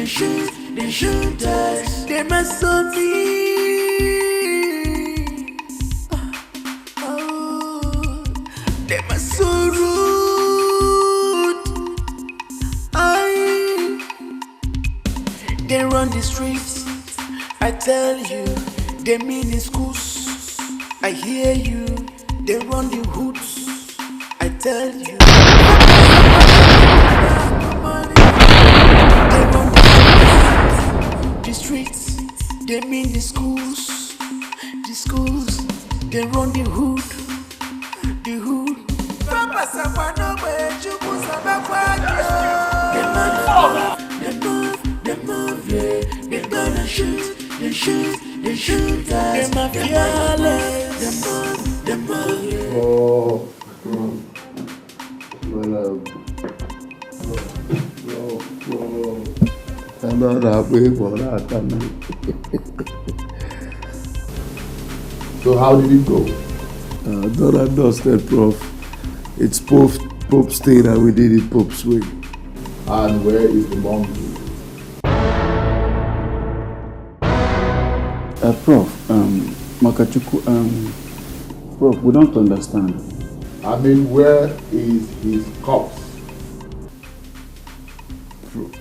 they shoot us. They must on me. Oh, they must so rude. They run the streets. I tell you, they mean the schools. I hear you. They run the hoods. I tell you. They run the streets. They mean the schools. The schools. They run the hood. The hood. They move, yeah. They gonna shoot. They shoot us. They my fearless. They move, yeah. Oh. I'm not happy for that. So how did it go? Done and dusted, Prof. It's Pope's thing and we did it Pope's way. And where is the monkey? Prof, Makachuku, Prof, we don't understand. I mean, where is his corpse?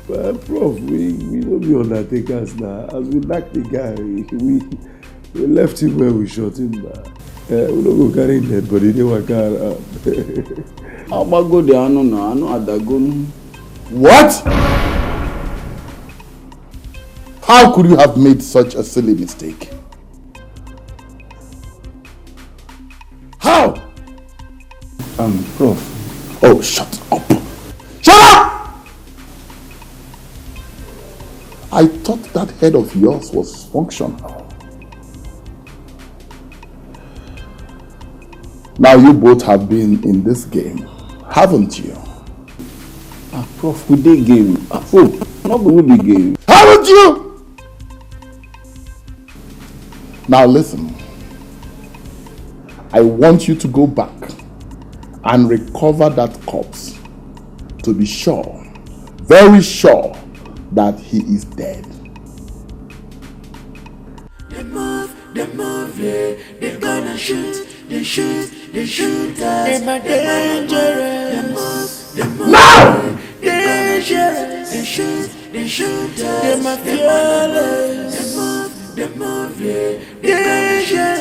Prof, we don't be undertakers now. As we like the guy, we left him where we shot him. We don't go carry him dead, but he didn't work out. How about go there? I know Adagun. What? How could you have made such a silly mistake? How? Prof. Oh, shut up. Shut up! I thought that head of yours was functional. Now you both have been in this game, haven't you? Prof, we did game. Prof, not we did game. Haven't you? Now listen. I want you to go back and recover that corpse to be sure, very sure, that he is dead. They move, yeah. They're gonna shoot, they shoot us. They're dangerous. They move, now! Dangerous. They shoot us. They're my fearless. They move, yeah. Dangerous.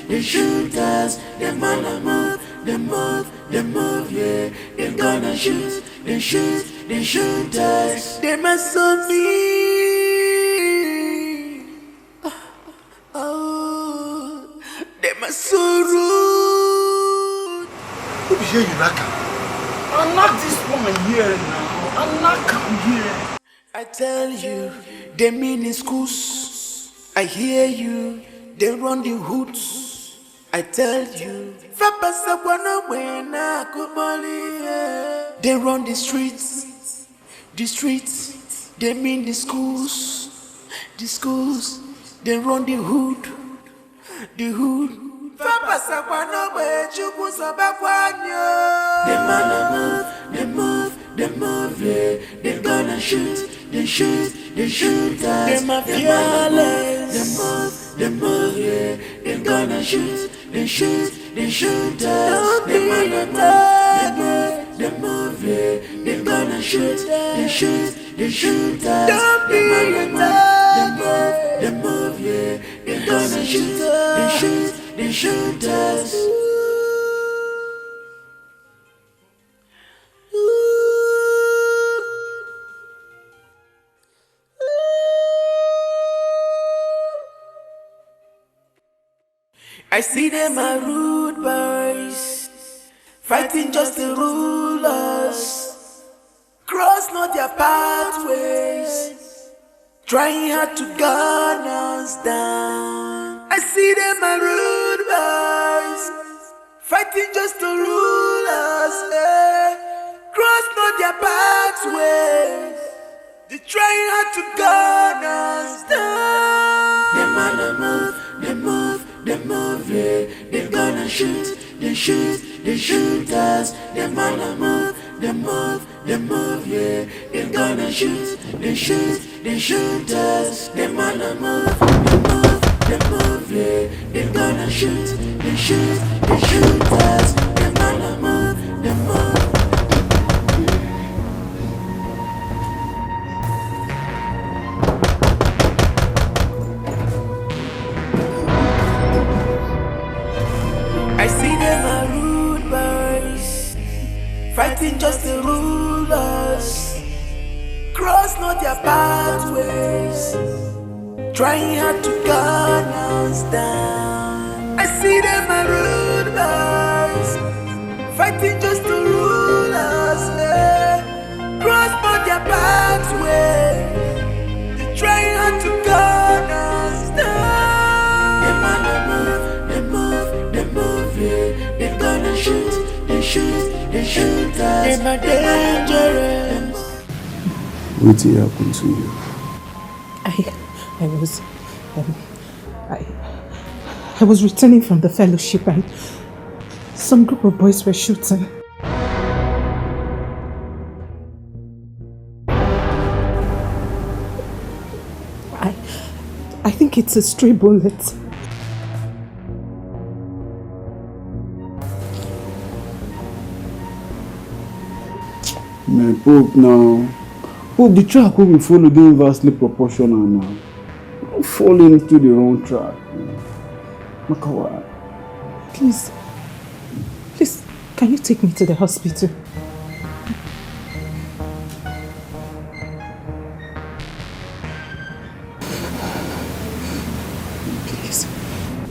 They shoot us. They're gonna move, yeah. They're gonna shoot, they shoot us. They must on me. Oh, they must so rude. Who be here, Yuraka? I'm not this woman here now. I'm not come here. I tell you, they mean the schools. I hear you, they run the hoods. I tell you, they run the streets. The streets, they mean the schools. The schools, they run the hood. The hood. They move, yeah. They're gonna shoot, they shoot us. They're my fearless. They move, yeah. They're gonna shoot, they shoot us. They move, yeah. They're gonna shoot, they shoot us. They move, yeah. They're gonna shoot, they shoot us. I see them are rude boys, fighting just to rule us. Cross not their pathways, trying hard to gun us down. I see them are rude boys, fighting just to rule us. Cross not their pathways, they trying hard to gun us down. They move, yeah. They're gonna shoot, they shoot us. They're gonna move, yeah. They gonna shoot, they shoot us. Them wanna move, yeah. They gonna shoot, they shoot us. Them wanna move, they move. I see them a rude boys, fighting just to rule us. Cross not their pathways, trying hard to gun us down. I see them a rude boys, fighting just to rule us. Cross not their pathways, trying hard to gun us down. They move, yeah. They gonna shoot, they shoot us. They dangerous. What happened to you? I was returning from the fellowship and some group of boys were shooting. I think it's a stray bullet. Man, Pope now. Pope, the track will be followed inversely proportional now. Don't fall into the wrong track. Makawa. Please, can you take me to the hospital? Please.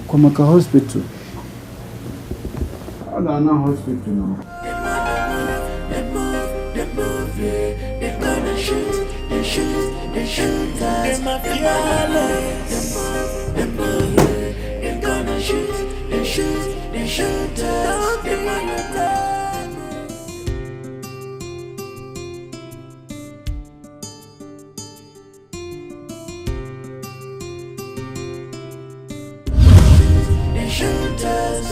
Kwamaka Hospital. Adana Hospital now. They gonna shoot, they shoot us. Them fearless. They gonna shoot, they shoot us. They wanna die. They shoot us.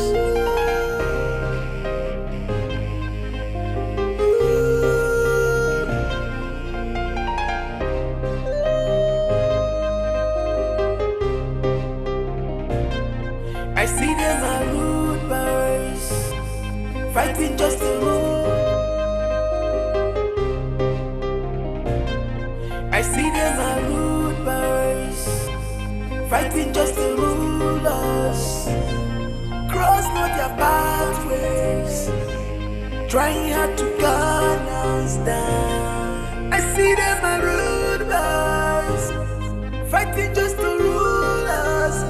I see them a rude boys, fighting just to rule. I see them a rude boys, fighting just to rule us. Cross not their pathways, trying hard to gun us down. I see them a rude boys, fighting just to rule us.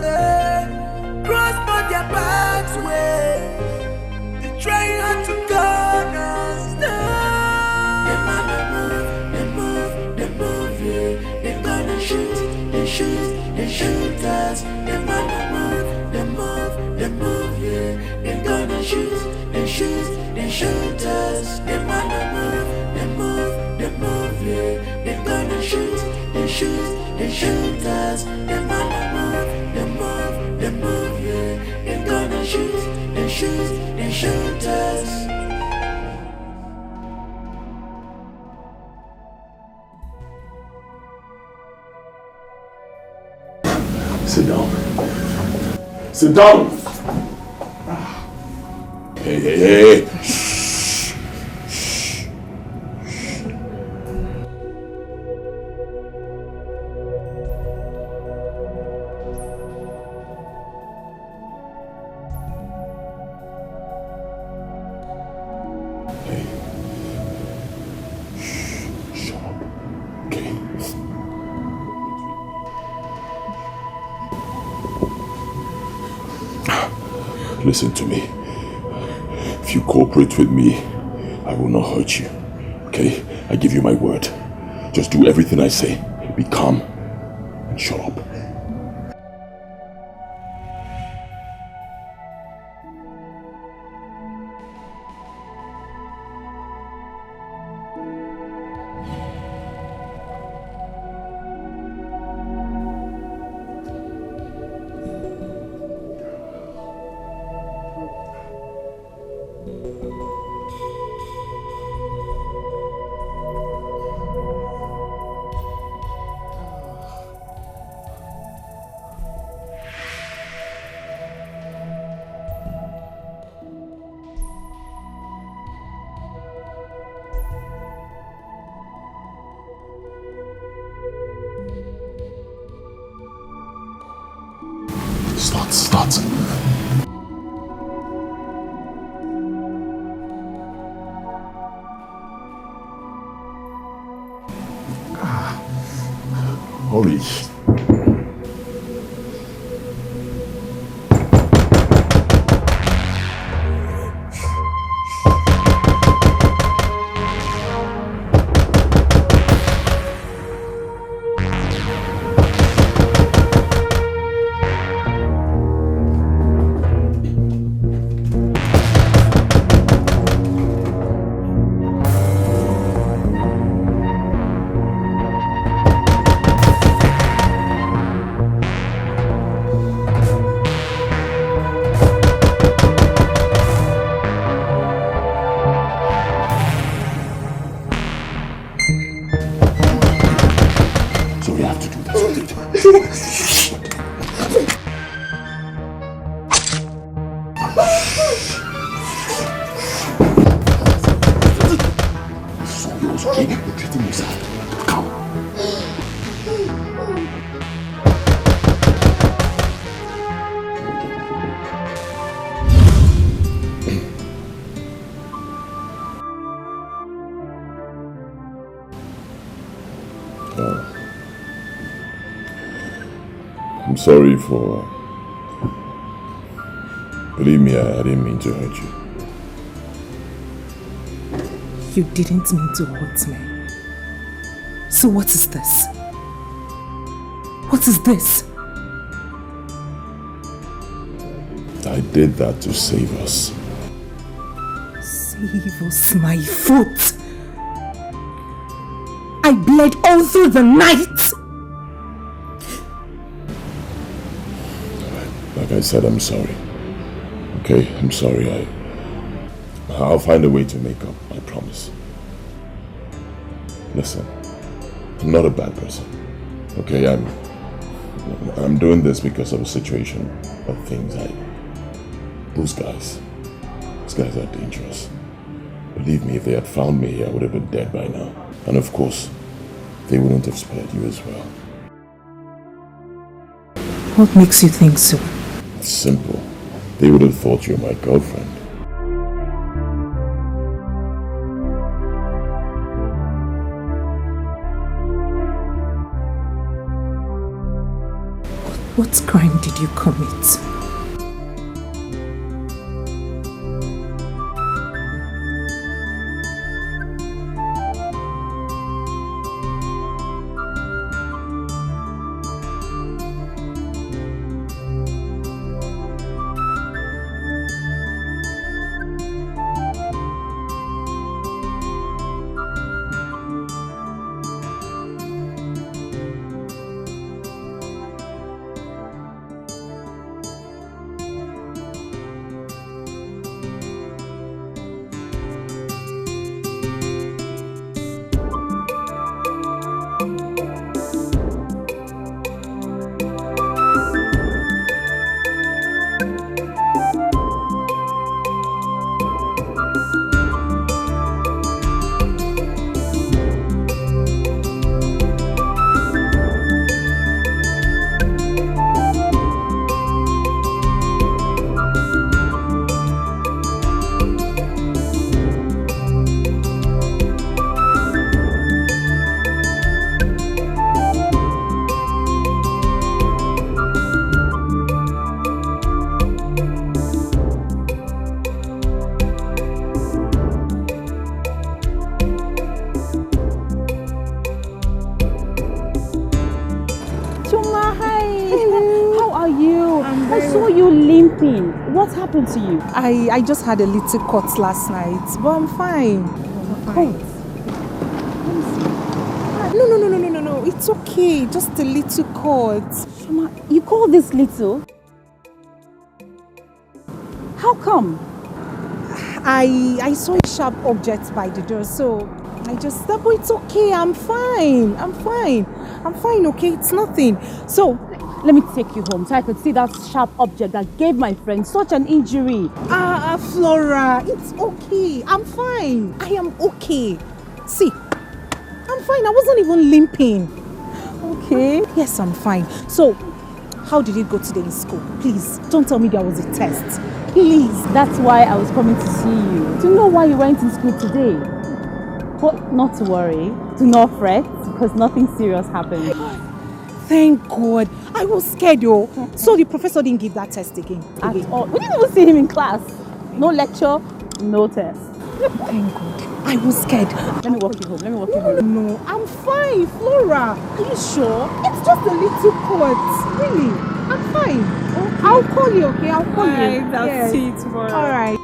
Cross not their pathway, they try hard to gun us down. They move, yeah. They gonna shoot, they shoot us. They move, yeah. They gonna shoot, they shoot us. They move, yeah. They gonna shoot, they shoot us. They move, yeah. They gonna shoot, they shoot us. Sit down. Sit down! Hey. Listen to me. If you cooperate with me, I will not hurt you. Okay? I give you my word. Just do everything I say. Be calm and shut up. Start. Hurry. So we have to do this. Okay, you're treating yourself. Come. I'm sorry for... Believe me, I didn't mean to hurt you. You didn't mean to hurt me. So what is this? What is this? I did that to save us. Save us, my foot! I bled all through the night! Like I said, I'm sorry. Okay, I'm sorry. I'll find a way to make up, I promise. Listen, I'm not a bad person. Okay, I'm doing this because of a situation of things. Those guys are dangerous. Believe me, if they had found me, I would have been dead by now. And of course, they wouldn't have spared you as well. What makes you think so? It's simple. They would have thought you're my girlfriend. What crime did you commit? What happened to you? I just had a little cut last night, but I'm fine. No. It's okay. Just a little cut. Shoma, you call this little? How come? I saw a sharp object by the door, so I just thought, but it's okay. I'm fine, okay? It's nothing. So, let me take you home so I could see that sharp object that gave my friend such an injury. Flora, it's okay. I'm fine. I am okay. See, I'm fine. I wasn't even limping. Okay. Yes, I'm fine. So, How did it go today in school? Please, don't tell me there was a test. Please. That's why I was coming to see you. To know why you went to school today. But not to worry. Do not fret, because nothing serious happened. Thank God. I was scared, though. So the professor didn't give that test again? At all. We didn't even see him in class. No lecture, no test. Thank God. I was scared. Let me walk you home. No, I'm fine, Flora. Are you sure? It's just a little cut. Really? I'm fine. Okay. I'll call you, okay? I'll call you. I'll see you tomorrow. All right.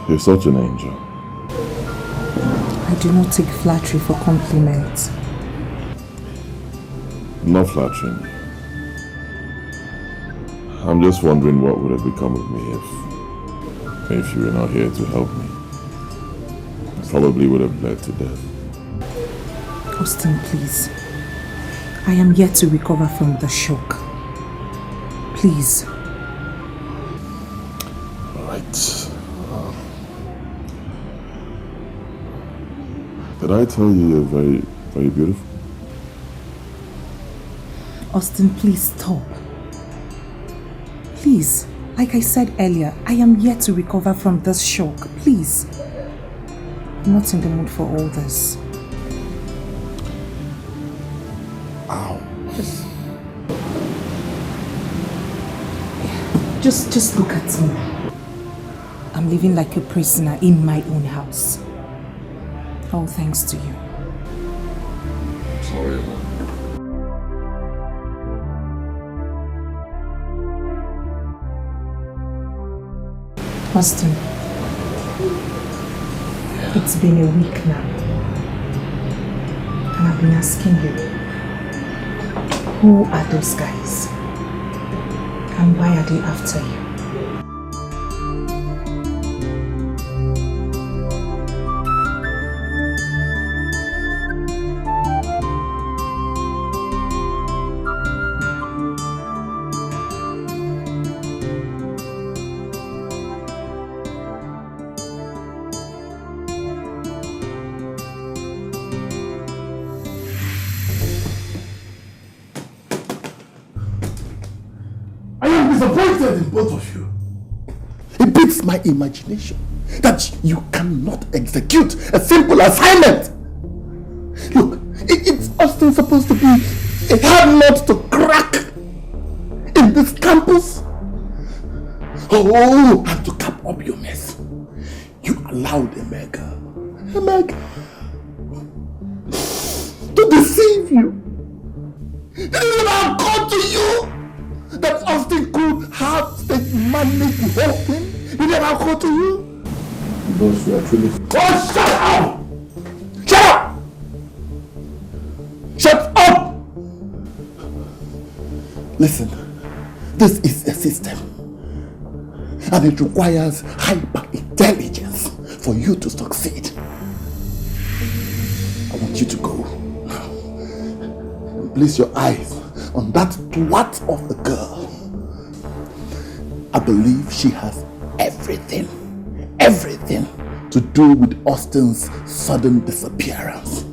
You're such an angel. I do not take flattery for compliments. I'm not flattering you. I'm just wondering what would have become of me if you were not here to help me. Probably would have led to death. Austin, please. I am yet to recover from the shock. Please. All right. Did I tell you you're very, very beautiful? Austin, please stop. Please, like I said earlier, I am yet to recover from this shock. Please. I'm not in the mood for all this. Ow. Just look at me. I'm living like a prisoner in my own house. All thanks to you. Sorry, man. Austin, it's been a week now, and I've been asking you, who are those guys? And why are they after you? Disappointed in both of you. It beats my imagination that you cannot execute a simple assignment. Look, it's Austin supposed to be a hard nut to crack in this campus. Oh, and to cap up your mess, you allowed Emeka to deceive you. Did it even occur to you that Austin could have managed the whole thing? Did it ever occur to you? Boss, you are truly... Oh, shut up! Shut up! Shut up! Listen, this is a system, and it requires hyper-intelligence for you to succeed. I want you to go now and place your eyes on that twat of a girl. I believe she has everything to do with Austin's sudden disappearance.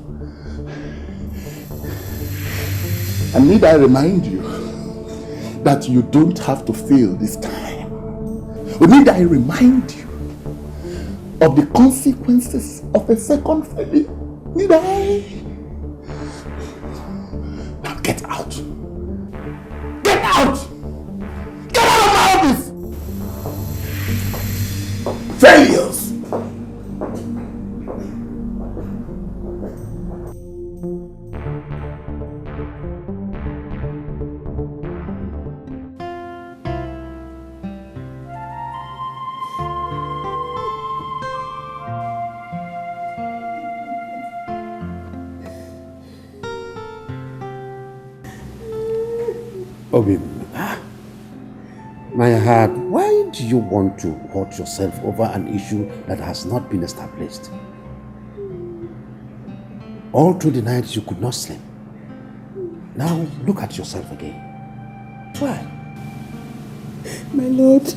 And need I remind you that you don't have to fail this time? Or need I remind you of the consequences of a second failure? Need I? Now get out! Get out! Get out of my office! Failures! Obi, my heart, why do you want to hurt yourself over an issue that has not been established? All through the night you could not sleep. Now look at yourself again. Why? My lord,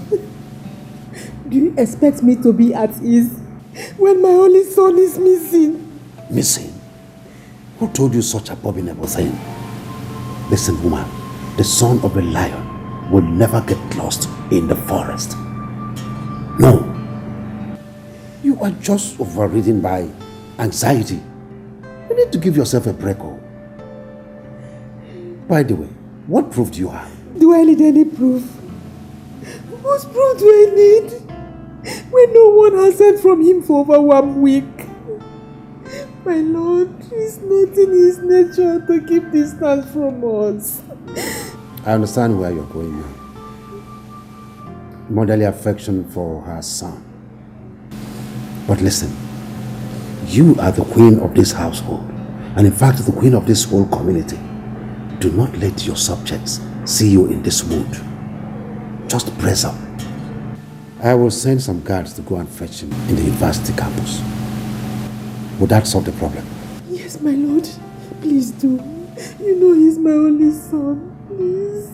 do you expect me to be at ease when my only son is missing? Missing? Who told you such abominable thing? Listen, woman. The son of a lion will never get lost in the forest. No. You are just overridden by anxiety. You need to give yourself a break. By the way, what proof do you have? Do I need any proof? Whose proof do I need? When no one has heard from him for over 1 week. My lord, it's not in his nature to keep distance from us. I understand where you're going now. Motherly affection for her son. But listen, you are the queen of this household, and in fact the queen of this whole community. Do not let your subjects see you in this mood. Just press up. I will send some guards to go and fetch him in the university campus. Would that solve the problem? Yes, my lord. Please do. You know he's my only son. Please.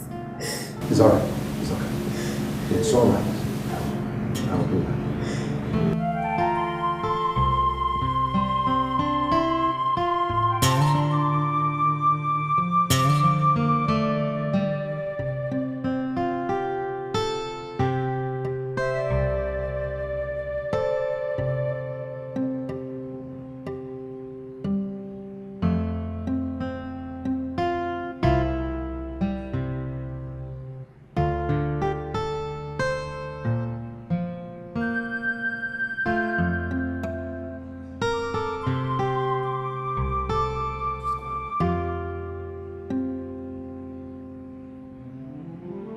It's alright. It's okay. It's alright. I will do that.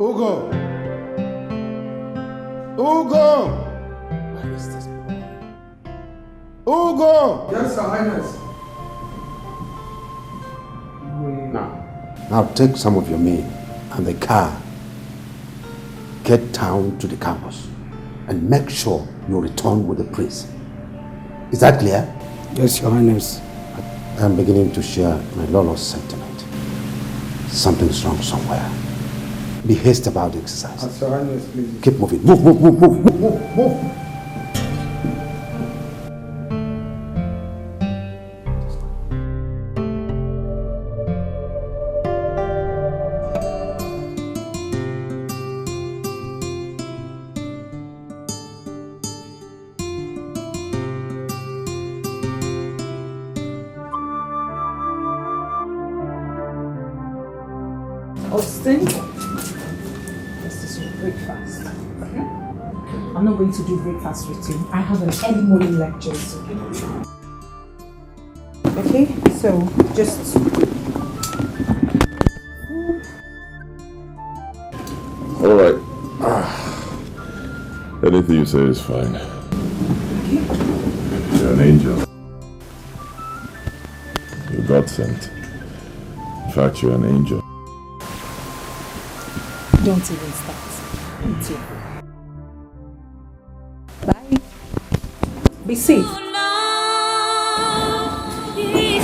Ugo! Ugo! Where is this boy? Ugo! Yes, Your Highness. Now take some of your men and the car. Get down to the campus and make sure you return with the prince. Is that clear? Yes, Your Highness. I'm beginning to share my lawless sentiment. Something's wrong somewhere. Be hasty about the exercise. As Your Highness, please. Keep moving. Move, move, move, move, move, move, move. Austin, this is your breakfast. I'm not going to do breakfast with you. I have an early morning lecture. Okay, so just all right. Anything you say is fine. okay. You're an angel. You're God sent. In fact, you're an angel. Don't even start. It's you. Bye. Be safe. Be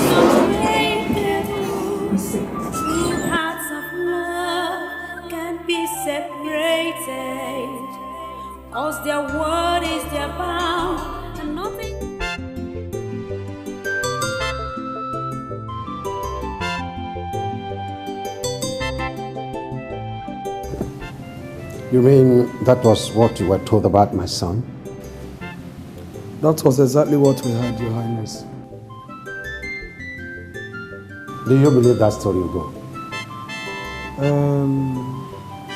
safe. Two hearts of love can't be separated, 'cause their word is their bound and nothing. You mean that was what you were told about my son? That was exactly what we heard, Your Highness. Do you believe that story, Ugo?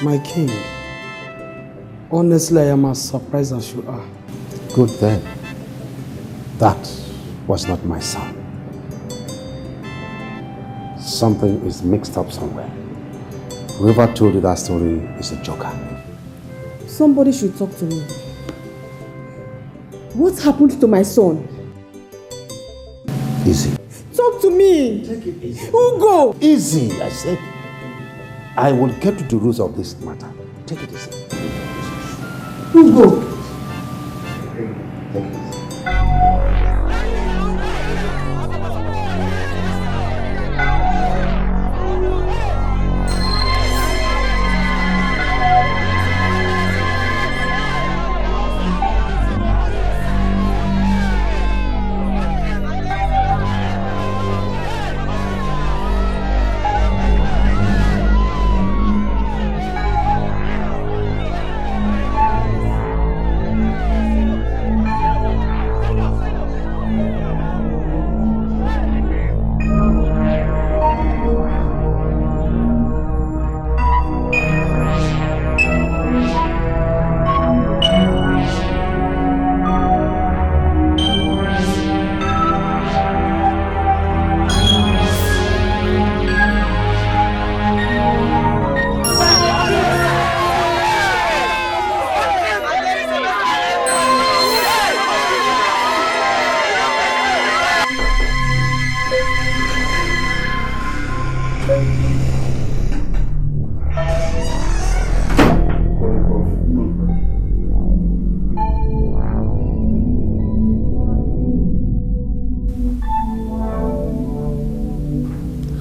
My king, honestly, I am as surprised as you are. Good then. That was not my son. Something is mixed up somewhere. Whoever told you that story is a joker. Somebody should talk to me. What happened to my son? Easy. Talk to me. Take it easy. Ugo. Easy, I said. I will get to the roots of this matter. Take it easy. Ugo. Take it easy.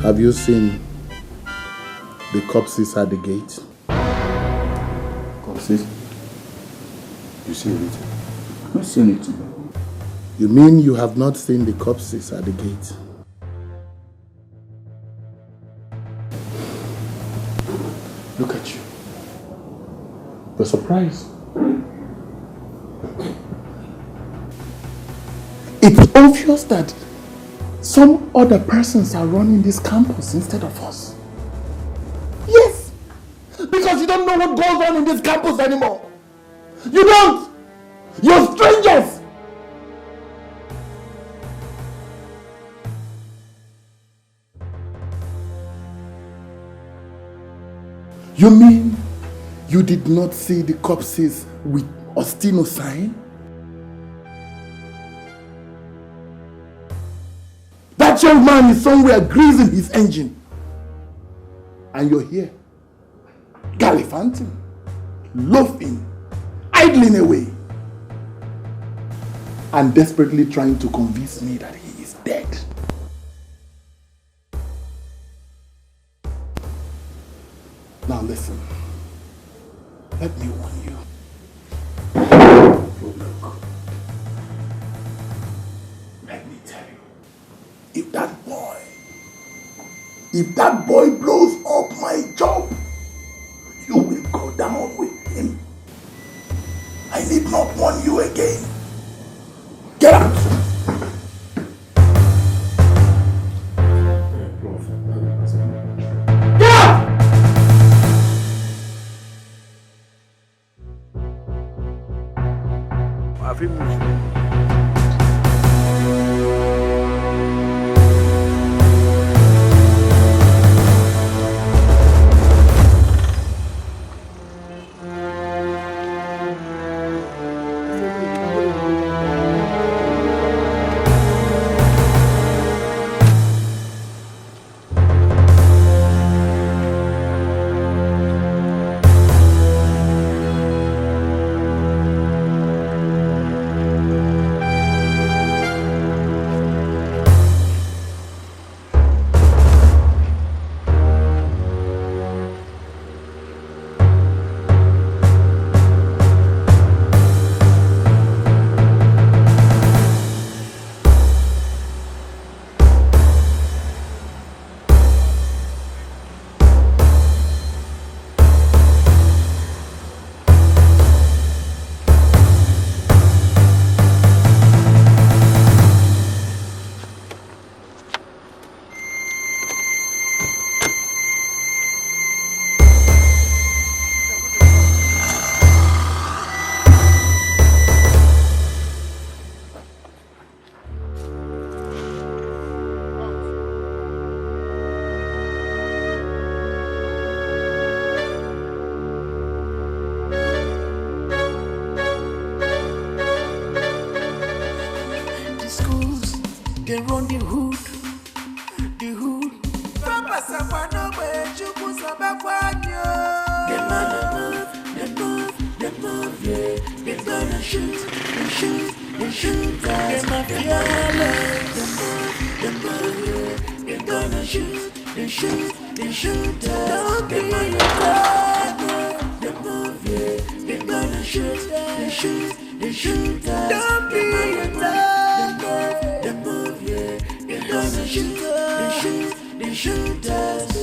Have you seen the corpses at the gate? Corpses? You see it? I've seen it. You mean you have not seen the corpses at the gate? Look at you. You're surprised. It's obvious that some other persons are running this campus instead of us. Yes! Because you don't know what goes on in this campus anymore. You don't! You're strangers! You mean you did not see the corpses with Ostino sign? That young man is somewhere greasing his engine. And you're here, gallivanting, loafing, idling away, and desperately trying to convince me that he is dead. Now listen, let me warn you. Look, let me tell you, if that boy blows up my job, you will go down with him. I need not warn you again. Get out! they run the hood. Papa Sapano, where you put some back on you. They move, yeah. They're gonna shoot us. They move, yeah. They're gonna shoot us. Don't be afraid. They move, yeah. They're gonna shoot us. Don't be afraid. They move, yeah. They're gonna shoot us.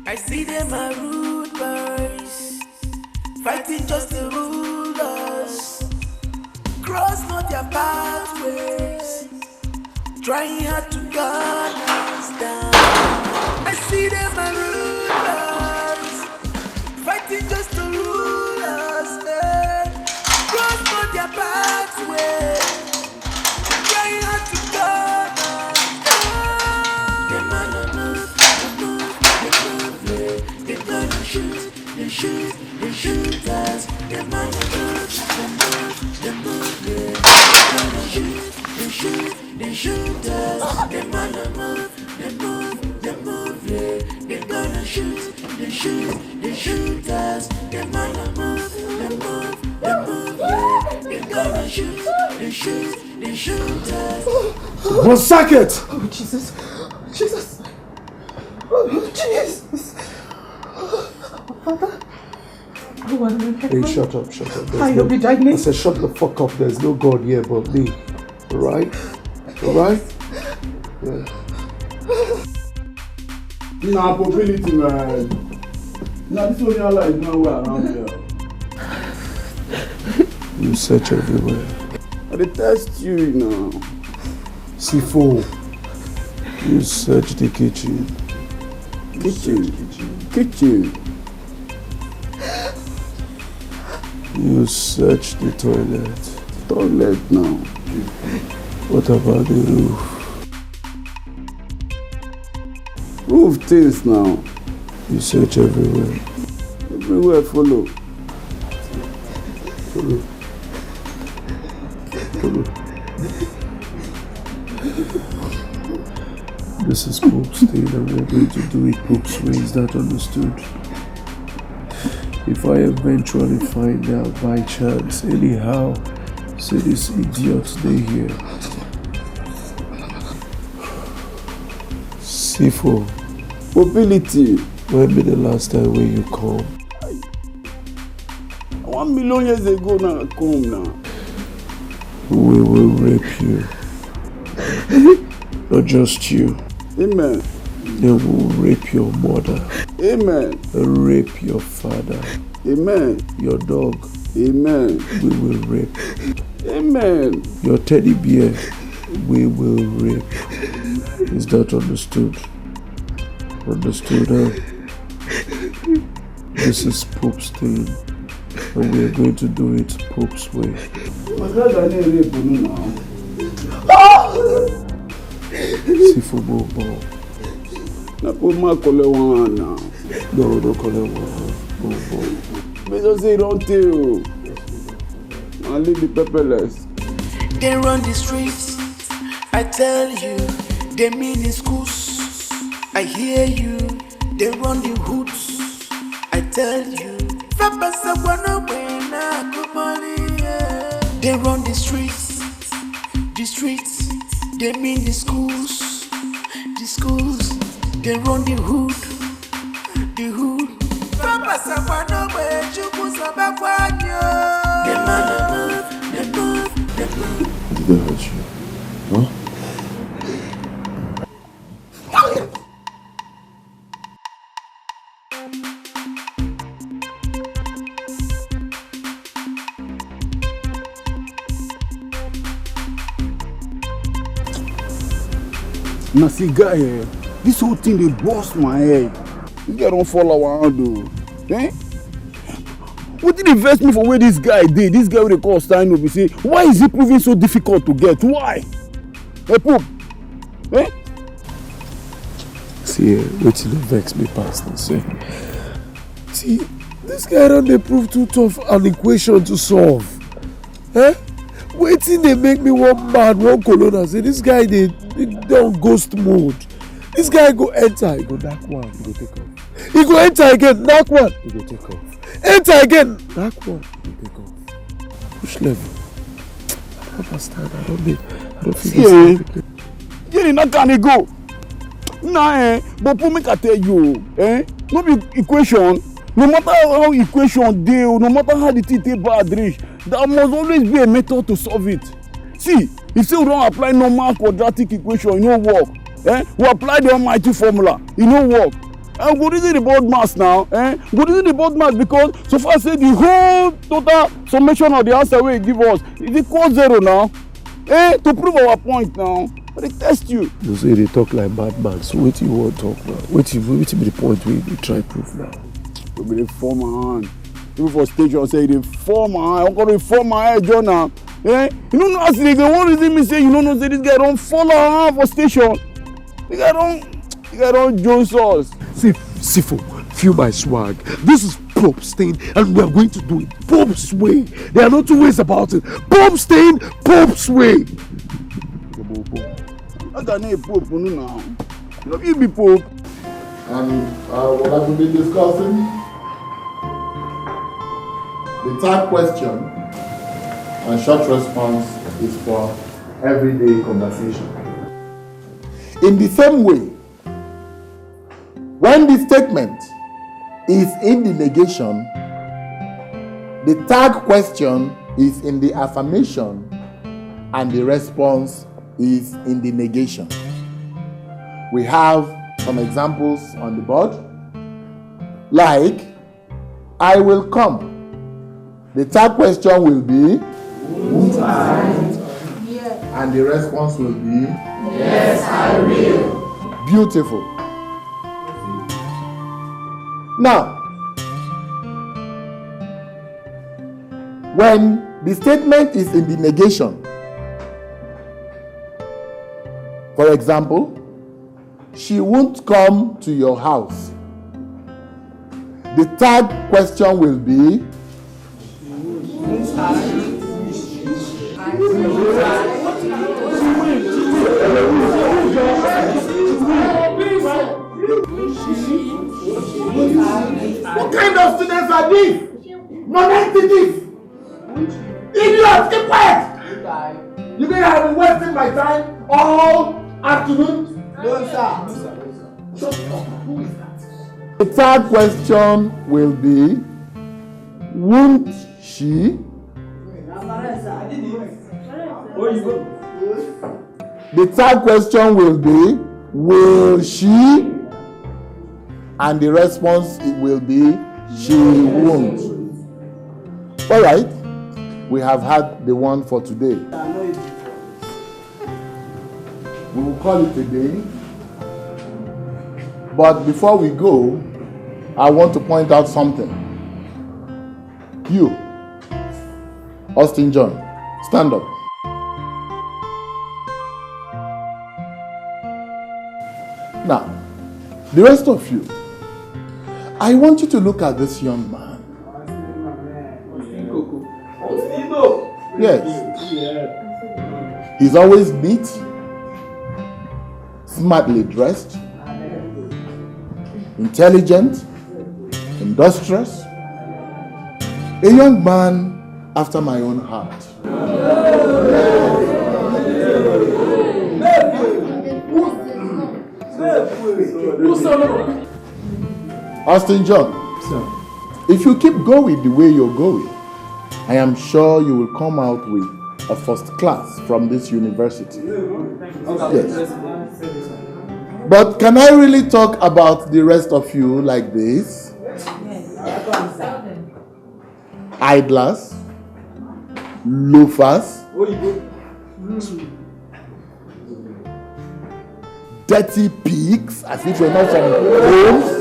I see them are rude boys, fighting just to rule us. Cross not their pathways, trying hard to gun us down. I see them are rude boys, fighting just to rule us. Cross not their pathways, trying hard to gun us down. They shoot us. They move, yeah. They shoot us. They move, yeah. They gonna shoot us. They move, yeah. They gonna shoot us. One second! Oh, Jesus. Oh, Jesus. Father? Hey, shut up. I don't be dying. I said, shut the fuck up. There's no God here but me. Alright? Yeah. Nah, mobility, man. Nah, this one your life nowhere around here. You search everywhere. I detest you now. C4. You search the kitchen. Kitchen. You search the toilet now. What about the roof? Roof things now. You search everywhere. Everywhere follow. This is Pope's thing and we're going to do it Pope's way. Is that understood? If I eventually find out by chance, anyhow, say this idiot stay here. C4. Mobility. When be the last time when you come? 1 million years ago now, I come now. We will rape you. Not just you. Amen. They will rape your mother. Amen. Rape your father. Amen. Your dog. Amen. We will rape. Amen. Your teddy bear. We will rape. Is that understood? Understood, huh? This is Pope's thing. And we are going to do it Pope's way. Sifubo ball. Na put my color one now. No, don't color one. But just say don't tell. I'll leave the pepperless. They run the streets, I tell you. They mean in schools, I hear you. They run the hoods, I tell you. They run the streets, they mean the schools. They run the hood. Did they hurt you? Huh? Now see guy here, this whole thing they bust my head. This guy don't fall around though. Eh? What did invest me for where this guy did? This guy with the call stand up, you say, why is he proving so difficult to get? Why? Hey Pope. Eh? See, wait till it vex me past this. See, this guy don't they prove too tough an equation to solve. Eh? Waiting they make me one mad, one colonel. Say this guy they on ghost mode. This guy go enter, he go knock one, he go take off. He go enter again, knock one, he go take off. Enter again, knock one, he go take off. Which level? I don't understand. I don't feel this. Jenny, not can go. Nah, but make I tell you, no be equation. No matter how equation deal, no matter how the thing take bad reach, there must always be a method to solve it. See, if you don't apply normal quadratic equation, it no work. We apply the almighty formula, it no work. And go reason the board mass now. Go reason the board mass because so far say the whole total summation of the answer wey give us is equal 0 now. To prove our point now. But they test you. You say they talk like bad man. So what you want to talk now? What be the point we try prove now? We be the form my hand. People for station say they form my hand. I'm gonna form my head, John now. You don't know as they go. One reason me say you don't know say this guy don't follow her for station. The guy don't Jones us. See, Sifo, feel my swag. This is Pope's thing, and we are going to do it Pope's way. There are no two ways about it. Pope's thing, Pope's way. I got no Pope now. You be Pope. And what have we been discussing? The third question and short response is for everyday conversation. In the same way, when the statement is in the negation, the third question is in the affirmation and the response is in the negation. We have some examples on the board, like I will come. The third question will be won't I? And the response will be yes, I will. Beautiful. Now, when the statement is in the negation, for example, she won't come to your house. The third question will be what kind of students are these? Non-entities! Idiots, keep quiet! You mean I've been wasting my time all afternoon? No, sir. Shut up. Who is that? The third question will be, won't she? The third question will be, will she? And the response will be, she won't. All right. We have had the one for today. We will call it a day. But before we go, I want to point out something. You, Austin John, stand up. Now, the rest of you, I want you to look at this young man. Yes. He's always neat, smartly dressed, intelligent, industrious, a young man after my own heart. Austin John, sir, if you keep going the way you're going, I am sure you will come out with a first class from this university. Yes. But can I really talk about the rest of you like this? Idlers, loafers, dirty pigs, as if you're not from homes.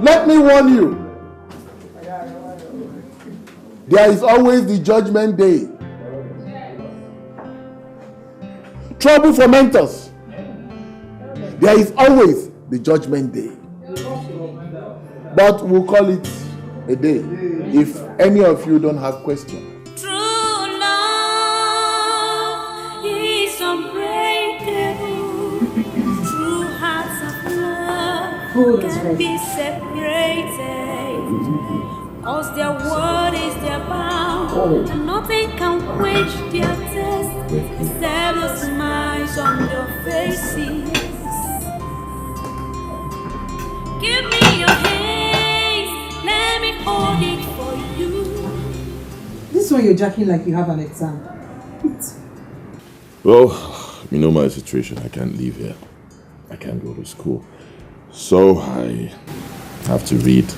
Let me warn you, there is always the judgment day. Trouble for mentors. There is always the judgment day. But we'll call it a day. If any of you don't have questions. True love is unbreakable. True hearts of love can be separated. Cause their word is their bound, and nothing can quench their thirst except the smiles on their faces. Give me your hands, let me hold it for you. This one you're jacking like you have an exam. Well, you know my situation. I can't leave here. I can't go to school. So I have to read,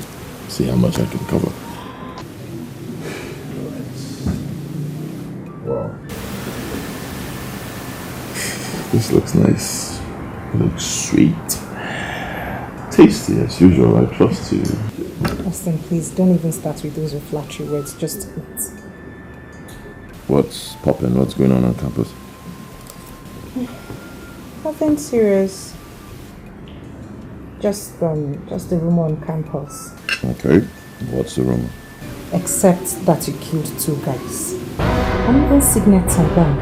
see how much I can cover. Wow. This looks nice. It looks sweet. Tasty as usual, I trust you. Austin, please don't even start with those flattery words. Just eat. What's poppin'? What's going on campus? Nothing serious. Just the rumor on campus. Okay. What's the rumor? Except that you killed 2 guys. And even signets are done.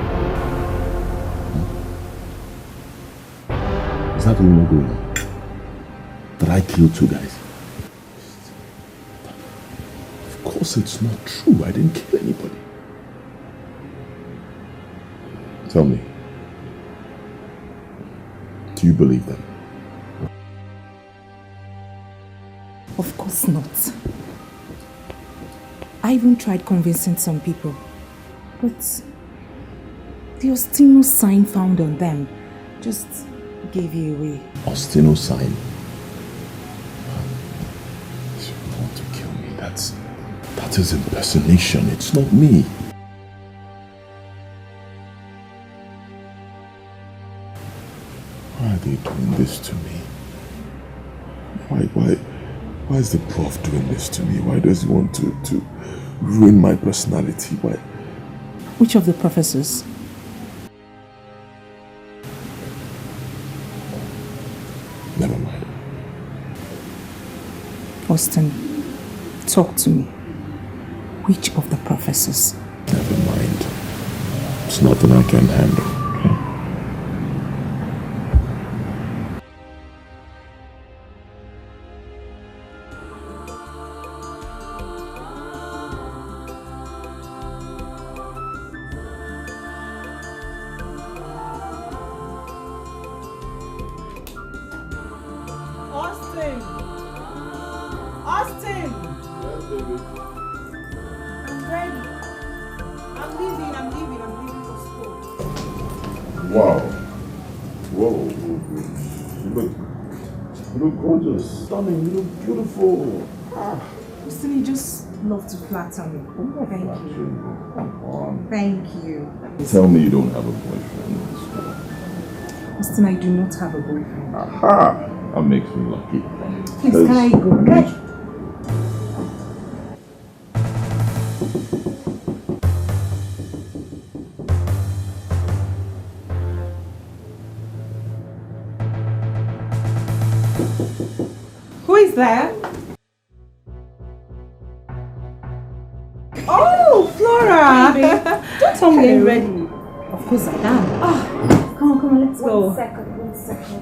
Is that the rumor going on? That I killed 2 guys? Of course it's not true. I didn't kill anybody. Tell me. Do you believe them? Of course not. I even tried convincing some people, but the Ostino sign found on them just gave you away. Ostino sign? You want to kill me? That is impersonation. It's not me. Why are they doing this to me? Why is the prof doing this to me? Why does he want to ruin my personality? Why? Which of the professors? Never mind. Austin, talk to me. Which of the professors? Never mind. It's nothing I can handle. Wow. Whoa. You look gorgeous, stunning, you look beautiful. Austin, you just love to flatter me. Thank you. Come on. Thank you. Tell me you don't have a boyfriend. Austin, I do not have a boyfriend. Aha! That makes me lucky. Please, can I go? Who is there? Oh, Flora! Baby, don't tell me you're ready. Of course I am. Oh, come on, let's go. One second.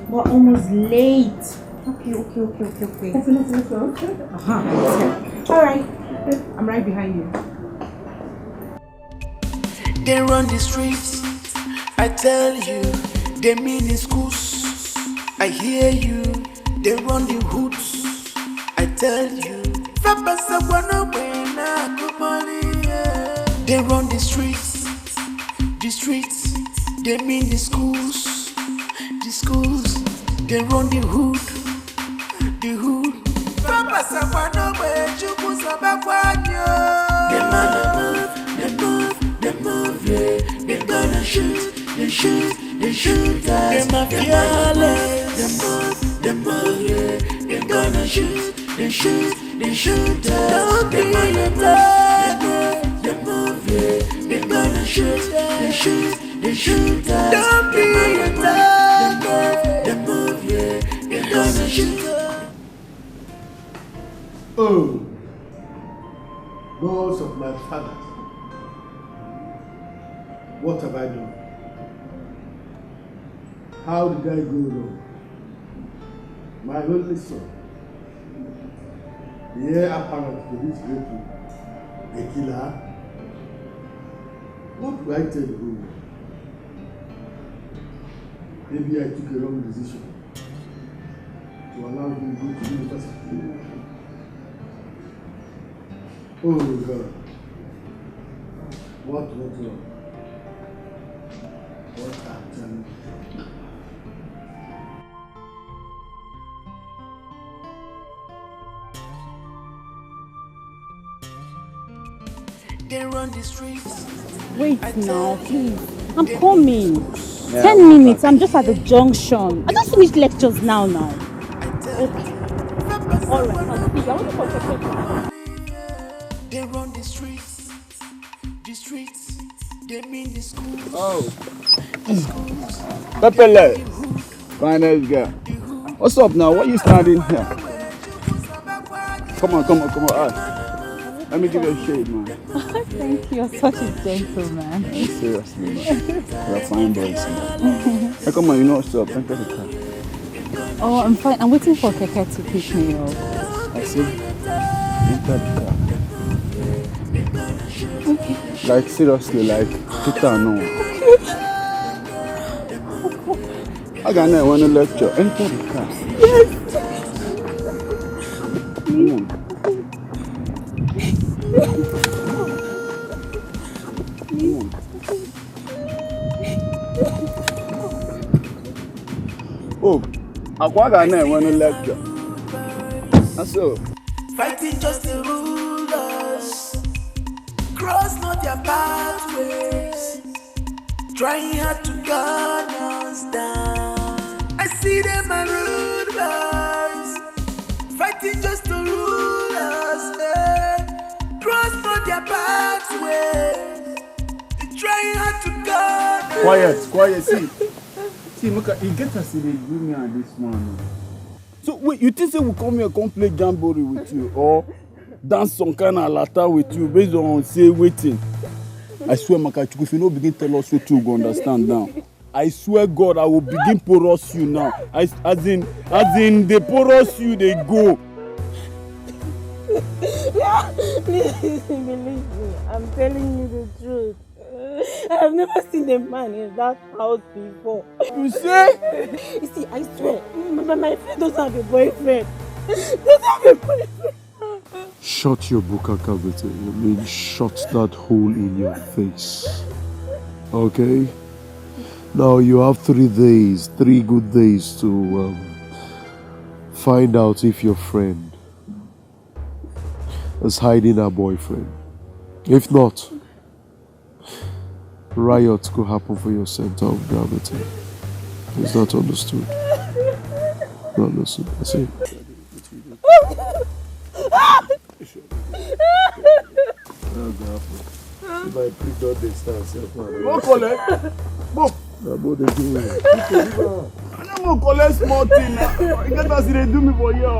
We're almost late. Okay. Let's go. Alright. I'm right behind you. They run the streets, I tell you. They mean in schools, I hear you. They run the hoods, I tell you. They run the streets, they mean the schools. They run the hood. They move, yeah. They gonna shoot us. They fearless. They move, yeah. They gonna shoot us. Don't be afraid. They move, yeah. They gonna shoot us. Don't be afraid. They move, yeah. They gonna shoot us. Oh, gods of my fathers, what have I done? How did I go wrong? My only son, the heir apparent to this great people, a killer. What do I tell you? Maybe I took a wrong decision to allow him to go to university. Oh God, what went wrong? What happened? They run the streets. Wait now, please. I'm coming. 10 minutes, I'm just at the junction. I just finished lectures now. Okay. Alright, I'll speak. I want to concentrate. They run the streets. They mean the schools. Oh. Pepele. Finest girl. What's up now? Why are you standing here? Come on. Let me give you a shade, man. Thank you. You're such a gentleman. Seriously, man. You're a fine boy, man. Hey, come on, you know what's up. Enter the car. Oh, I'm fine. I'm waiting for Keke to pick me up. I see. Enter the car. Okay. Like, seriously, like, Peter, no. I got no one to lecture. Enter the car. Yes. Come on. Oh, I got no one to lecture. That's all. Fighting just to rule us. Cross not their pathways. Trying hard to gun us down. I see them and rude boys. Fighting just to rule us. Cross not their pathways. They're trying hard to gun us. Quiet, see, look at you get us in the me and this man. So wait, you think say we'll come here and play jamboree with you or dance some kind of lata with you based on say waiting? I swear, Makachuku, if you don't begin tell us what you go understand now. I swear God, I will begin porous you now. As in they porous you, they go. Please believe me. I'm telling you the truth. I've never seen a man in that house before. You say? You see, I swear, my friend doesn't have a boyfriend. Doesn't have a boyfriend. Shut your buka cavity. I mean, shut that hole in your face. Okay? Now you have 3 days, 3 good days to find out if your friend is hiding her boyfriend. If not, riots could happen for your center of gravity. Is that understood? No, listen, I see. If I pick up the stance, go collect. Go. I don't collect small thing. You get us they do me for you.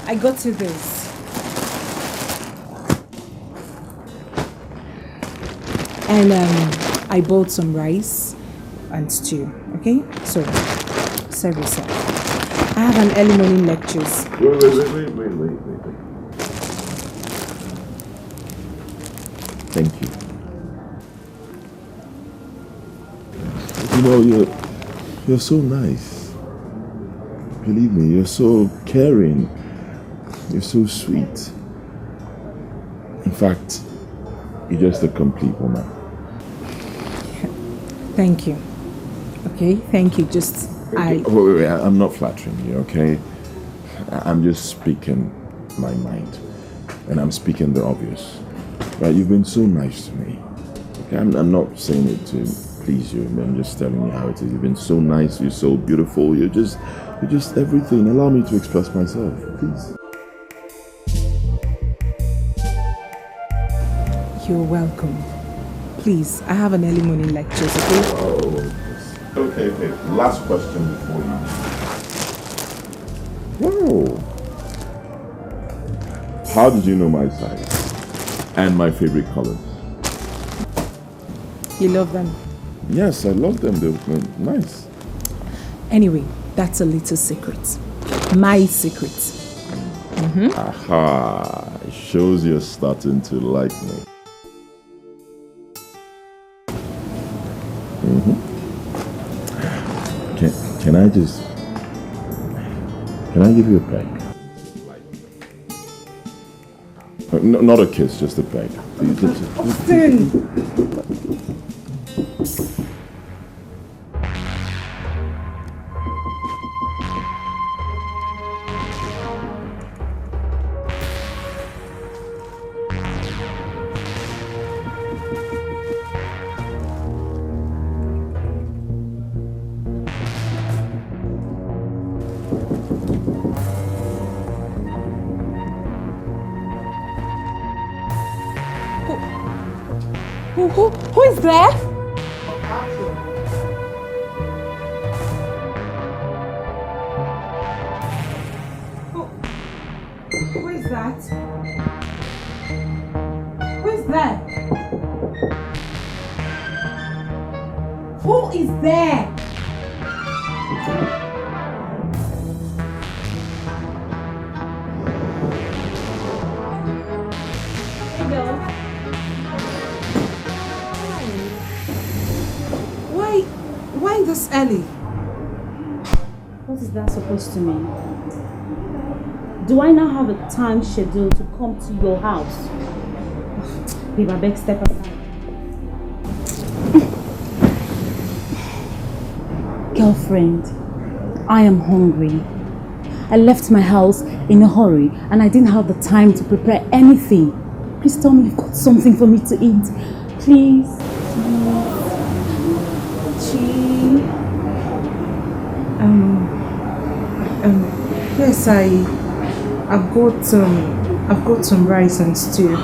I got you this. And I bought some rice and stew. Okay? So, serve yourself. I have an early morning lectures. Wait. Thank you. You know, you're so nice. Believe me, you're so caring. You're so sweet. In fact, you're just a complete woman. Thank you. Okay, thank you. Just Wait, I'm not flattering you, okay? I'm just speaking my mind. And I'm speaking the obvious. Right, you've been so nice to me. Okay, I'm not saying it to please you. I'm just telling you how it is. You've been so nice, you're so beautiful, you're just everything. Allow me to express myself, please. You're welcome. Please, I have an early morning lecture, okay? Oh, okay. Last question before you. Wow. How did you know my size and my favorite colors? You love them? Yes, I love them. They're nice. Anyway, that's a little secret. My secret. Aha. It shows you're starting to like me. Can I give you a peg? No, not a kiss, just a peg. Austin! Who is there? Who is that? Who is there? Who is there? Why this early? What is that supposed to mean? Do I now have a time schedule to come to your house? Babe, I beg, step aside. Girlfriend, I am hungry. I left my house in a hurry and I didn't have the time to prepare anything. Please tell me you've got something for me to eat. Please. Yes, I've got some rice and stew.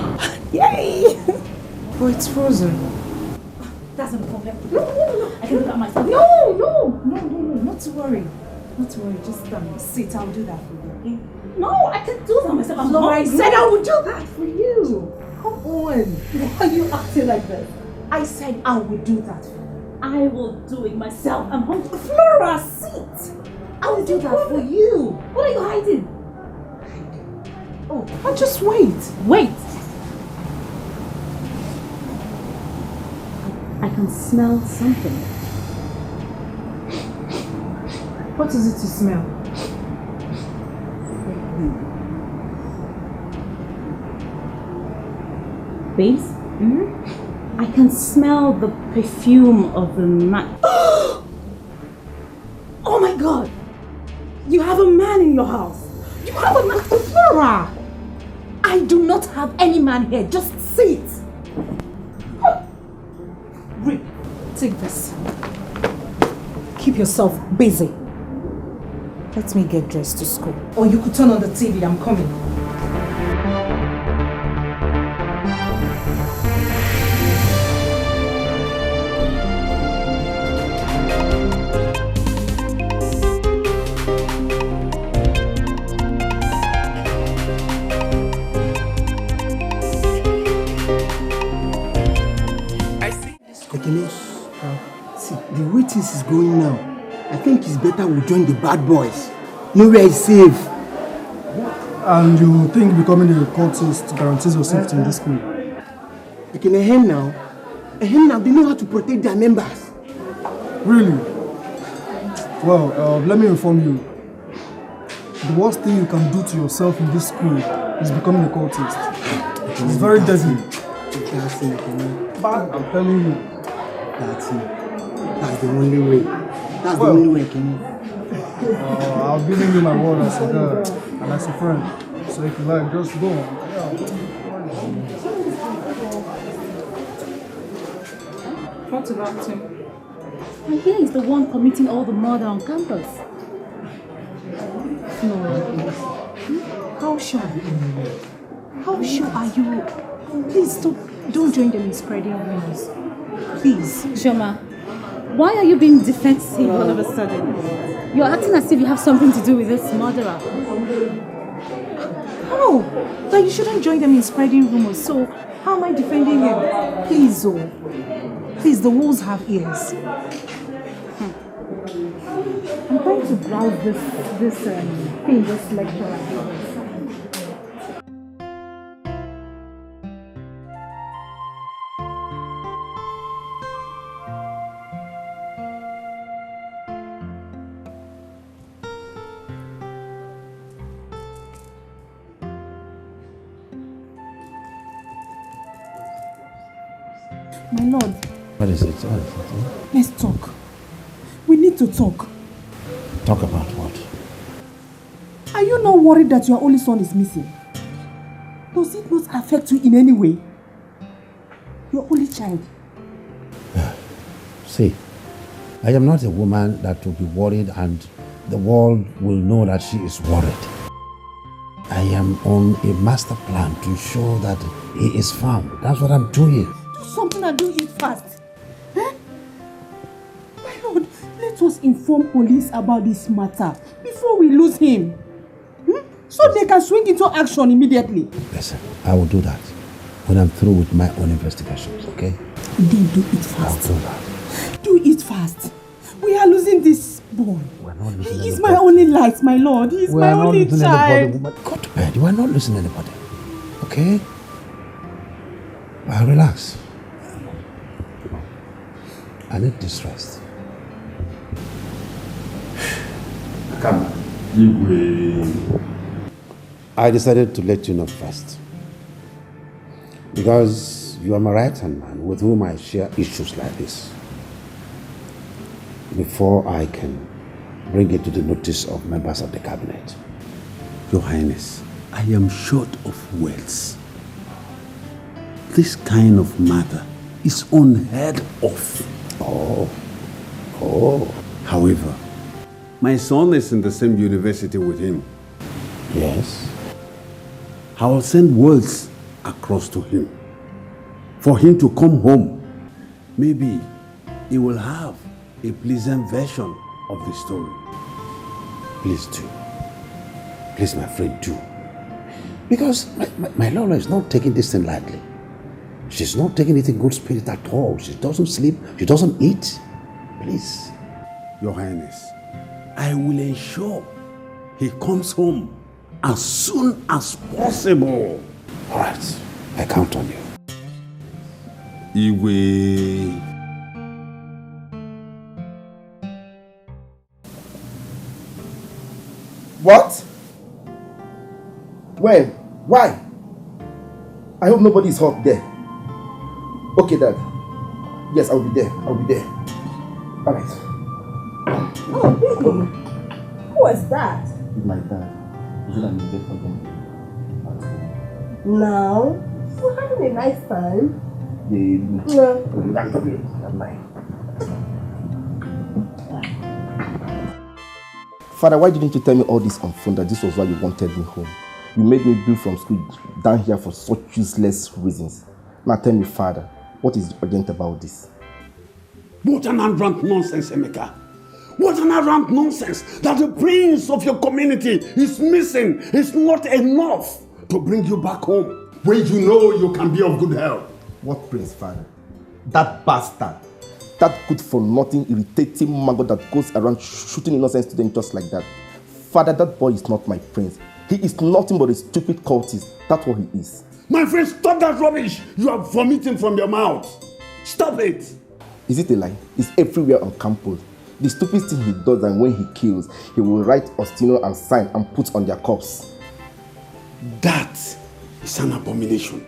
Yay! But it's frozen. That's not a problem. No. I can do that myself. No, not to worry. Not to worry, just sit, I'll do that for you, okay? No, I can do that myself. No, I said I would do that for you. Come on. Why are you acting like this? I said I would do that for you. I will do it myself. I'm hungry. Flora, sit. I will do that for you. What are you hiding? Oh, I'll just wait. Wait. I can smell something. What is it to smell? Babes? I can smell the perfume of the man. Oh my God! You have a man in your house. You have a man, Flora. I do not have any man here. Just sit. Rick, take this. Keep yourself busy. Let me get dressed to school. Or you could turn on the TV. I'm coming. See, the way things is going now, I think it's better we join the bad boys. Nowhere is safe. And you think becoming a cultist guarantees your safety in this school? Like in a hen now, they know how to protect their members. Really? Well, let me inform you. The worst thing you can do to yourself in this school is becoming a cultist. It's very deadly. That's it, But I'm telling you. That's it. That's the only way. That's the only way, Kenny. I've given you my word as a girl and as a friend. So if you like, just go. Yeah. What about him? And here is the one committing all the murder on campus. No. How sure? How sure are you? Please stop. Don't join them in spreading rumors. Please. Shoma, why are you being defensive all of a sudden? You're acting as if you have something to do with this murderer. How? That you shouldn't join them in spreading rumors. So, how am I defending him? Please, oh. Please, the walls have ears. I'm trying to browse this thing, this lecture. My lord. What is it? Let's talk. We need to talk. Talk about what? Are you not worried that your only son is missing? Does it not affect you in any way? Your only child. See, I am not a woman that will be worried and the world will know that she is worried. I am on a master plan to ensure that he is found. That's what I'm doing. Do something and do it fast. Eh? My lord, let us inform police about this matter before we lose him. So they can swing into action immediately. Listen, I will do that when I'm through with my own investigations, okay? Then do it fast. I'll do that. Do it fast. We are losing this boy. We're not losing He is anybody. my only light, my lord. He is my only child. Go to bed. You are not losing anybody, okay? Well, relax. I need this rest. Come. I decided to let you know first. Because you are my right-hand man with whom I share issues like this. Before I can bring it to the notice of members of the cabinet. Your Highness, I am short of words. This kind of matter is unheard of. Oh. However, my son is in the same university with him. Yes. I will send words across to him for him to come home. Maybe he will have a pleasant version of the story. Please do. Please, my friend, do. Because my Lola is not taking this thing lightly. She's not taking it in good spirit at all. She doesn't sleep. She doesn't eat. Please. Your Highness, I will ensure he comes home as soon as possible. All right. I count on you. Igwe. What? When? Why? I hope nobody is hurt there. Okay, Dad. Yes, I will be there. I will be there. All right. Oh, baby. Who was that? It's my dad. You should have been there for them. Now, we're having a nice time. Father, why didn't you tell me all this on phone that this was why you wanted me home? You made me bill from school down here for such useless reasons. Now tell me, Father, what is urgent about this? What an arrant nonsense, Emeka. What an arrant nonsense that the prince of your community is missing is not enough to bring you back home when you know you can be of good help. What prince, Father? That bastard. That good for nothing, irritating maggot that goes around shooting innocent students just like that. Father, that boy is not my prince. He is nothing but a stupid cultist. That's what he is. My friend, stop that rubbish. You are vomiting from your mouth. Stop it. Is it a lie? It's everywhere on campus. The stupid thing he does, and when he kills, he will write Ostino and sign and put on their corpse. That is an abomination.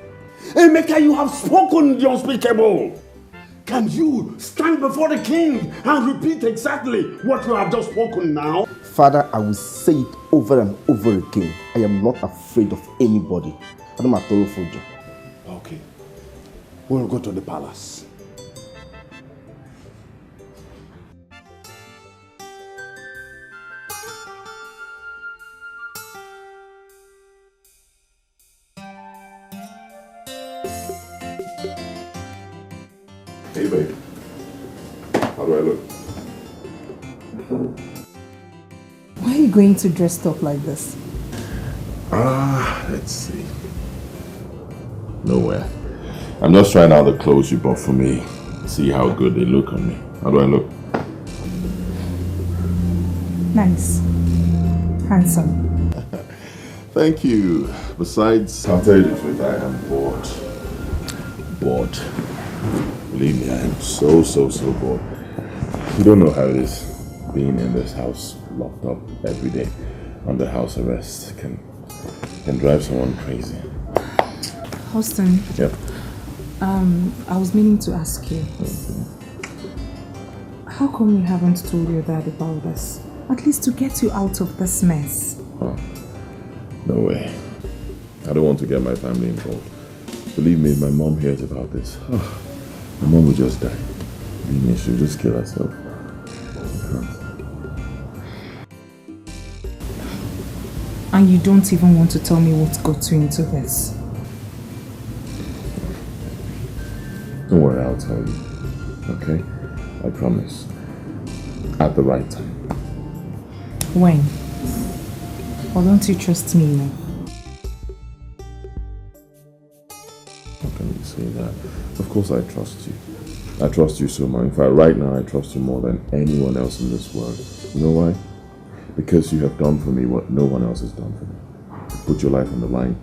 Emeka, you have spoken the unspeakable. Can you stand before the king and repeat exactly what you have just spoken now? Father, I will say it over and over again. I am not afraid of anybody. Okay. We'll go to the palace. Hey, babe. How do I look? Why are you going to dress up like this? Let's see. Nowhere. I'm just trying out the clothes you bought for me. See how good they look on me. How do I look? Nice. Handsome. Thank you. Besides, I'll tell you the truth, I am bored. Bored. Believe me, I am so bored. You don't know how it is being in this house, locked up every day under house arrest. Can drive someone crazy. Austin. Yep. I was meaning to ask you. How come you haven't told your dad about this? At least to get you out of this mess. Oh, no way. I don't want to get my family involved. Believe me, if my mom hears about this, my mom will just die. Believe me, she'll just kill herself. And you don't even want to tell me what got you into this? Don't worry, I'll tell you. Okay? I promise. At the right time. When? Or don't you trust me now? How can you say that? Of course I trust you. I trust you so much. In fact, right now I trust you more than anyone else in this world. You know why? Because you have done for me what no one else has done for me. You put your life on the line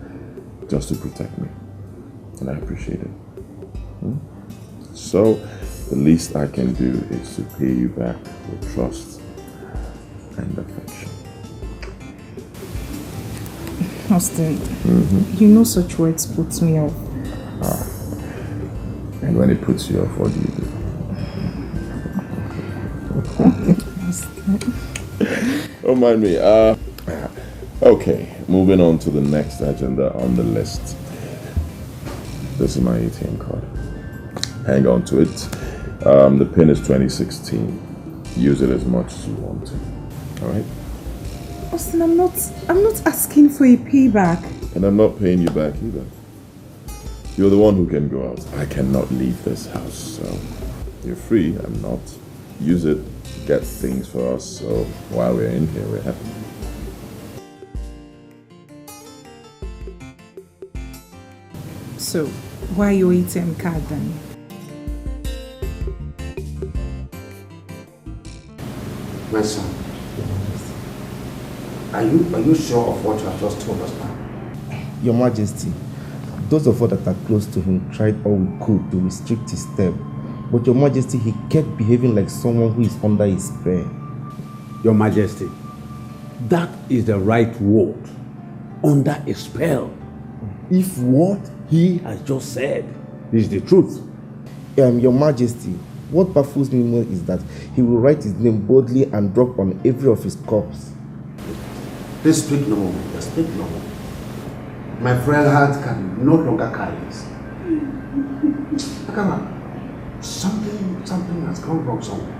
just to protect me. And I appreciate it. So, the least I can do is to pay you back with trust and affection. Austin, you know such words put me off. And when it puts you off, what do you do? Don't mind me. Okay, moving on to the next agenda on the list. This is my ATM card. Hang on to it. The pin is 2016. Use it as much as you want to. Alright? Austin, I'm not asking for a payback. And I'm not paying you back either. You're the one who can go out. I cannot leave this house, so you're free. I'm not. Use it, get things for us, so while we're in here, we're happy. So, why your ATM card then? My son, are you sure of what you have just told us now? Your Majesty, those of us that are close to him tried all we could to restrict his step. But Your Majesty, he kept behaving like someone who is under a spell. Your Majesty, that is the right word. Under a spell. If what he has just said is the truth. Your Majesty, what baffles me more is that he will write his name boldly and drop on every of his corpse. Please speak no more. Just speak no more. My frail heart can no longer carry this. Come on. Something has gone wrong somewhere.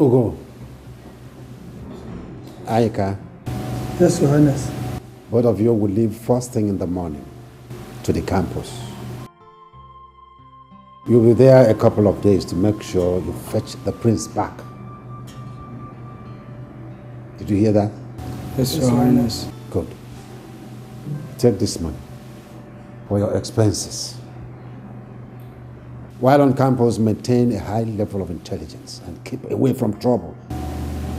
Ugo. Ayika. Yes, Your Highness. Both of you will leave first thing in the morning to the campus. You'll be there a couple of days to make sure you fetch the prince back. Did you hear that? Yes, Your Highness. Good. Take this money for your expenses. While on campus, maintain a high level of intelligence and keep away from trouble.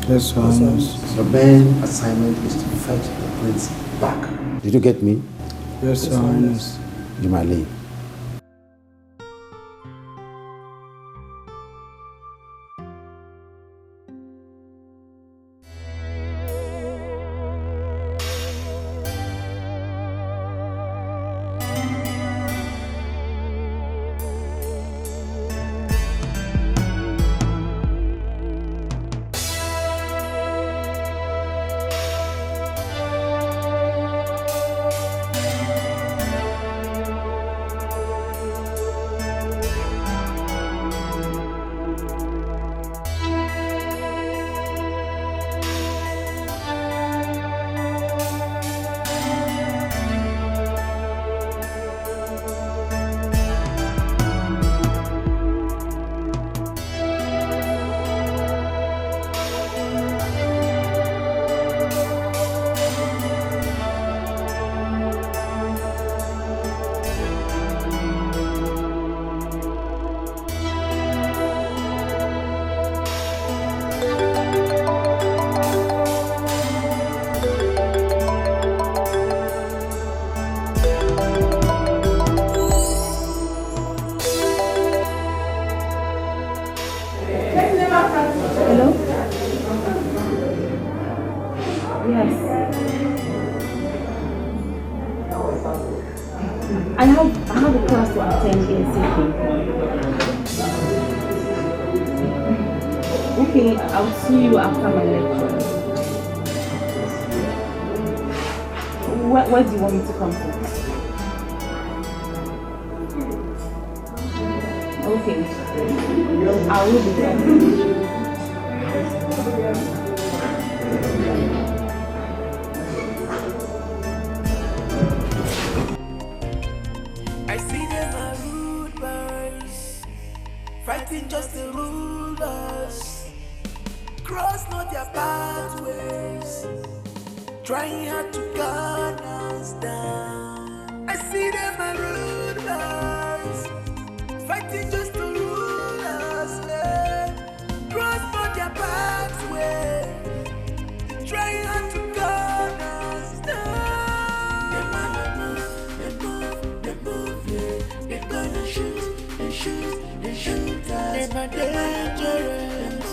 Yes, Your Highness. Your main assignment is to fetch the prince back. Did you get me? Yes, Your Highness. You might leave. I have a class to attend ASAP. Okay, I'll see you after my lecture. Where do you want me to come to? Okay, I will be there. Fighting just to rule us, cross not their pathways, trying hard to gun us down. I see them a rulers, fighting just to rule us, cross not their pathways, trying hard to gun us down. They move, yeah. They're gonna shoot, they shoot. They shoot us, they're dangerous.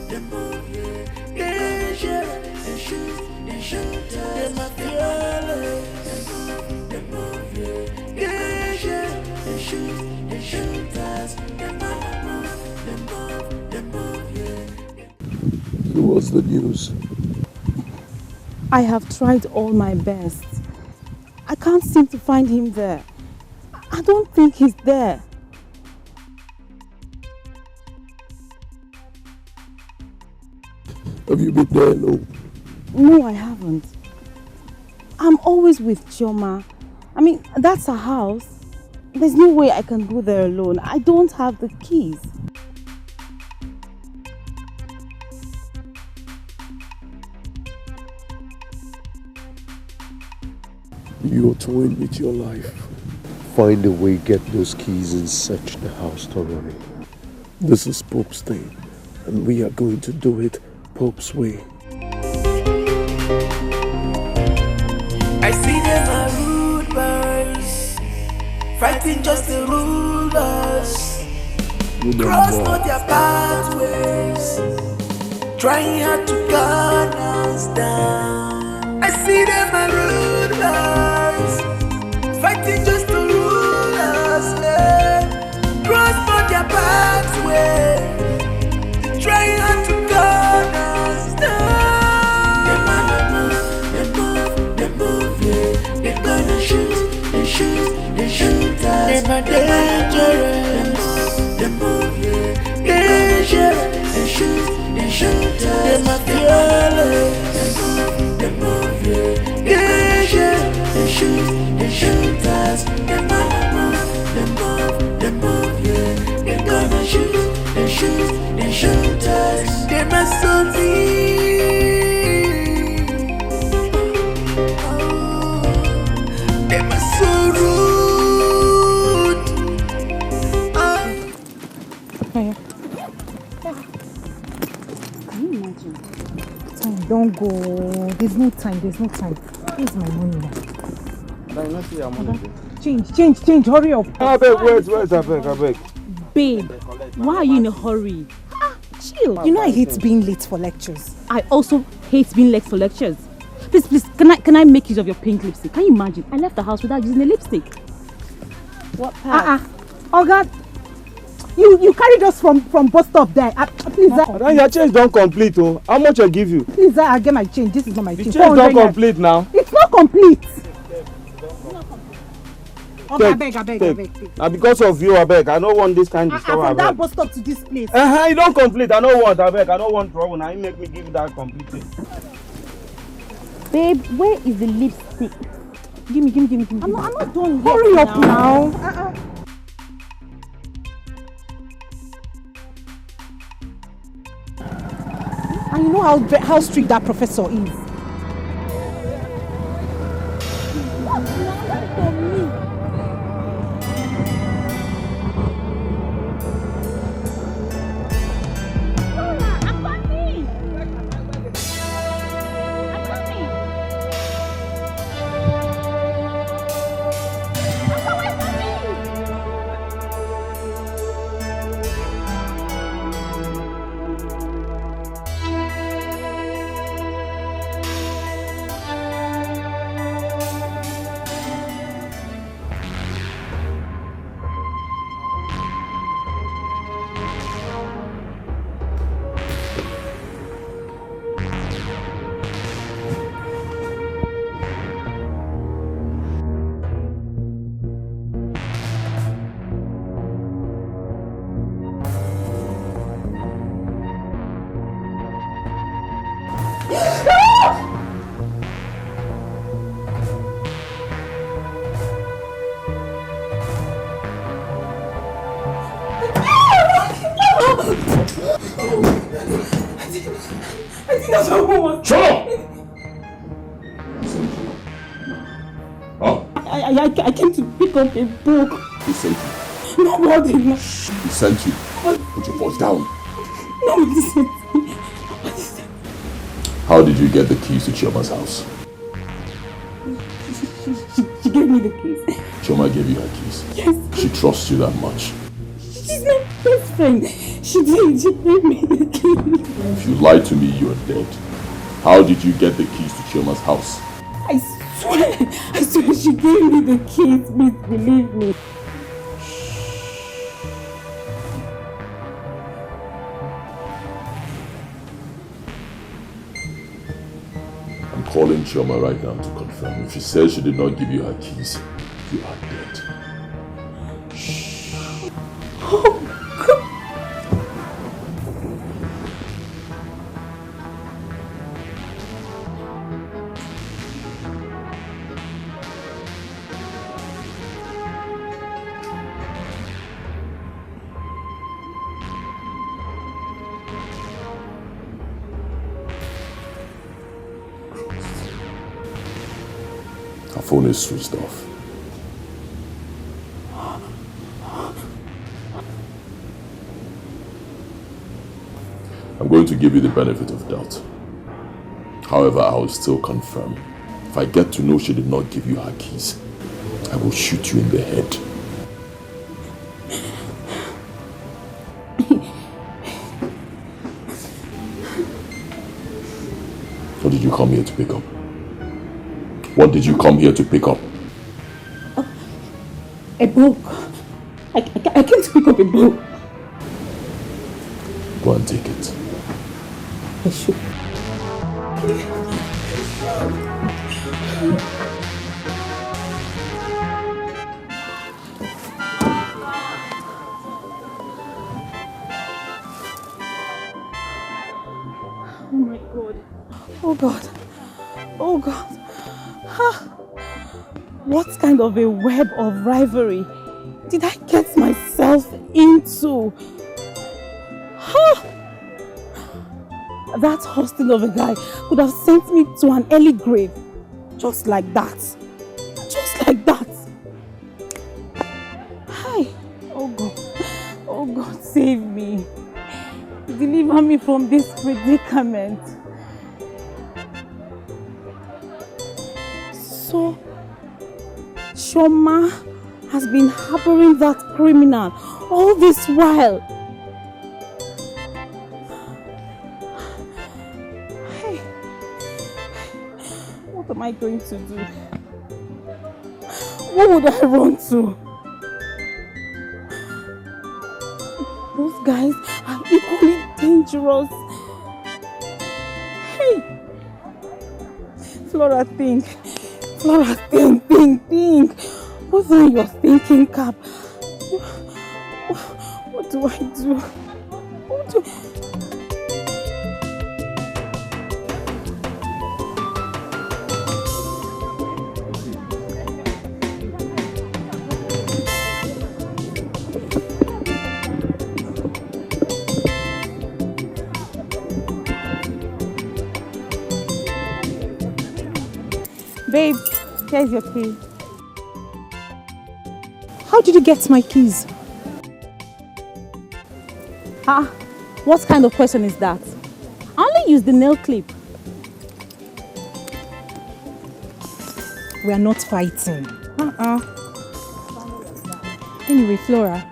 They move, yeah. Dangerous. They shoot us, they're fearless. They move, yeah. Dangerous. They shoot us. They move, yeah. So what's the news? I have tried all my best. I can't seem to find him there. I don't think he's there. Have you been there alone? No, I haven't. I'm always with Chioma. I mean, that's her house. There's no way I can go there alone. I don't have the keys. You're toying with your life. Find a way, get those keys and search the house thoroughly. This is Pope's thing, and we are going to do it Pope's way. I see them a rude boys, fighting just to rule us, cross not their pathways, trying hard to gun us down. I see them a rude boys, fighting just to rule us, cross not their pathways, trying hard to gun us down. They move, yeah. They're gonna shoot, they shoot us. They're dangerous. They move, yeah. Dangerous. They shoot us. They're fearless. They move, yeah. Dangerous. Them are so rude. Can you imagine? Time, don't go. There's no time. Here's my money now. Change. Hurry up. I beg, wait, I beg. Babe, why are you in a hurry? Chill. You know I hate being late for lectures. I also hate being late for lectures. Please, can I make use of your pink lipstick? Can you imagine? I left the house without using a lipstick. What part? Oh God. You carried us from bus stop there. Please. Then your change don't complete, oh. How much I give you? Please, I get my change. This is not my change. The change don't complete now. It's not complete. Okay, I beg. Now because of you, I beg. I don't want this kind of stuff. From that bus stop to this place. You don't complete. I don't want, I beg. I don't want trouble. Now you make me give you that complete thing. Babe, where is the lipstick? Give me. I'm not done yet. Hurry up now. And you know how strict that professor is. I came to pick up a book. He sent you. Nobody. He sent you. Put your voice down. No, listen. How did you get the keys to Chioma's house? She gave me the keys. Chioma gave you her keys? Yes. She trusts you that much? She's my best friend. She did. She gave me the keys. If you lied to me, you're dead. How did you get the keys to Chioma's house? I swear she gave me the keys. Please believe me. I'm calling Chioma right now to confirm. If she says she did not give you her keys, you are dead. Oh, God. Her phone is switched off. I'm going to give you the benefit of doubt. However, I will still confirm. If I get to know she did not give you her keys, I will shoot you in the head. What did you come here to pick up? What did you come here to pick up? A book. I came to pick up a book. Go and take it. I should. Oh my God. Oh God. Oh God. What kind of a web of rivalry did I get myself into? that hosting of a guy could have sent me to an early grave. Just like that. Just like that. Hi. Oh God, save me. Deliver me from this predicament. So, Shoma has been harboring that criminal all this while. Hey, what am I going to do? Who would I run to? Those guys are equally dangerous. Hey! Flora, think. Flora, think. What's on your thinking cap? What do I do? Babe, here's your key. How did you get my keys? What kind of question is that? I only used the nail clip. We are not fighting. Anyway, Flora,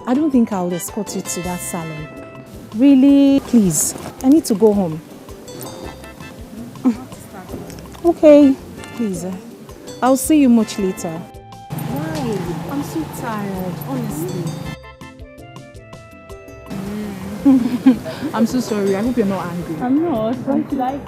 I don't think I'll escort you to that salon. Really, please, I need to go home. Okay, please. I'll see you much later. Why? I'm so tired, honestly. I'm so sorry. I hope you're not angry. I'm not. Why should I?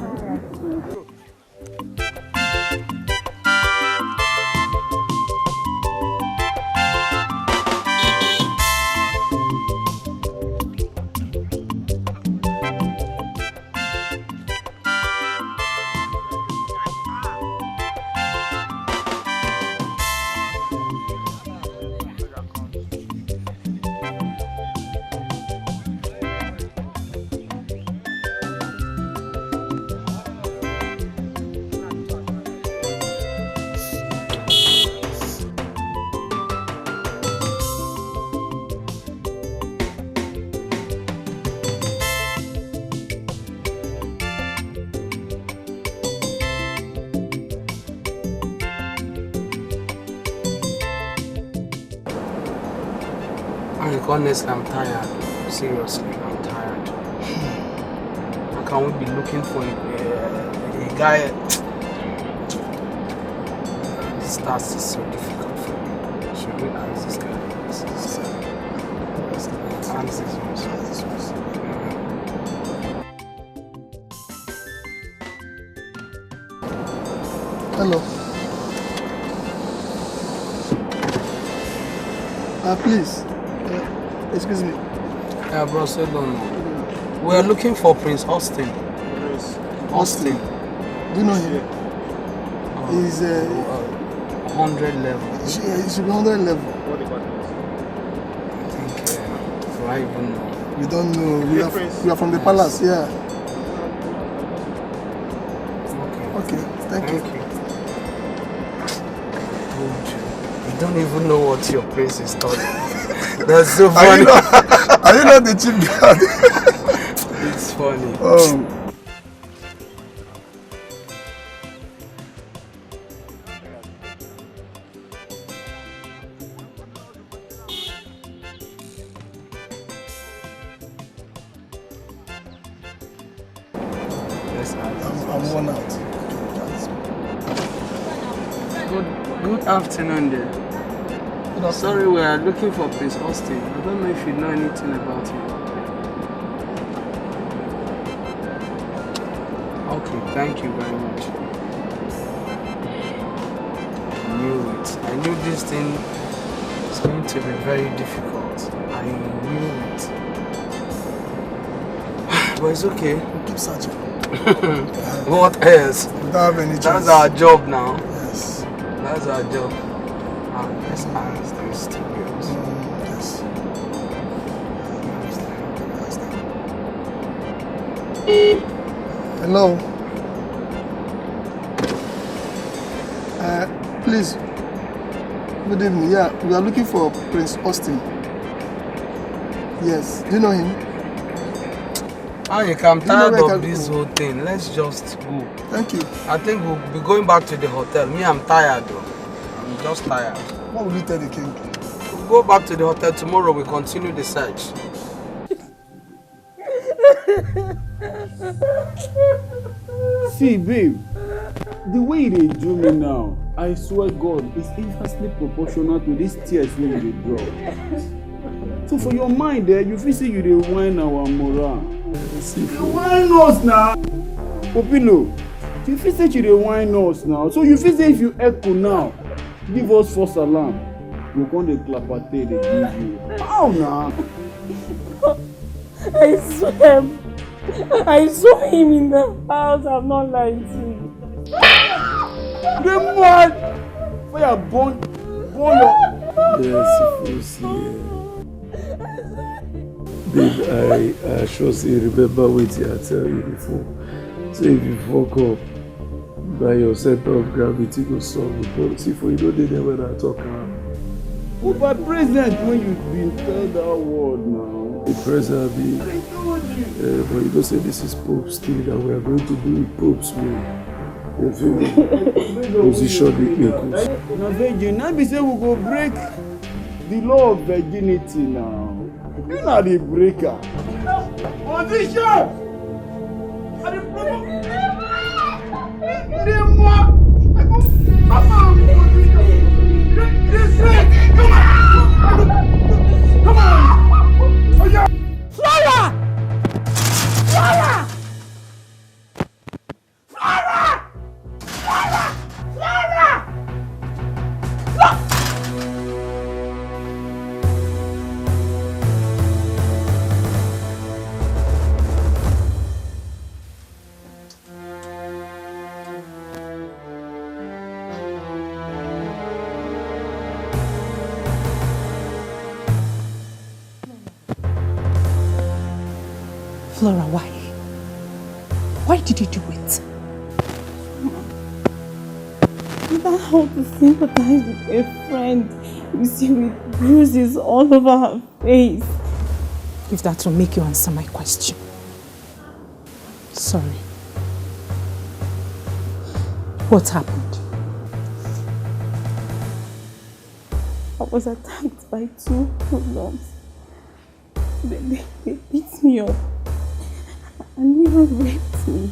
Honestly, I'm tired. Seriously, I'm tired. How can we be looking for a guy? This task is so difficult for me. Should we ask this guy? Hello. Please. Excuse me. Bro, so don't know. We are looking for Prince Austin. Austin. Do you know him? He's 100 level. He should be 100 level. I think, do I even know? We don't know. We are from the palace, yeah. Okay, thank you. You don't even know what your prince is talking. That's so funny. Are you not the chief guard? It's funny. I'm worn out. Good afternoon there. Sorry, we are looking for Prince Austin. I don't know if you know anything about him. Okay, thank you very much. I knew it. I knew this thing is going to be very difficult. I knew it. But it's okay. We'll keep searching. What else? We don't have any choice. That's our job now. Yes. That's our job. Let's ask these two girls. Yes. Hello. Please. Good evening. Yeah, we are looking for Prince Austin. Yes. Do you know him? I'm tired of this whole thing. Let's just go. Thank you. I think we'll be going back to the hotel. Me, I'm tired though. I'm just tired. What will you tell the king? We'll go back to the hotel tomorrow. We'll continue the search. See, babe, the way they do me now, I swear God, is inversely proportional to these tears when they drop. So for your mind there, you feel say you dey whine our morale. You whine us now. Popilo, you feel say you dey whine us now. So you feel say if you echo now, give us false alarm. You come dey clap at they give you. How now? I saw him in the house. I'm not lying to you. The man! Fire burn your... Yes, you see. Babe, I sure say remember what I tell you before. So if you fuck up, by your center of gravity go solve the problem. See, for you know they never when I talk. Oh, but present when you been tell that word now. The present be. But you don't say this is Pope's thing that we are going to do it Pope's way. You feel me? Position the equals. Now, virgin, now be say we go break the law of virginity now. You know the breaker. Position! Come on! Flora! Flora! Flora! Flora! Flora! Flora, why? Why did you do it? I don't know how to sympathize with a friend. You see, with bruises all over her face. If that will make you answer my question. Sorry. What happened? I was attacked by 2 hoodlums. They beat me up and even raped me.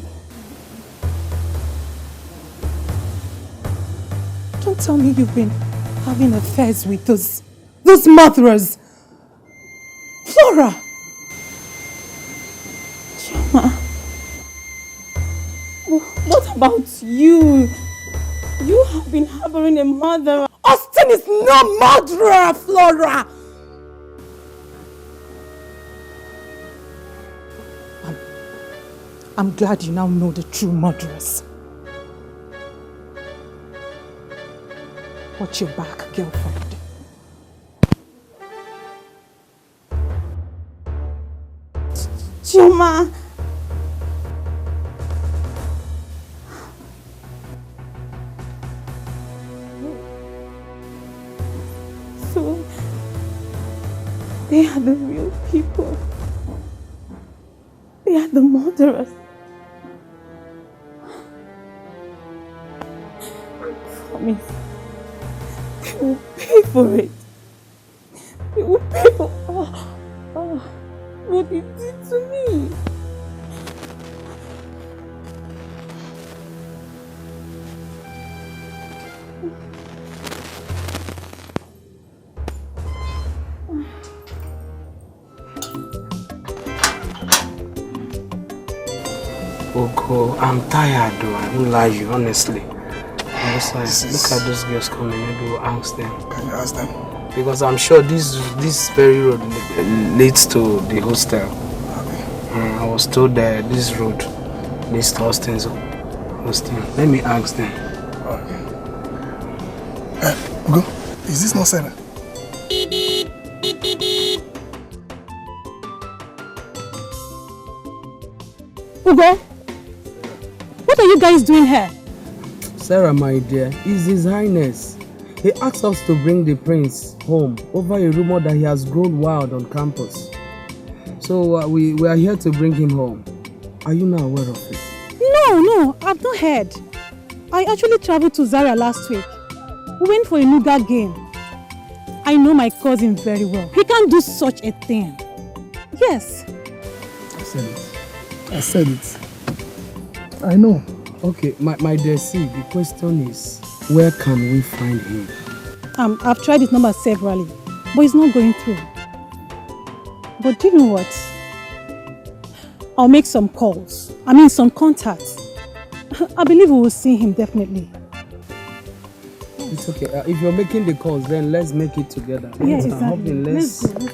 Don't tell me you've been having affairs with those murderers. Flora! Chioma, what about you? You have been harboring a murderer. Austin is no murderer, Flora! I'm glad you now know the true murderers. Watch your back, girlfriend. Chioma! So, they are the real people. They are the murderers. I promise. They will pay for it. They will pay for what they did to me. Oko, I'm tired though, I won't lie you, honestly. I'm just like, look at those girls coming, maybe we'll ask them. Can you ask them? Because I'm sure this very road leads to the hostel. Okay. I was told that this road leads to Austin's hostel. Let me ask them. Okay. Ugo, is this not Sarah? Ugo, what are you guys doing here? Sarah, my dear, is His Highness. He asked us to bring the prince home over a rumor that he has grown wild on campus. So we are here to bring him home. Are you now aware of it? No, I've not heard. I actually traveled to Zaria last week. We went for a nougat game. I know my cousin very well. He can't do such a thing. Yes. I said it. I know. Okay, my dear, see, the question is, where can we find him? I've tried his number severally, but it's not going through. But do you know what? I'll make some calls. Some contacts. I believe we will see him definitely. It's okay. If you're making the calls, then let's make it together. Yes, exactly. Let's go.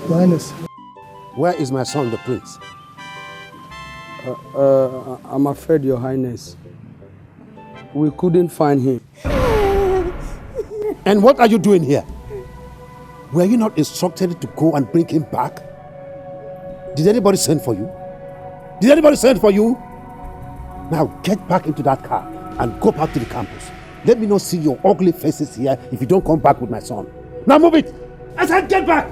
Your Highness. Where is my son, the prince? I'm afraid, Your Highness, we couldn't find him. And what are you doing here? Were you not instructed to go and bring him back? Did anybody send for you? Did anybody send for you? Now get back into that car and go back to the campus. Let me not see your ugly faces here if you don't come back with my son. Now move it! I said get back!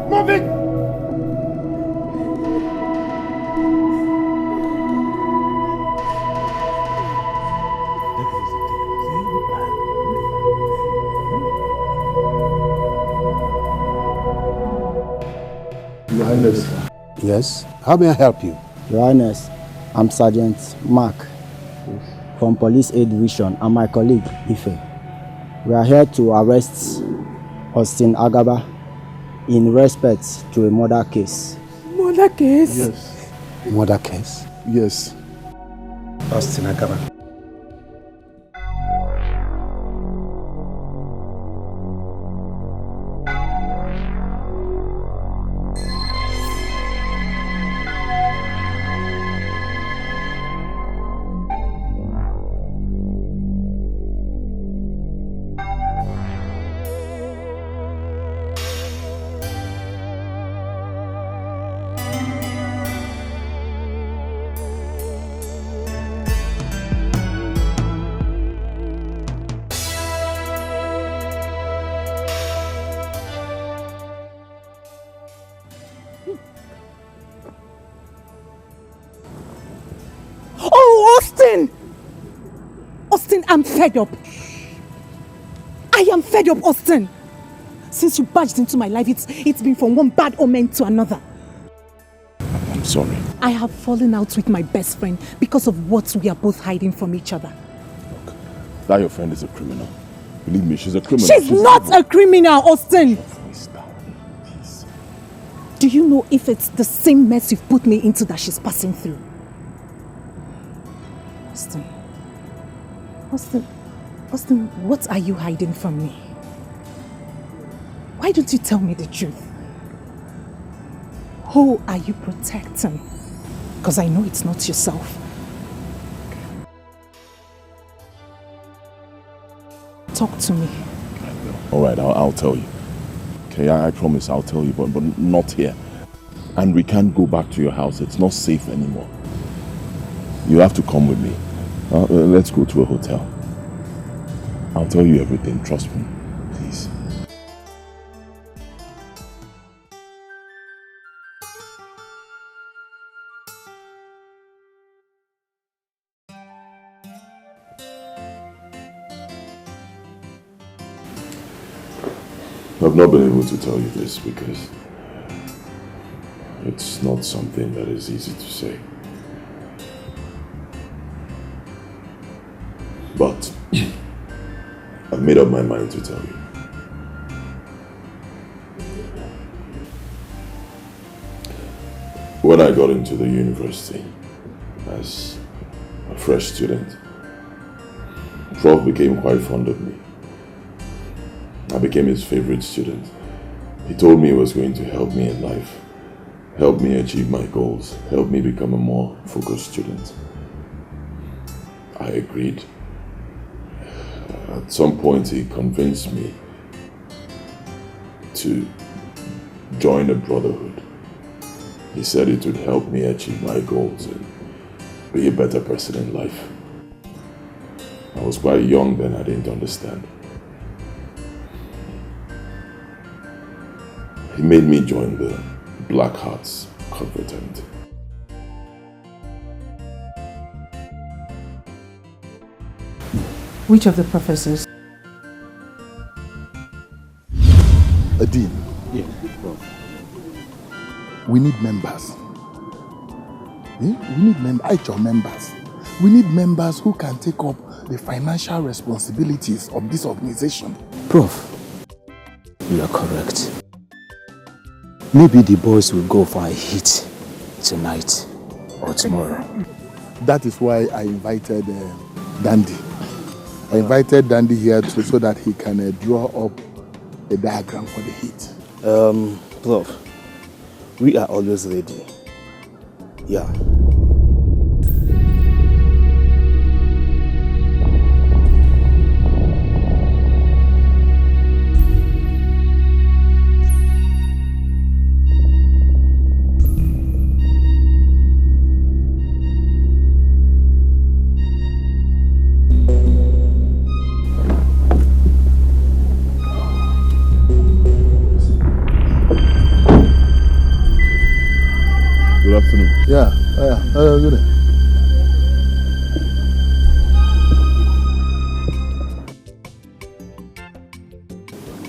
Move it! Your Highness. Yes? How may I help you? Your Highness, I'm Sergeant Mark from Police Aid Division and my colleague Ife. We are here to arrest Austin Agaba in respect to a murder case. Murder case? Yes. Murder case? Yes. Austin Agaba. Austin, I'm fed up. I am fed up, Austin. Since you barged into my life, it's been from one bad omen to another. I'm sorry. I have fallen out with my best friend because of what we are both hiding from each other. Look, that your friend is a criminal. Believe me, she's a criminal. She's not a criminal, Austin. Do you know if it's the same mess you've put me into that she's passing through? Austin, what are you hiding from me? Why don't you tell me the truth? Who are you protecting? Because I know it's not yourself. Talk to me. All right, I'll tell you. Okay, I promise I'll tell you, but not here. And we can't go back to your house. It's not safe anymore. You have to come with me. Let's go to a hotel. I'll tell you everything, trust me. Please. I've not been able to tell you this because it's not something that is easy to say. But I've made up my mind to tell you. When I got into the university as a fresh student, Prof became quite fond of me. I became his favorite student. He told me he was going to help me in life, help me achieve my goals, help me become a more focused student. I agreed. At some point he convinced me to join a brotherhood. He said it would help me achieve my goals and be a better person in life. I was quite young then, I didn't understand. He made me join the Black Hearts confraternity. Which of the professors? Dean. Yeah. We need members. We need members. We need members who can take up the financial responsibilities of this organization. Prof, you are correct. Maybe the boys will go for a hit tonight or tomorrow. That is why I invited Dandy. I invited Dandy here so that he can draw up a diagram for the hit. Prof, we are always ready. Yeah. Good afternoon. Yeah, good.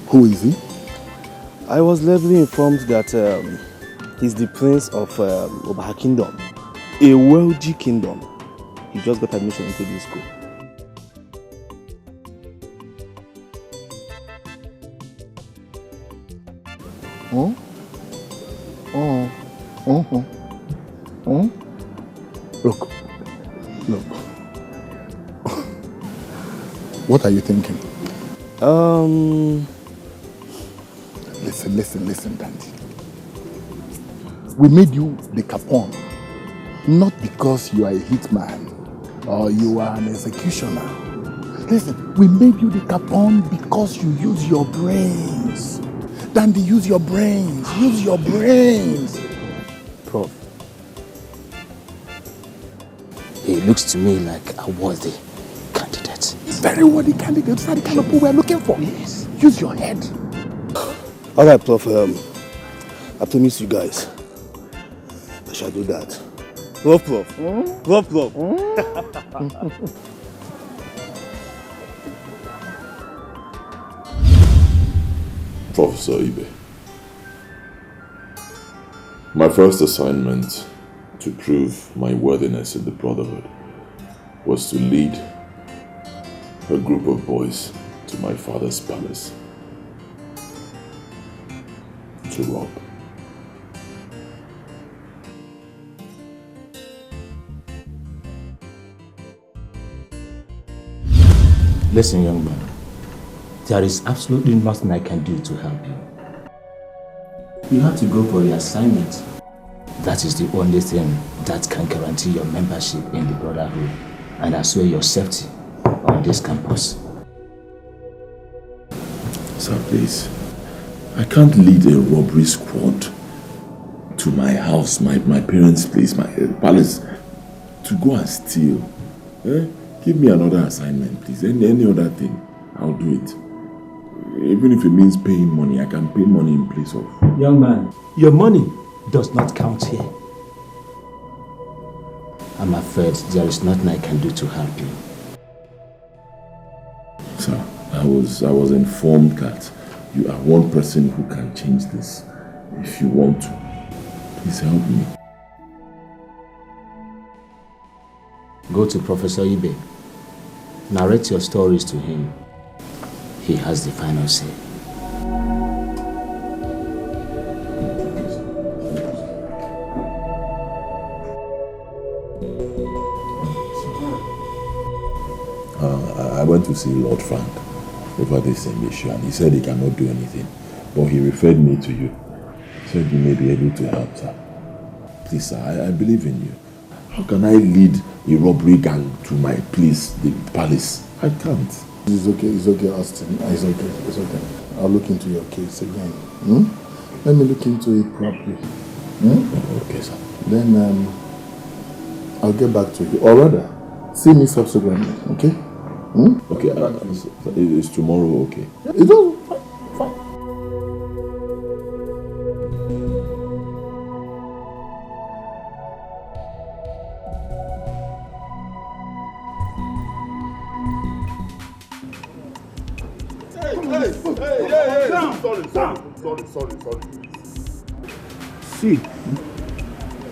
Who is he? I was lately informed that he's the prince of Obaha Kingdom, a wealthy kingdom. He just got admission into this school. Look. What are you thinking? Listen, Dandy. We made you the Capone, not because you are a hitman or you are an executioner. Listen, we made you the Capone because you use your brains. Dandy, use your brains. Use your brains. Prof, he looks to me like a worthy candidate. Very worthy candidate. Those are the kind of people we are looking for. Yes. Use your head. All right, Prof. I promise you guys, I shall do that. Prof. Prof. Professor Ibe. My first assignment to prove my worthiness in the Brotherhood was to lead a group of boys to my father's palace to rob. Listen, young man, there is absolutely nothing I can do to help you. You have to go for your assignment. That is the only thing that can guarantee your membership in the Brotherhood and assure your safety on this campus. Sir, please. I can't lead a robbery squad to my house, my parents' place, my palace, to go and steal. Give me another assignment, please. Any other thing, I'll do it. Even if it means paying money, I can pay money in place of... Young man, your money does not count here. I'm afraid there is nothing I can do to help you. Sir, I was informed that you are one person who can change this. If you want to, please help me. Go to Professor Ibe. Narrate your stories to him. He has the final say. I went to see Lord Frank over this same issue and he said he cannot do anything. But he referred me to you. He said you may be able to help, sir. Please, sir, I believe in you. How can I lead a robbery gang to my place, the palace? I can't. It's okay, Austin. It's okay. I'll look into your case again. Let me look into it properly. Okay, sir. Then I'll get back to you. Or rather, see me subsequently, okay? Okay, is tomorrow okay? It's all fine. Sorry. See,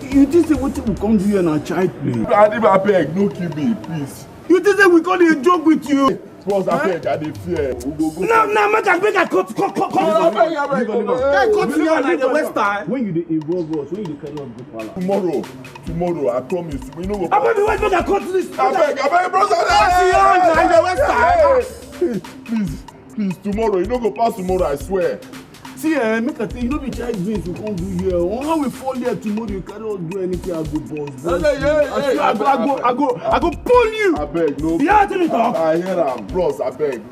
you just say what we come to you and our child play. I beg, no kill me, please. You just say we got a joke with you. Boss, I beg, I dey fear. Now, make I cut. Cut me on like the West Side. When you dey involve us, when you dey carry us go palace. Tomorrow, I promise. We no go. I beg, wait, make I cut this. I beg, brother. Like the West Side. Please, tomorrow. You no go pass tomorrow, I swear. See, make I tell you, no be child beans we can't do here. How we fall here tomorrow, you cannot do anything. I go boss. I go pull you. I beg, no. Yeah, tell me talk. I hear am, bros. I beg.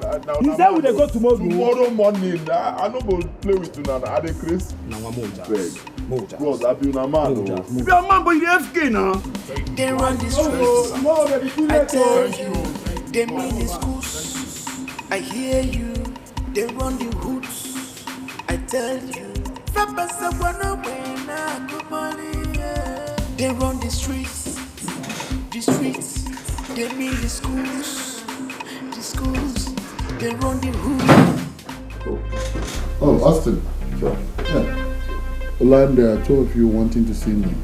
You said we dey go tomorrow. Tomorrow morning, I no go play with you now. I dey craze. Now I'm more beg. Bros, I be una man. You be a man, but you FK now. They run the streets. I tell you, they mean the schools. I hear you. They run the hoods. I tell you, they run the streets, they mean the schools, they run the hood. Oh, Austin. Sure. Yeah. Olan, there are two of you wanting to see me.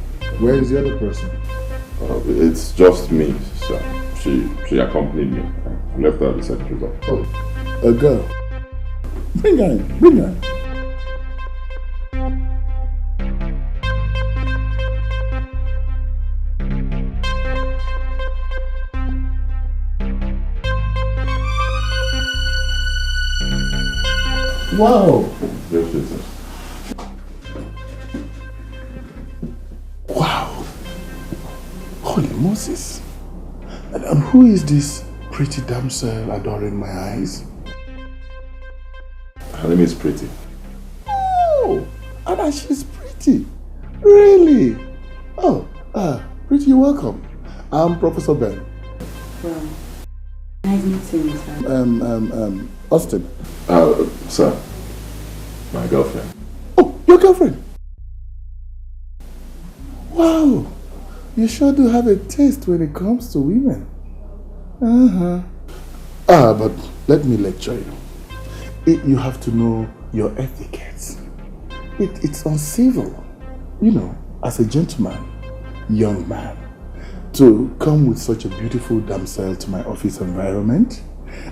Where is the other person? It's just me, sir. She accompanied me. I left her at the secretary's office. Oh, a girl. Bring her in. Wow! Yes. Wow! Holy Moses! And who is this pretty damsel adoring my eyes? Her name is Pretty. Oh! And she's pretty! Really? Oh, Pretty, you're welcome. I'm Professor Ben. Well, nice meeting you, sir. Austin. Sir, my girlfriend. Oh, your girlfriend? Wow! You sure do have a taste when it comes to women. But let me lecture you. You have to know your etiquette. It's uncivil, you know, as a gentleman, young man, to come with such a beautiful damsel to my office environment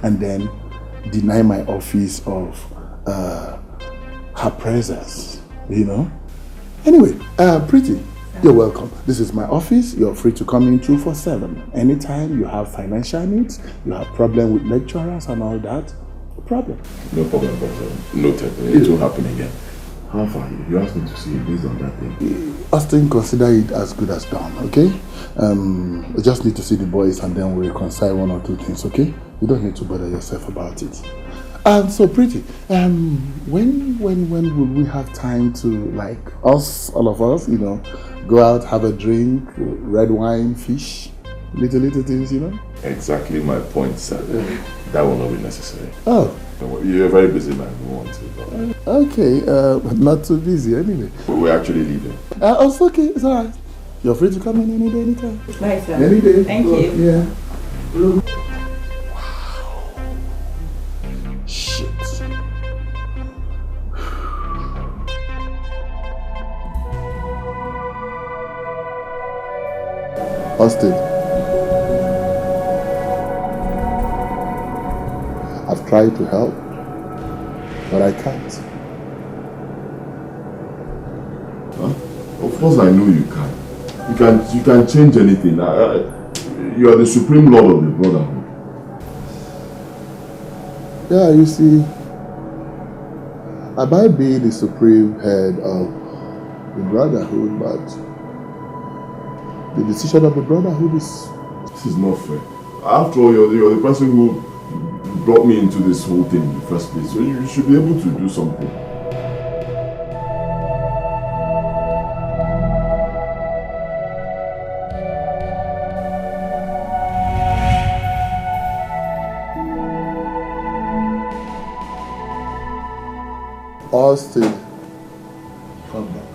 and then deny my office of her presence, you know. Anyway, Pretty, you're welcome. This is my office. You're free to come in 247. Anytime you have financial needs, you have problem with lecturers and all that, no problem. No problem, but noted. It will happen again. How far? You asked me to see based on that thing. Austin, consider it as good as done, okay? I just need to see the boys and then we'll reconcile one or two things, okay? You don't need to bother yourself about it. So Pretty, when will we have time to, like, us, all of us, you know, go out, have a drink, red wine, fish, little things, you know? Exactly my point, sir. That will not be necessary. Oh. You're a very busy man. We want to. Okay, not too busy anyway. We're actually leaving. It's okay, it's alright. You're free to come in any day, anytime. Nice, sir. Any day. Thank you. Yeah. Wow. Shit. Austin. I've tried to help, but I can't. Huh? Of course I know you can. You can change anything. You are the supreme lord of the brotherhood. Yeah, you see, I might be the supreme head of the brotherhood, but the decision of the brotherhood is... This is not fair. After all, you're the person who brought me into this whole thing in the first place, so you should be able to do something. Austin, come back.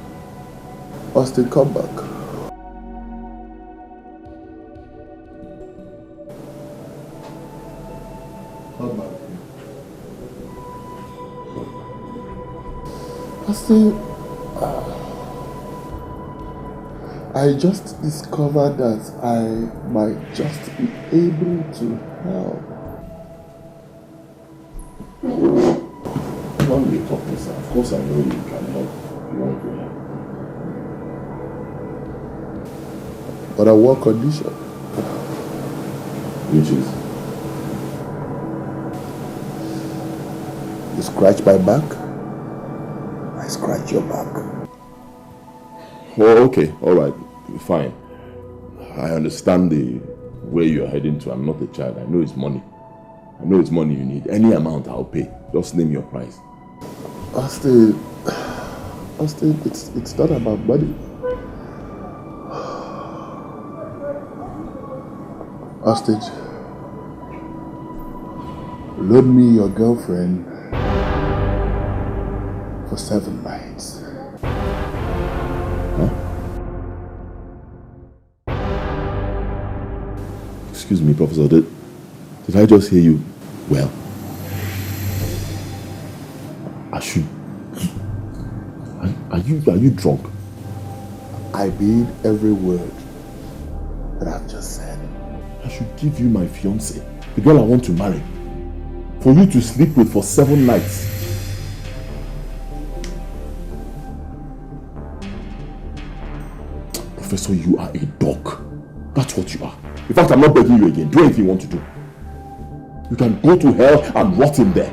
Austin, come back. Come back. Austin, I just discovered that I might just be able to help. Don't be talking, sir. Of course I know you can help if you want to help. But on one condition. Which is? You scratch my back, I scratch your back. Oh, okay, alright, fine. I understand the way you're heading to. I'm not a child. I know it's money. I know it's money you need. Any amount I'll pay. Just name your price. Austin, it's not about money. Austin, loan me your girlfriend for 7 nights. Huh? Excuse me, Professor, did I just hear you well? I should... Are you drunk? I mean every word that I've just said. I should give you my fiancée, the girl I want to marry, for you to sleep with for 7 nights. Professor, you are a dog. That's what you are. In fact, I'm not begging you again. Do anything you want to do. You can go to hell and rot in there.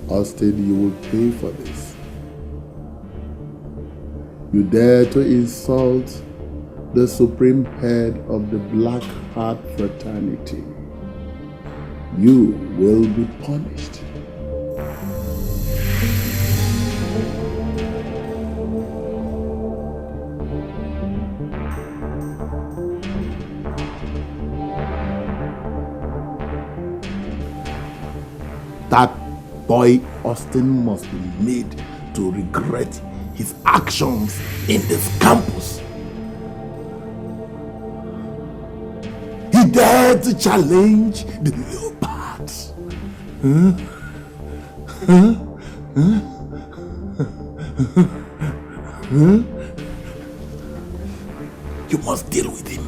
Austin, you will pay for this. You dare to insult the supreme head of the Black Heart Fraternity. You will be punished. That boy Austin must be made to regret his actions in this campus. He dared to challenge the leopards. Huh? Huh? Huh? Huh? You must deal with him.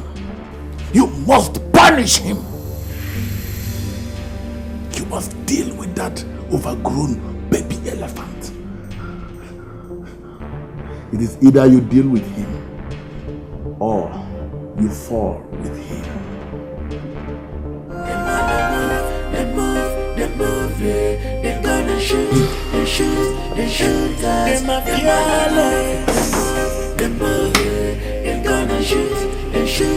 You must punish him. You must deal with that overgrown baby elephant. It is either you deal with him or you fall with him. They move, yeah. They gonna shoot, they shoot us. They fearless. They move, yeah. They gonna shoot, they shoot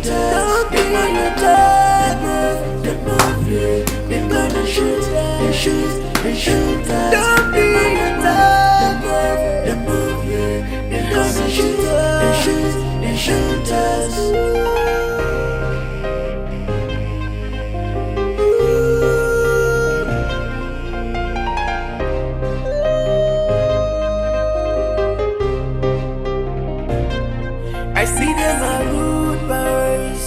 us. They wanna die. They move, yeah. They gonna shoot, they shoot us. Don't be they move, yeah. They gonna shoot, they shoot us. I see them are rude boys,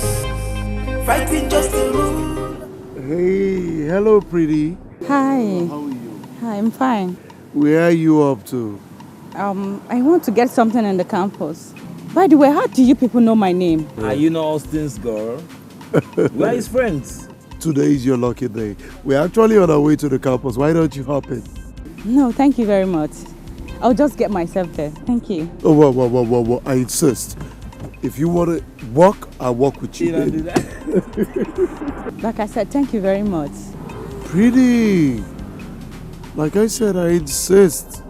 fighting just to rule. Hey, hello, pretty. Hi. How are you? Hi, I'm fine. Where are you up to? I want to get something in the campus. By the way, how do you people know my name? Are you not Austin's girl? We are his friends. Today is your lucky day. We're actually on our way to the campus. Why don't you hop in? No, thank you very much. I'll just get myself there. Thank you. Oh, whoa. I insist. If you want to walk, I'll walk with you. You don't do that. Like I said, thank you very much. Pretty. Like I said, I insist.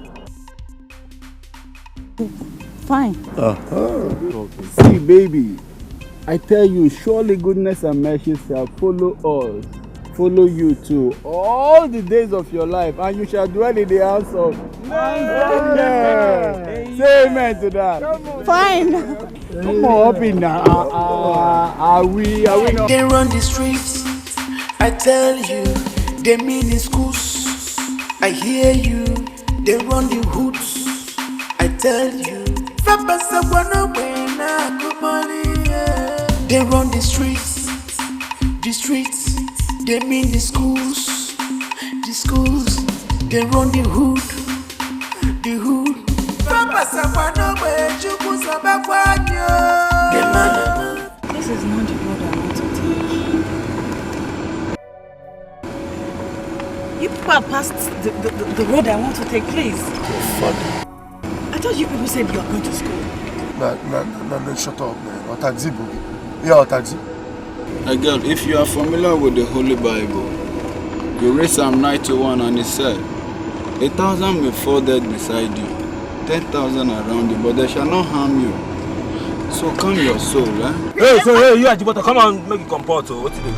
Fine. Okay. See, baby, I tell you, surely goodness and mercy shall follow us, follow you too, all the days of your life, and you shall dwell in the house of. Amen. Say amen to that. Fine. Come on, up in now. Are we not? They run the streets, I tell you. They mean the schools, I hear you. They run the hoods, I tell you. They run the streets, they mean the schools, they run the hood. This is not the road I want to take. You people are past the road I want to take, please. I thought you people said you are going to school. No, shut up, man. Or taxi, boogie. Yeah, or taxi. Girl, if you are familiar with the Holy Bible, you read Psalm 91 and it said, 1,000 may fall dead beside you, 10,000 around you, but they shall not harm you. So calm your soul, eh? Hey, you Ajibota, come on, make it comport. What do you do?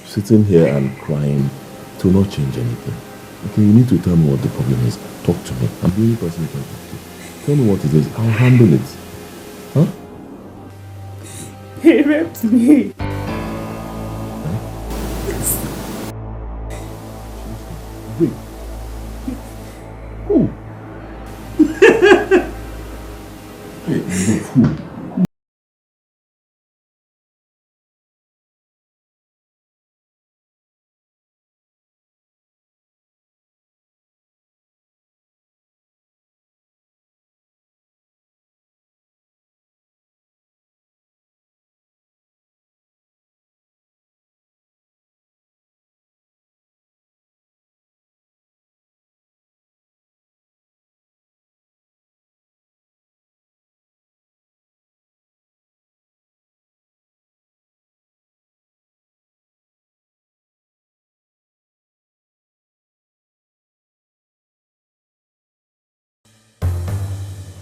Sitting here and crying to not change anything. Okay, you need to tell me what the problem is. Talk to me. I'm the only person you can talk to. Tell me what it is. I'll handle it. Huh? He raped me. Wait. Who? Wait, who?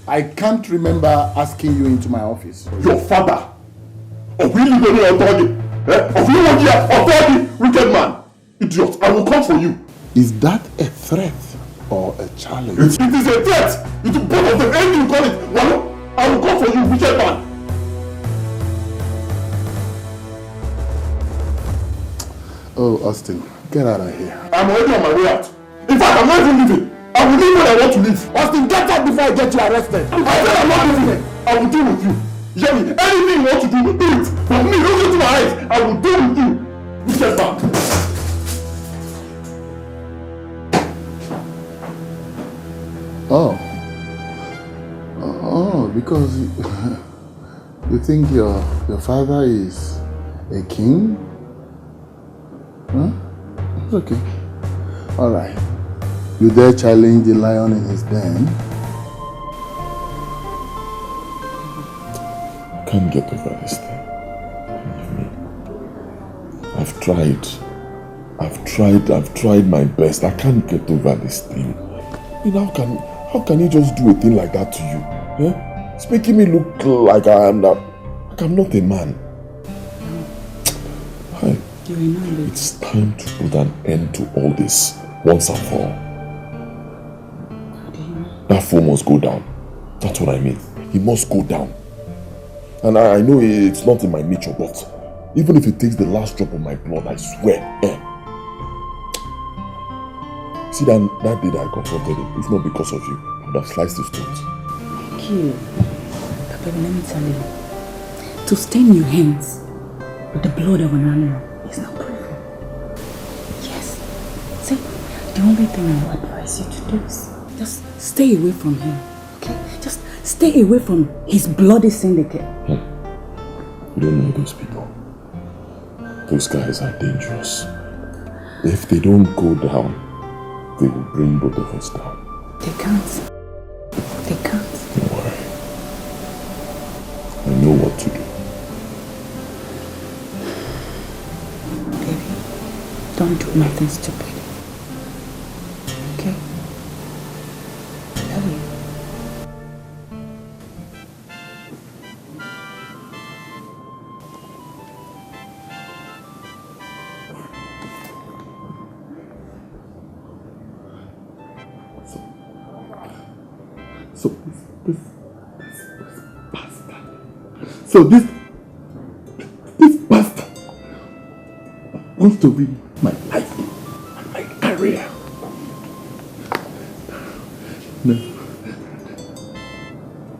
I can't remember asking you into my office. Your father. Of you living authority. Of you authority, wicked man. Idiot, I will come for you. Is that a threat or a challenge? It is a threat. It is both of them. Anything you call it. Well, I will come for you, wicked man. Oh, Austin, get out of here. I'm already on my way out. In fact, I'm not even leaving. I will leave when I want to leave. Austin, get out before I get you arrested. I said I'm not leaving. I will deal with you. Hear me? Anything you want to do, do it. But me, look into my eyes. I will deal with you. Wicked man. Oh, because you think your father is a king? Huh? It's okay. All right. You dare challenge the lion in his den? I can't get over this thing. I've tried my best. I can't get over this thing. You know, how can he just do a thing like that to you? Eh? It's making me look like I'm not a man. Hi. It's time to put an end to all this once and for all. That fool must go down. That's what I mean. He must go down. And I know it's not in my nature, but even if it takes the last drop of my blood, I swear. See that day that I confronted him, if not because of you, I would have sliced his throat. Thank you. But baby, let me tell you. To stain your hands with the blood of an animal is not proven. Yes. See, the only thing I will advise you to do is just stay away from him. Okay? Just stay away from his bloody syndicate. You don't know those people. Those guys are dangerous. If they don't go down, they will bring both of us down. They can't. They can't. Don't worry. I know what to do. Baby, don't do nothing stupid. Okay? I love you. So this bastard wants to be my life and my career. No.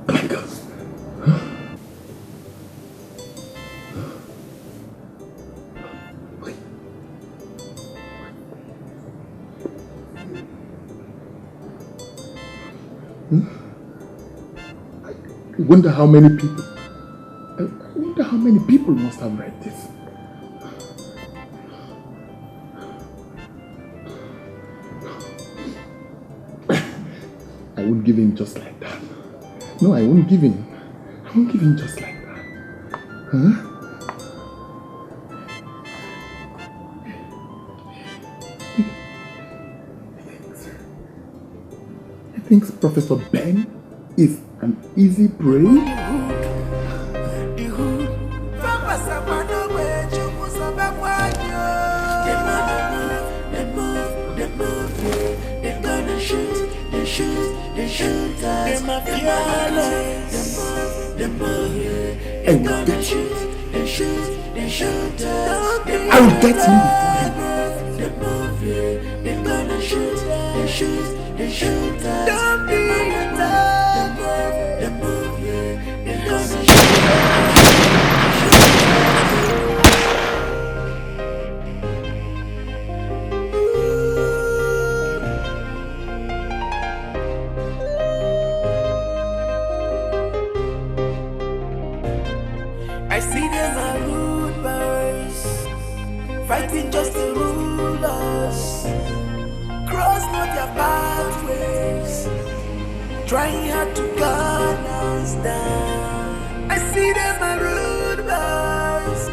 My God. I wonder how many people must have read this. I won't give in just like that. No, I won't give in. I won't give in just like that. Huh? He thinks Professor Ben is an easy prey? I will get you before I see them are rude boys, fighting just to rule us. Cross not their pathways, trying hard to gun us down. I see them are rude boys,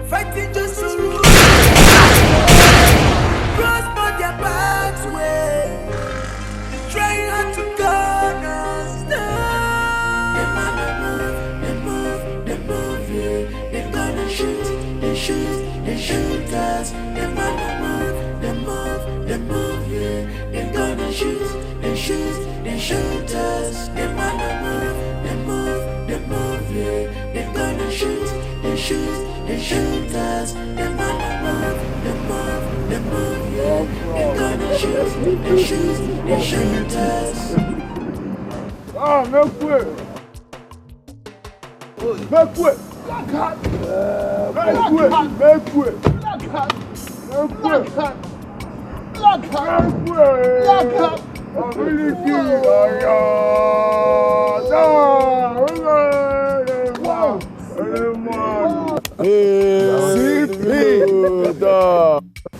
fighting just to rule us. Cross not their pathways, trying hard to gun us down. shoot us. Them gonna move, yeah. They gonna shoot us. Them gonna move, yeah. They gonna shoot us. Them gonna move, yeah. They gonna shoot us. Ah, make way! Make way!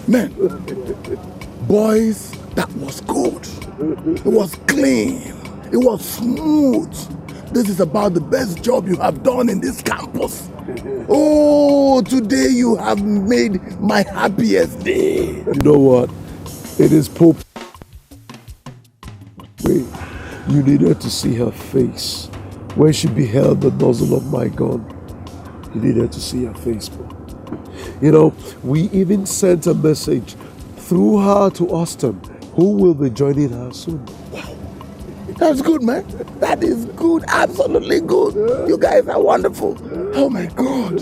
Man, boys, that was good. It was clean. It was smooth. This is about the best job you have done in this campus. Oh, today you have made my happiest day. You know what? It is Pope. Wait, you needed to see her face when she beheld the nozzle of my gun. You needed to see her face, bro. You know, we even sent a message through her to Austin, who will be joining her soon. Wow, that's good, man. That is good, absolutely good. You guys are wonderful. Oh my God.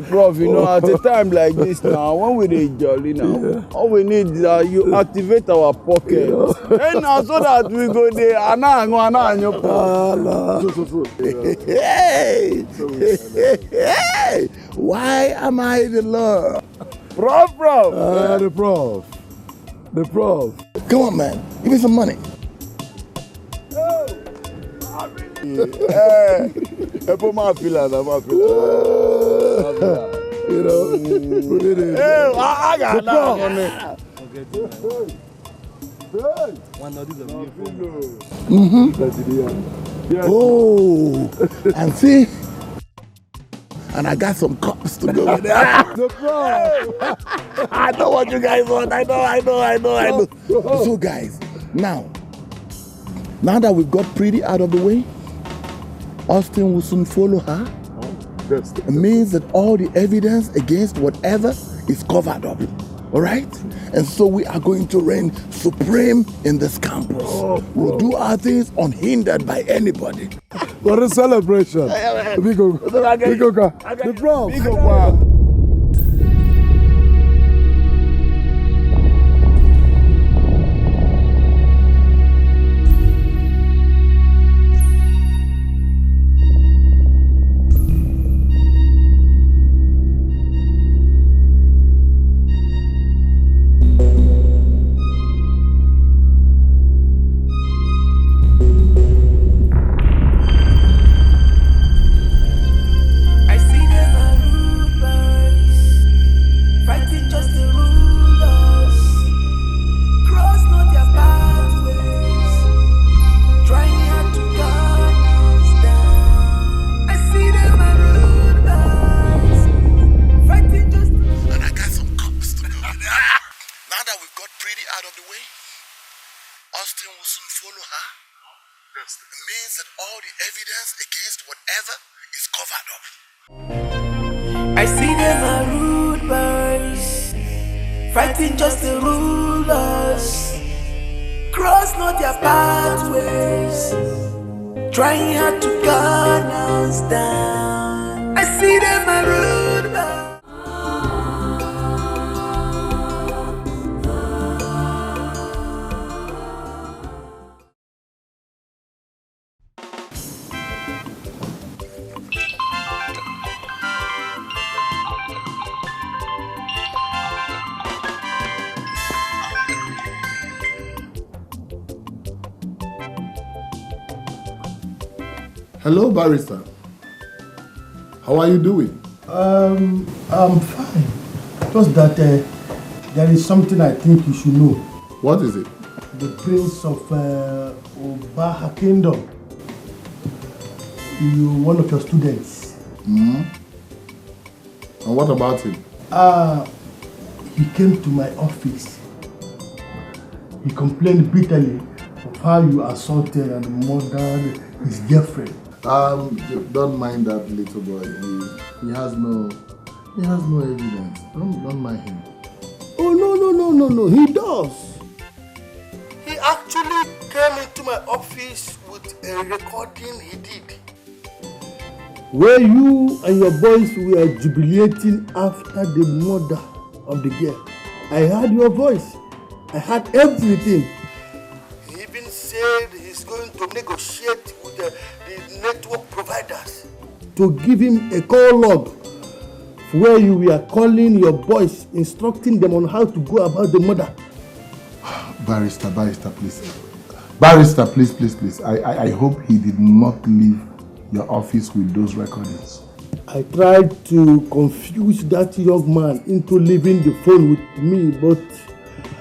Prof, you know, at a time like this now, when we dey jolly now, all we need is you activate our pocket. And now so that we go there, Hey, why am I the Lord? Prof. The prof. Come on, man. Give me some money. You know, put it in. Hey, I got that money. Oh, and see, and I got some cups to go with that. I know what you guys want. I know. So, guys, now that we've got Pretty out of the way, Austin will soon follow her. It means that all the evidence against whatever is covered up. All right? And so we are going to reign supreme in this campus. We'll do our things unhindered by anybody. What a celebration. The prof. I see them are rude boys, fighting just the rulers. Cross not their pathways, trying hard to gun us down. I see them are rude boys. Hello, barrister. How are you doing? I'm fine. Just that there is something I think you should know. What is it? The Prince of Obaha Kingdom. One of your students. Mm-hmm. And what about him? He came to my office. He complained bitterly of how you assaulted and murdered his girlfriend. Don't mind that little boy. He has no He has no evidence. Don't mind him. Oh, no. He does. He actually came into my office with a recording he did, where you and your boys were jubilating after the murder of the girl. I heard your voice. I heard everything. He even said he's going to negotiate with the network providers to give him a call log where you were calling your boys, instructing them on how to go about the murder. Barrister, please. Barrister, please. I hope he did not leave your office with those recordings. I tried to confuse that young man into leaving the phone with me, but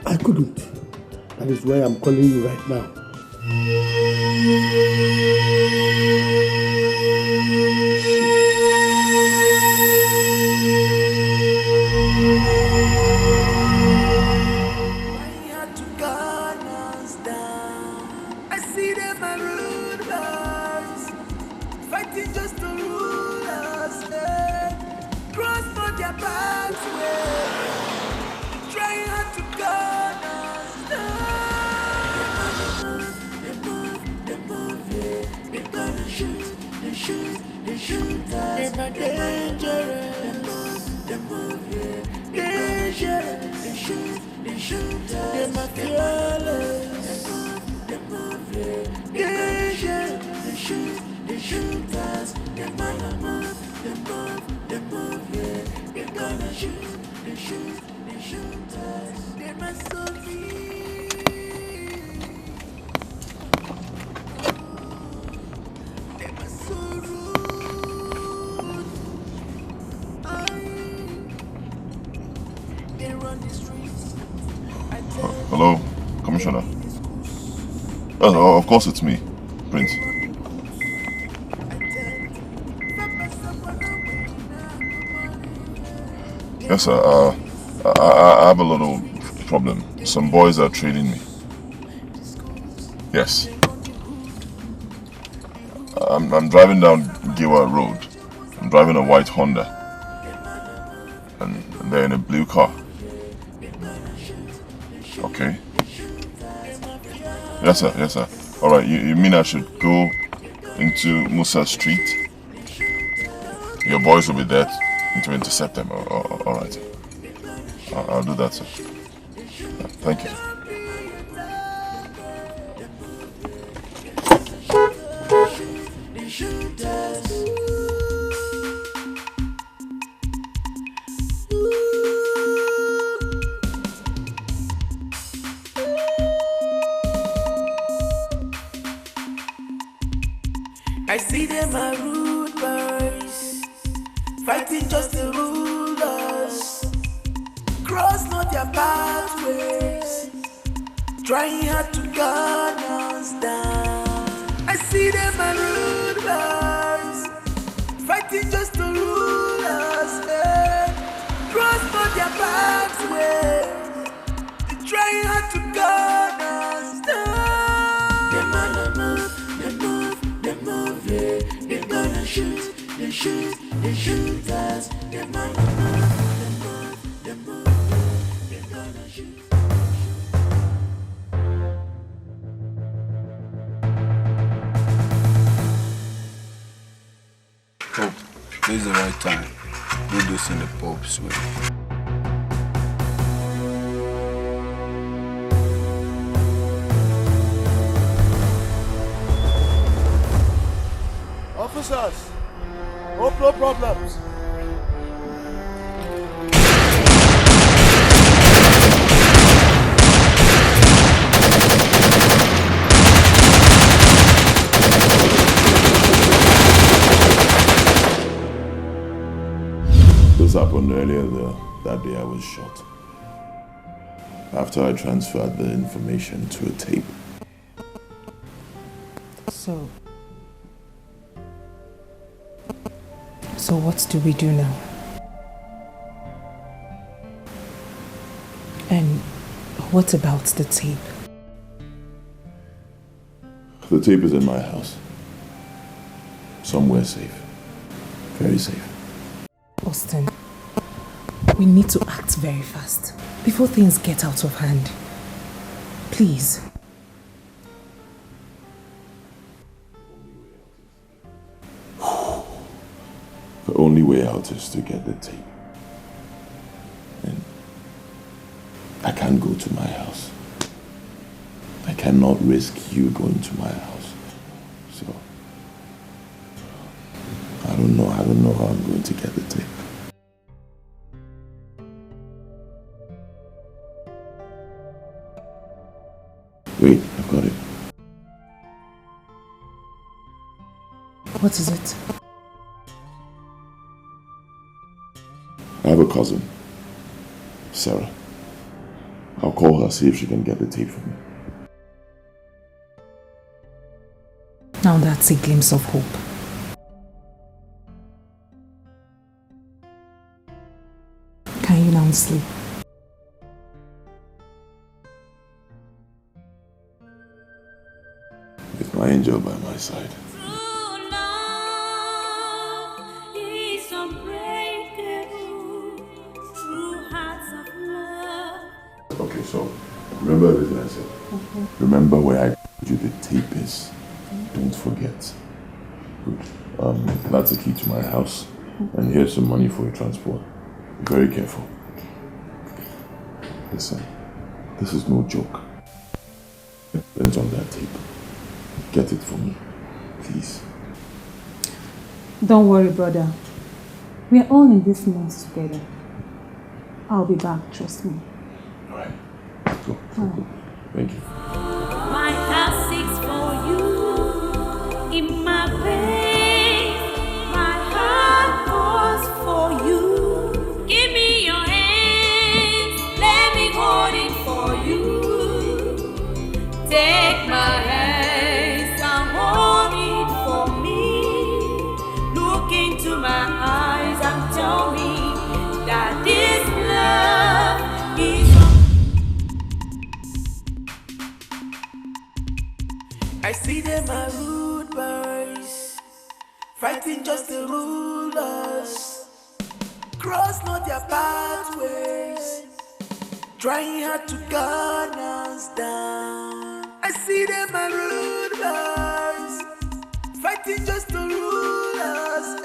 I couldn't. That is why I'm calling you right now. Hello, Commissioner. Oh, of course it's me, Prince. Yes, sir. I have a little problem. Some boys are trailing me. Yes. I'm driving down Giwa Road. I'm driving a white Honda. And they're in a blue car. Okay. Yes, sir. Alright, you mean I should go into Musa Street? Your boys will be there to intercept them. Alright. I'll do that, sir. Thank you. I see them are rude boys, fighting just to rule us. Cross not their pathways, trying hard to gun us down. I see them are rude boys, fighting just to rule us. Cross not their pathways, they're trying hard to gun us down. They're gonna shoot, they shoot us. They're gonna move, they're gonna shoot. Pope, this is the right time. Do this in the Pope's way. Officers, hope no problems. This happened earlier that day I was shot. After I transferred the information to a tape. So what do we do now? And what about the tape? The tape is in my house. Somewhere safe. Very safe. Austin, We need to act very fast before things get out of hand. Please. The only way out is to get the tape. And I can't go to my house. I cannot risk you going to my house. So I don't know how I'm going to get the tape. Wait, I've got it. What is it? I have a cousin, Sarah. I'll call her, see if she can get the tape for me. Now that's a glimpse of hope. Can you now sleep? With my angel by my side. Okay, so remember everything I said. Remember where I told you the tape is. Don't forget. Good. That's the key to my house. And here's some money for your transport. Be very careful. Listen, this is no joke. It depends on that tape. Get it for me, please. Don't worry, brother. We are all in this mess together. I'll be back, trust me. Alright, let's go. Thank you. My heart seeks for you in my pain. My heart calls for you. Give me your hands, let me hold it for you. Take my hands and hold it for me. Look into my eyes and tell me that this love is. I see them are rude boys, fighting just to rule us. Cross not their pathways, trying hard to gun us down. I see them are rude boys, fighting just to rule us.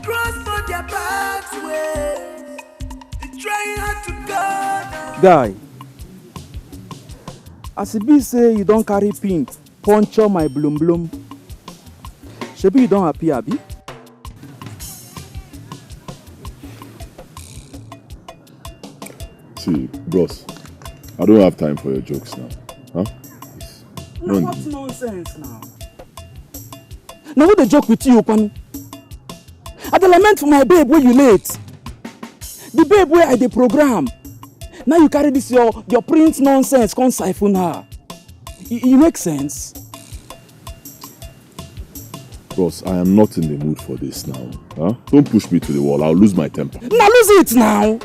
Cross not their pathways, they're trying hard to gun us. Guy, as e be say you don't carry pin puncture my bloom bloom, shebi you don't happy, abi? See, bros, I don't have time for your jokes now. Huh? No, what nonsense now? Now who dey joke with you, Panu? I dey lament for my babe where you late. The babe where I dey program. Now you carry this your print nonsense, come siphon her. It makes sense. Bros, I am not in the mood for this now. Huh? Don't push me to the wall, I'll lose my temper. Now lose it now.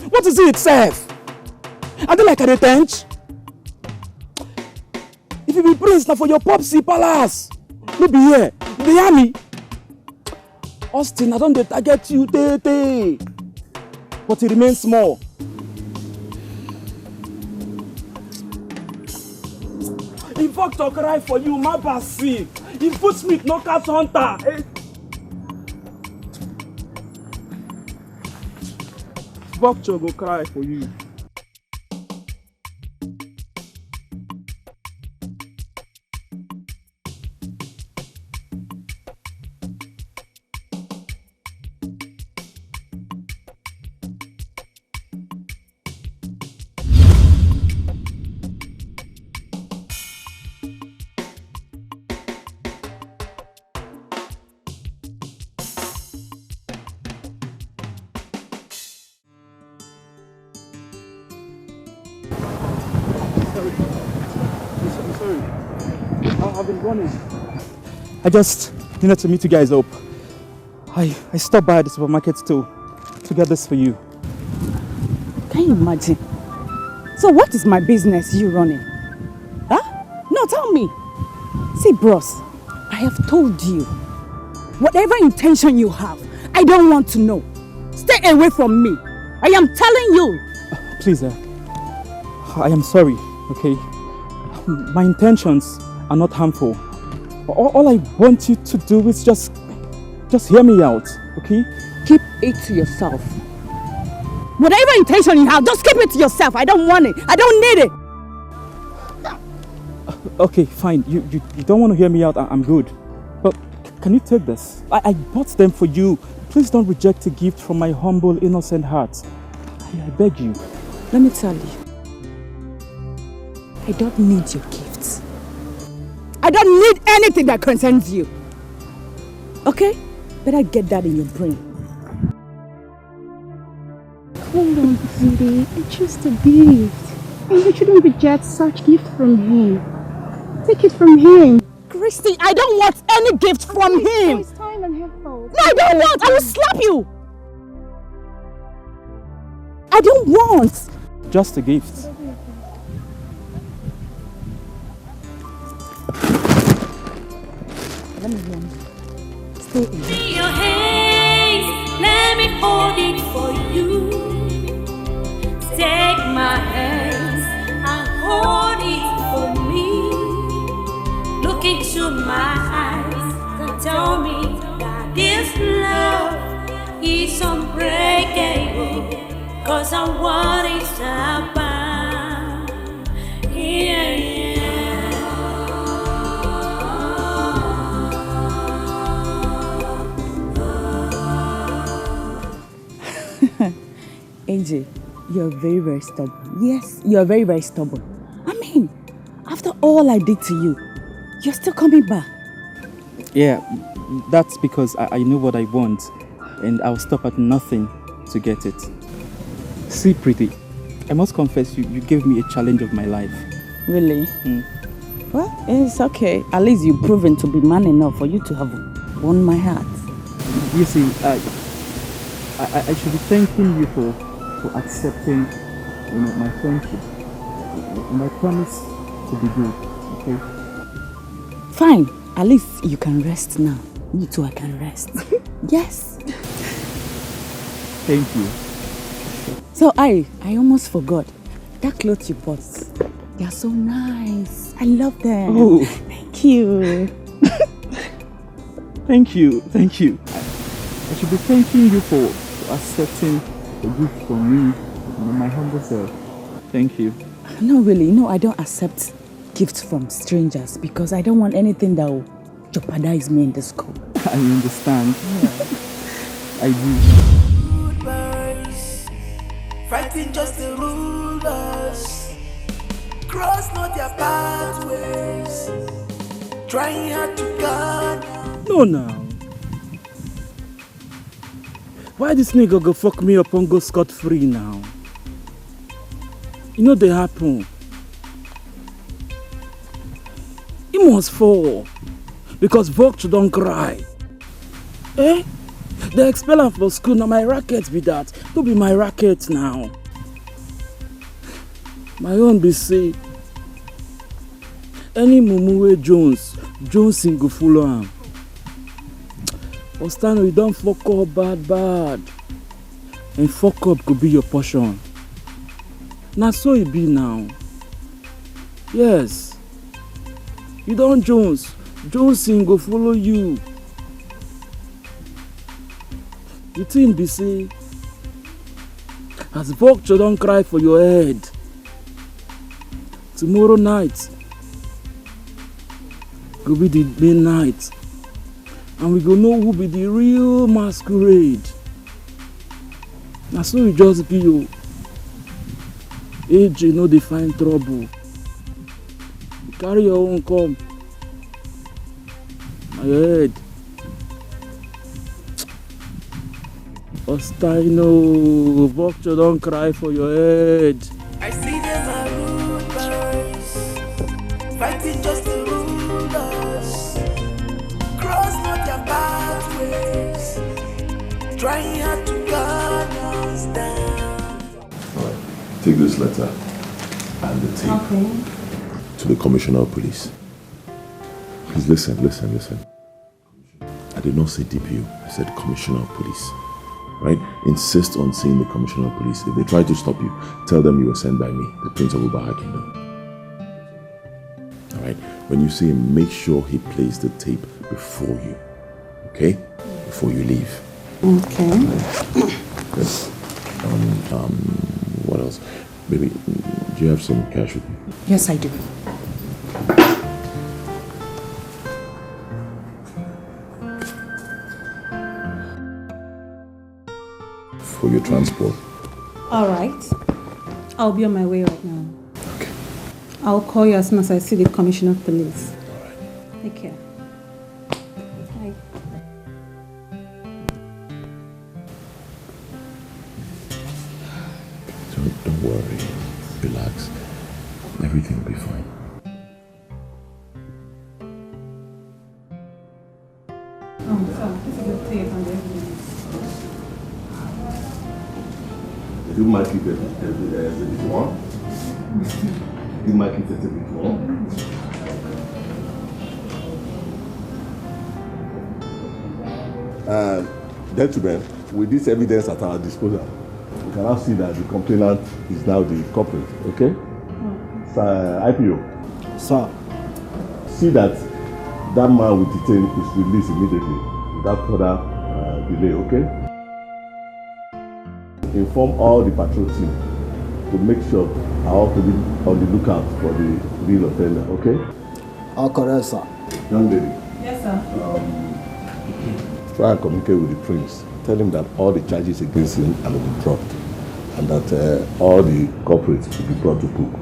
What is it, Seth? I don't like a tench. If you be prince now for your popsy palace, you be here. You hear me? Austin, I don't target you, tete. But it remains small. If Victor cry for you, my passive. If Footsmith knock out Hunter. Victor go cry for you. I just needed to meet you guys up. I stopped by the supermarket to get this for you. Can you imagine? So what is my business you running? Huh? No, tell me. See, bros, I have told you. Whatever intention you have, I don't want to know. Stay away from me. I am telling you. Please, I am sorry, okay? My intentions are not harmful. All I want you to do is just hear me out, okay? Keep it to yourself. Whatever intention you have, just keep it to yourself. I don't want it. I don't need it. Okay, fine. You don't want to hear me out. I'm good. But can you take this? I bought them for you. Please don't reject a gift from my humble, innocent heart. I beg you. Let me tell you. I don't need your gifts. I don't need anything that concerns you. Okay? Better get that in your brain. Hold on, sweetie. It's just a gift. And you shouldn't reject such gift from him. Take it from him. Christy, I don't want any gift from him. It's time and effort. No, I don't want. I will slap you. I don't want. Just a gift. Let me run. Stay in. Your hands, let me hold it for you. Take my hands and hold it for me. Look into my eyes and tell me that this love is unbreakable. 'Cause I want it to happen. Yeah, AJ, you're very, very stubborn. Yes, you're very, very stubborn. I mean, after all I did to you, you're still coming back. Yeah, that's because I know what I want, and I'll stop at nothing to get it. See, Pretty, I must confess you gave me a challenge of my life. Really? Well, it's okay. At least you've proven to be man enough for you to have won my heart. You see, I should be thanking you for accepting, my friendship. And I promise to be good, okay? Fine. At least you can rest now. Me too, I can rest. Yes. Thank you. So I almost forgot. That clothes you bought, they are so nice. I love them. Oh. Thank you. Thank you. I should be thanking you for accepting a gift from me, my humble self. Thank you. No, really. No, I don't accept gifts from strangers because I don't want anything that will jeopardize me in the school. I understand. Yeah. I do. Goodbyes, fighting just the rulers. Cross not their pathways. Trying hard to guard. No, now. Why this nigga go fuck me up and go scot-free now? You know they happen. He must fall. Because Vulture don't cry. Eh? They expel him from school, now my racket be that. Don't be my racket now. My own be say, any mumu Jones go follow him. Ostano, you don't fuck up bad. And fuck up could be your portion. Now so it be now. Yes. You don't Jones go follow you. The thing be say, as Vulture don't cry for your head, tomorrow night go be the main night. And we go know who be the real masquerade. Now so you just be you. AJ no dey find trouble. You carry your own come. My head. Ostino, Vulture don't cry for your head. I see them are rude boys, fighting just the rulers. Cross not their pathways, trying hard to guard us down. Alright, take this letter and the tape to the Commissioner of Police. Please listen. I did not say DPO, I said Commissioner of Police. right? Insist on seeing the Commissioner of Police. If they try to stop you, tell them you were sent by me, the Prince of Ubaha Kingdom. All right? When you see him, make sure he plays the tape before you, okay? Before you leave. Okay. Yes. What else? Baby, do you have some cash with you? Yes, I do. For your transport. All right. I'll be on my way right now. Okay. I'll call you as soon as I see the Commissioner of Police. All right. Take care. Bye. Don't worry. Relax. Everything will be fine. This is the tape and everything. You might keep it a bit more. You might keep it a bit more. Gentlemen, with this evidence at our disposal, we can now see that the complainant is now the culprit, okay? Sir, IPO. Sir. See that that man with the chain is released immediately without further delay, okay? Inform all the patrol team to make sure I ought to be on the lookout for the real offender, okay? All correct, sir. Young lady. Yes, sir. Try and communicate with the prince. Tell him that all the charges against him will be dropped and that all the culprits will be brought to book.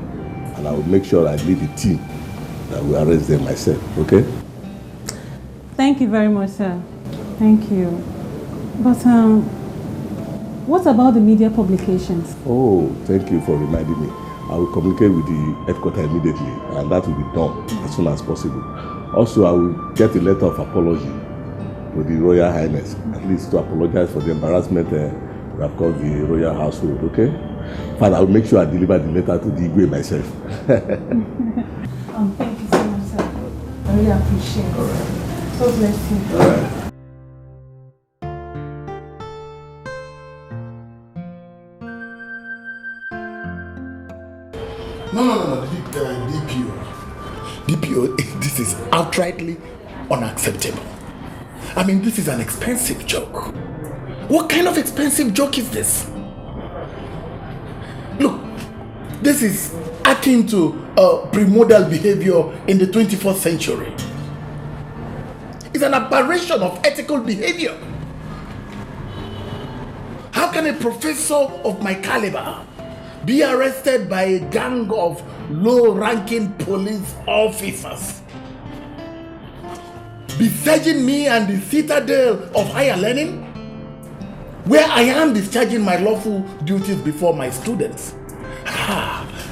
And I will make sure I lead the team that will arrest them myself, okay? Thank you very much, sir. Thank you. But what about the media publications? Oh, thank you for reminding me. I will communicate with the headquarters immediately and that will be done as soon as possible. Also, I will get a letter of apology to the Royal Highness, at least to apologize for the embarrassment we have caused the royal household, okay? But I will make sure I deliver the letter to the Igwe myself. Thank you so much, sir. I really appreciate it. All right. God bless you. All right. No, DPO, this is outrightly unacceptable. I mean, this is an expensive joke. What kind of expensive joke is this? Look, this is akin to premodal behavior in the 21st century. It's an aberration of ethical behavior. How can a professor of my caliber be arrested by a gang of low-ranking police officers, besieging me and the citadel of higher learning, where I am discharging my lawful duties before my students?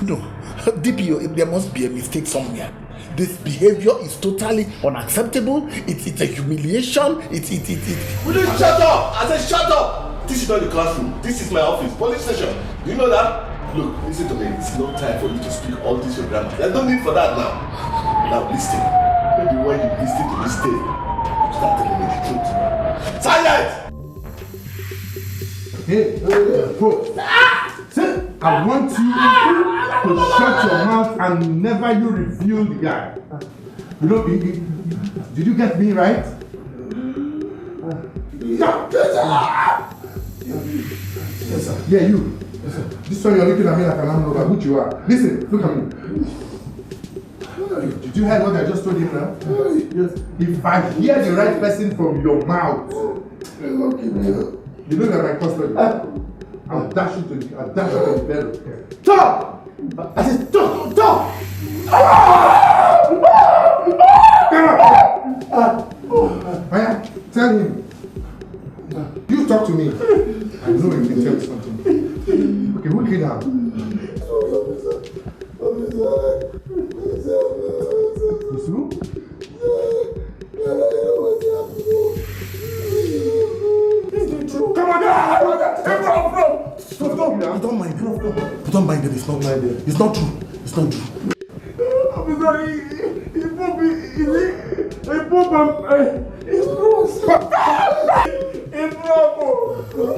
No, DPO, there must be a mistake somewhere. This behavior is totally unacceptable. It's a humiliation. Will you shut up? I said shut up! This is not the classroom. This is my office, police station. Do you know that? Look, listen to me. It's not time for you to speak all this your grammar. There's no need for that now. Now listen. Maybe when you listen to this tape, you start telling me the truth. Silence! Hey, folks. I want you to shut your mouth and never you reveal the guy. You know, did you get me right? Yes, sir. Yeah, you. Yes, sir. This one you're looking at me like an arm over, which you are. Listen, look at me. Did you hear what I just told him now? Yes. If I hear the right person from your mouth, you know that my custody. I'll dash you to the bed. Stop! I said stop! Maya, tell him. You talk to me. I know you can tell me something. Okay, who came down? It's who? Come on, don't mind him. Don't mind him. It's not true. It's not true. It's not true. I'm sorry.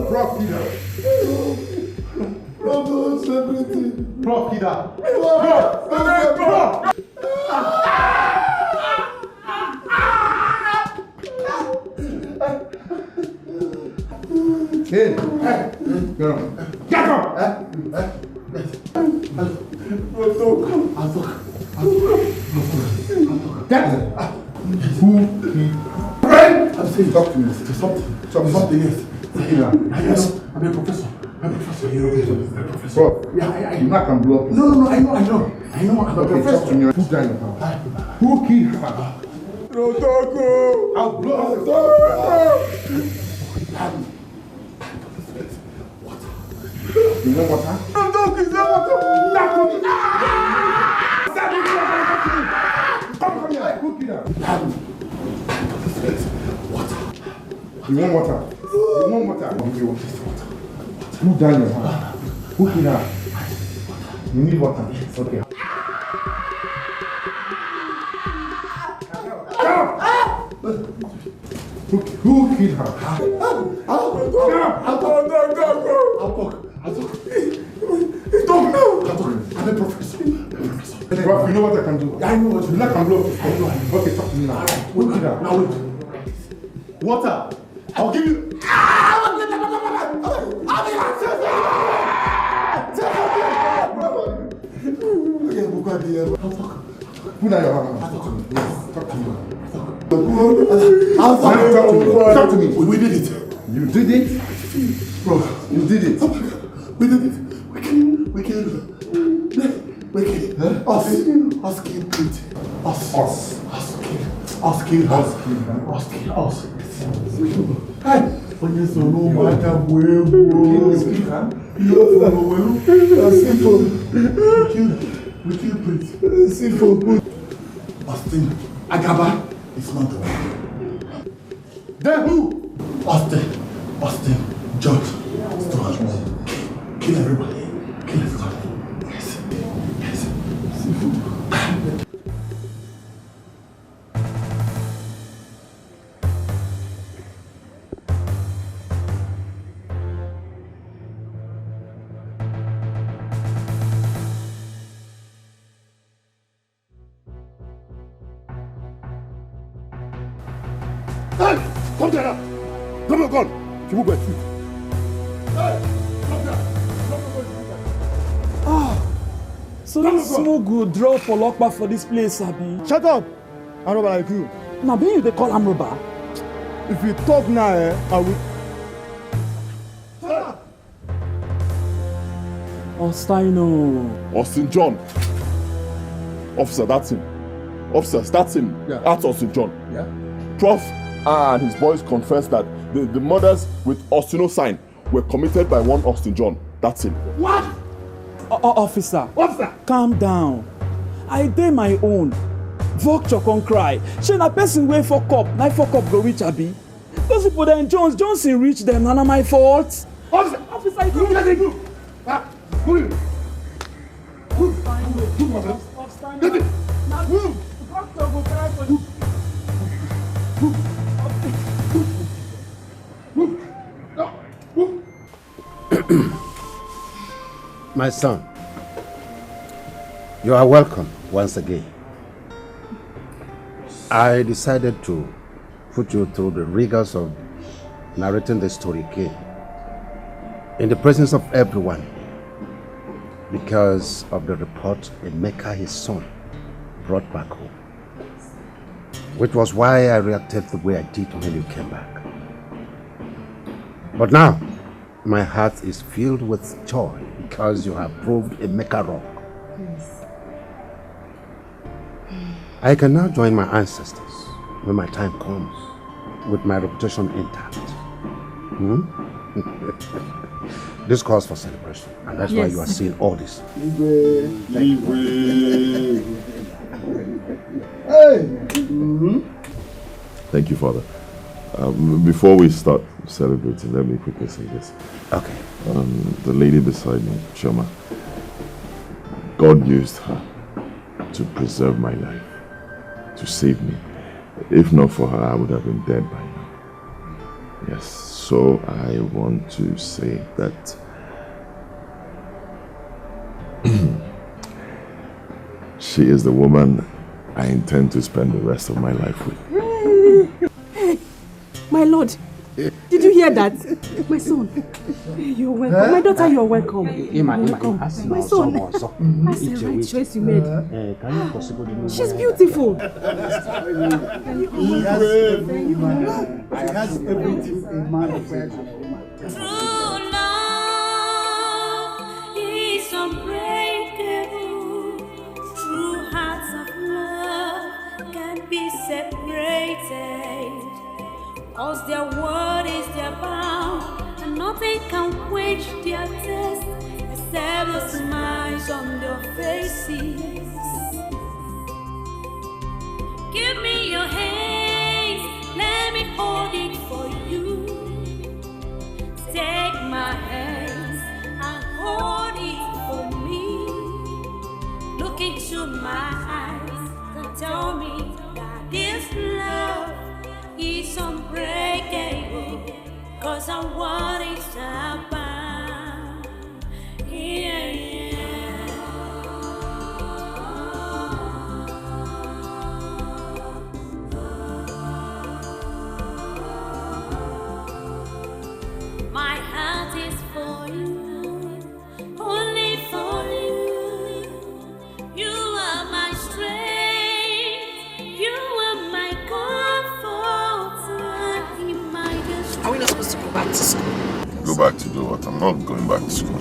Bro, Prof, everything. Prof, get out. Prof. Hey, get up. Get up. I'm saying, talk to me. Something else. Yes, I'm a professor. Bro, yeah, I know I can blow up. No, I know. I'm a professor. Talk to me. Put down your hand. Who killed her? Rotoko! I'll blow up. You know what happened? Rotoko is not what Come here. Who killed her? You want water? I'll give you water. Put down your hand. Who killed her? You need water. Okay. Who killed her? I'll talk. I'm a professor. Prof, you know what I can do? I know what you know. I can blow. Okay, talk to me now. Who killed her? Now wait. Water. I'll give you. Put down your hand. Talk to me. Talk to me. We did it. You did it? Bro, you did it. We did it. We killed us killed Pete. Us killed. Hey, but yes, no matter where we killed Pete. Simple good. Austin, Agaba is not the one. Then who? Austin, George, Stuart. Kill everybody. Kill everybody. Yes. Hey! Come there now! Drop your gun! You move my feet. Hey! Come there! So this smoke go drop for lockback for this place, Abi. Shut up! I'm robber like you. Now, being you, they call am robber. If you talk now, I will. Ostino. Austin John. Officer, that's him. Officers, that's him. Yeah. That's Austin John. Yeah. Prof and his boys confessed that the murders with Austino sign were committed by one Austin John. That's him. What? Officer, calm down. I did my own. Vulture can cry. She na person wey fuck up. Na fuck up go reach Abi. Those people then Johnson reach them. None of my fault. Officer, you do nothing. Move. Get it. Move. My son, you are welcome once again. I decided to put you through the rigors of narrating the story again in the presence of everyone because of the report Emeka, his son, brought back home, which was why I reacted the way I did when you came back. But now, my heart is filled with joy because you have proved Emeka wrong. Yes. I can now join my ancestors when my time comes with my reputation intact. This calls for celebration, and that's why you are seeing all this. Thank you, Father. Before we start celebrating, let me quickly say this. Okay. The lady beside me, Choma, God used her to preserve my life, to save me. If not for her, I would have been dead by now. Yes, So I want to say that she is the woman I intend to spend the rest of my life with. Hey, my lord, did you hear that? My son, you're welcome. My daughter, you're welcome. Welcome. My son, that's the right choice you made. She's beautiful. I has everything in mind. True love is unbreakable. True hearts of love can't be separated. Cause their word is their bound, and nothing can quench their thirst except the smiles on their faces. Give me your hands, let me hold it for you. Take my hands and hold it for me. Look into my eyes and tell me that this love is unbreakable. Cause I want it to happen. Yeah, my heart is for you, only for you. You are my strength, you are my comfort in my distress. Are we not supposed to go back to school? Go back to do what? I'm not going back to school.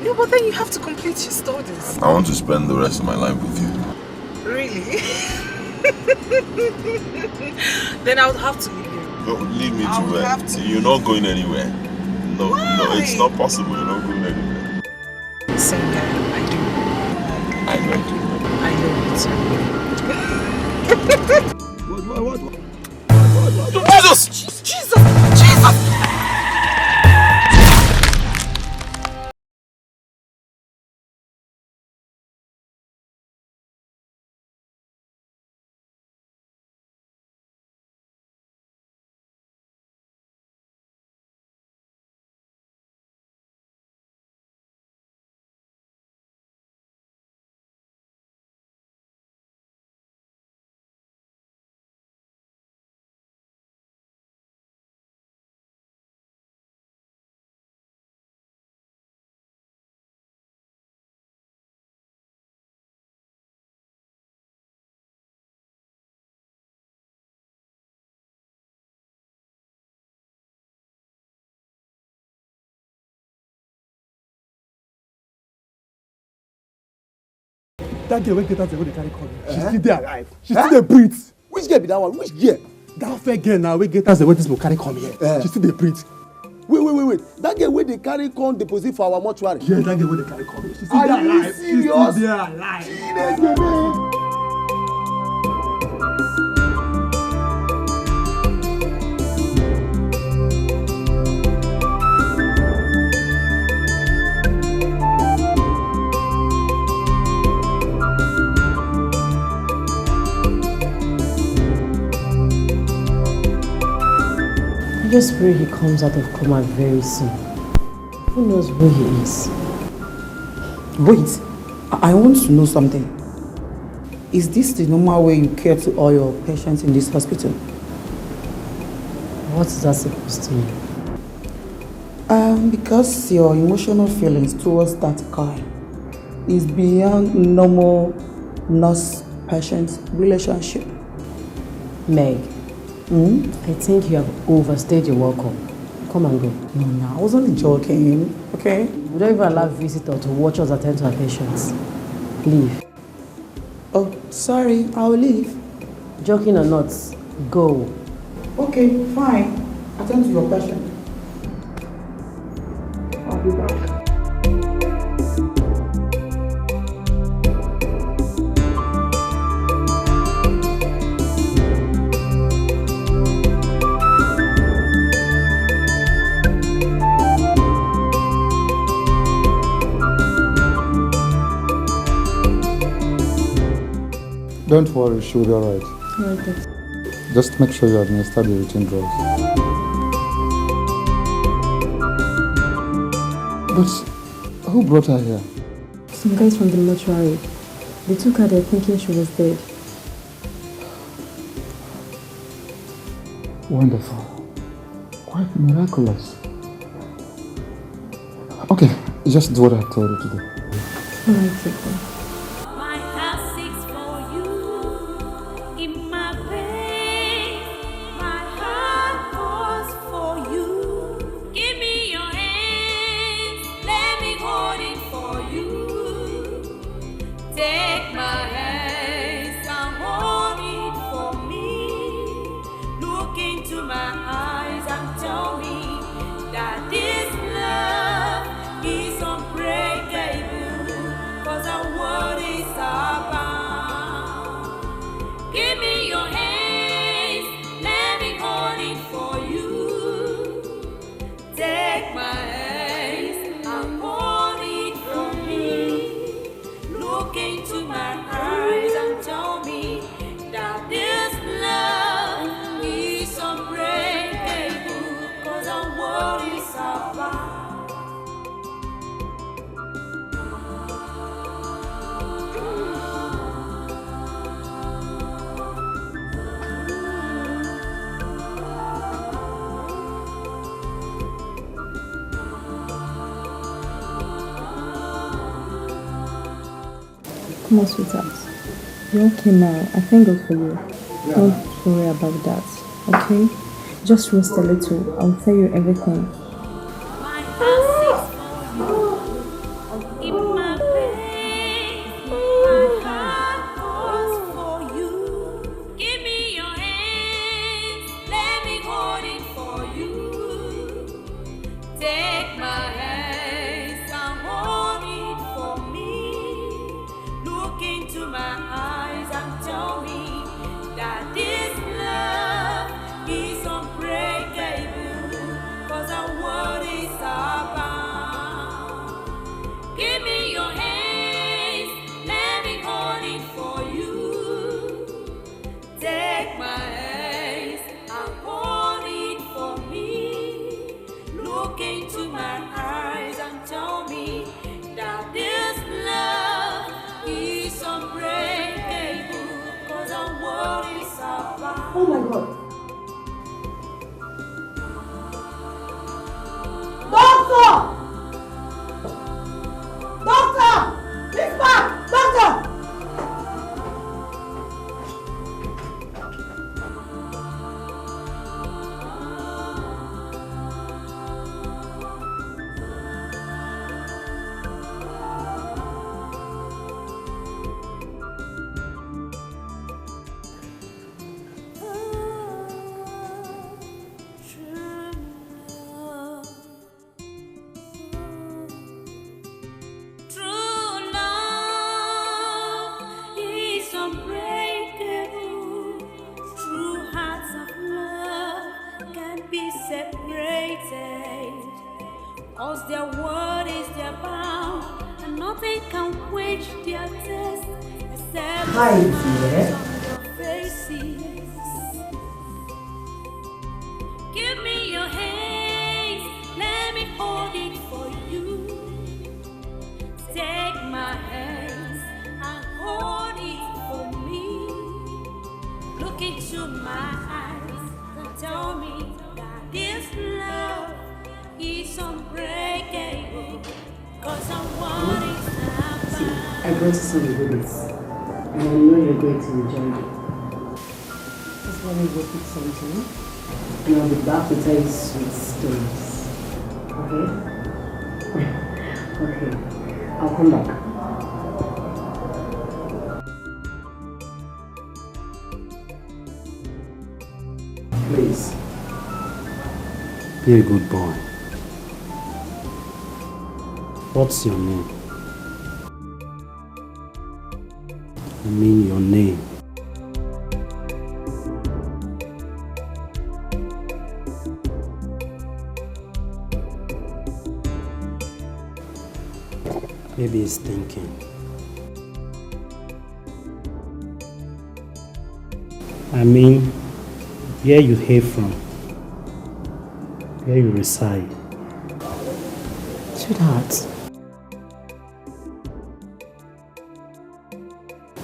No, but then you have to complete your studies. I want to spend the rest of my life with you. Really? Then I would have to leave you. Don't leave me to where? You're not going anywhere. No, no, it's not possible. You're not going anywhere. Senga, I do. I know you. I know you too. What? Jesus! Jesus! Jesus! That girl, when get out the way they carry call. She's still there alive. She's still there breathe. Which girl be that one? Which girl? That fair girl now, we get out the way this will carry come here. She's still there breathe. Wait. That girl where they carry come deposit for our mortuary. Yeah, that girl where they carry come. She's still there alive. Are you serious? She's still there alive. I just pray he comes out of coma very soon. Who knows who he is? Wait, I want to know something. Is this the normal way you care to all your patients in this hospital? What is that supposed to mean? Because your emotional feelings towards that guy is beyond normal nurse-patient relationship. Meg, I think you have overstayed your welcome. Come and go. No, I was only joking, okay? We don't even allow visitors to watch us attend to our patients. Leave. Oh, sorry, I'll leave. Joking or not, go. Okay, fine. Attend to your patient. I'll be back. Don't worry, she'll be alright. Okay. Just make sure you administer the routine drugs. But who brought her here? Some guys from the mortuary. They took her there thinking she was dead. Wonderful. Quite miraculous. Okay, just do what I told you to do. Alright, take them. Come on, sweetheart. You're okay now. I thank God for you. Yeah. Don't worry about that, okay? Just rest a little. I'll tell you everything. Oh my God. Doctor! Doctor! He's back! Doctor! Cause their word is their bound, and nothing can quench their thirst except Hi, dear. faces. Give me your hands, let me hold it for you. Take my hands and hold it for me. Look into my eyes and tell me that this love is unbreakable, cause I want it to See, I brought you some goodies, and I know you're going to enjoy it. Just let me go pick something, and I'll be back to tell you sweet stories. Okay? Okay, I'll come back. Please, be a good boy. What's your name? I mean your name. Maybe he's thinking. I mean, where you hail from, where you reside. Sweetheart.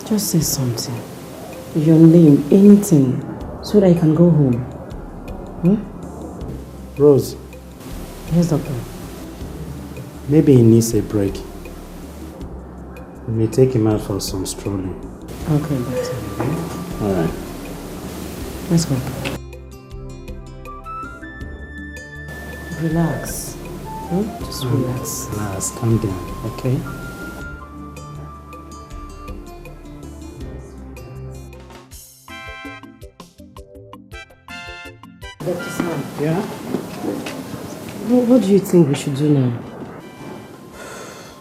Just say something. Your name, anything, so that I can go home. Hmm? Rose. Yes, doctor. Maybe he needs a break. We may take him out for some strolling. Okay, doctor. Alright. Let's go. Relax. Just relax. Relax, calm down, okay? Dr. Sam. Yeah? What do you think we should do now?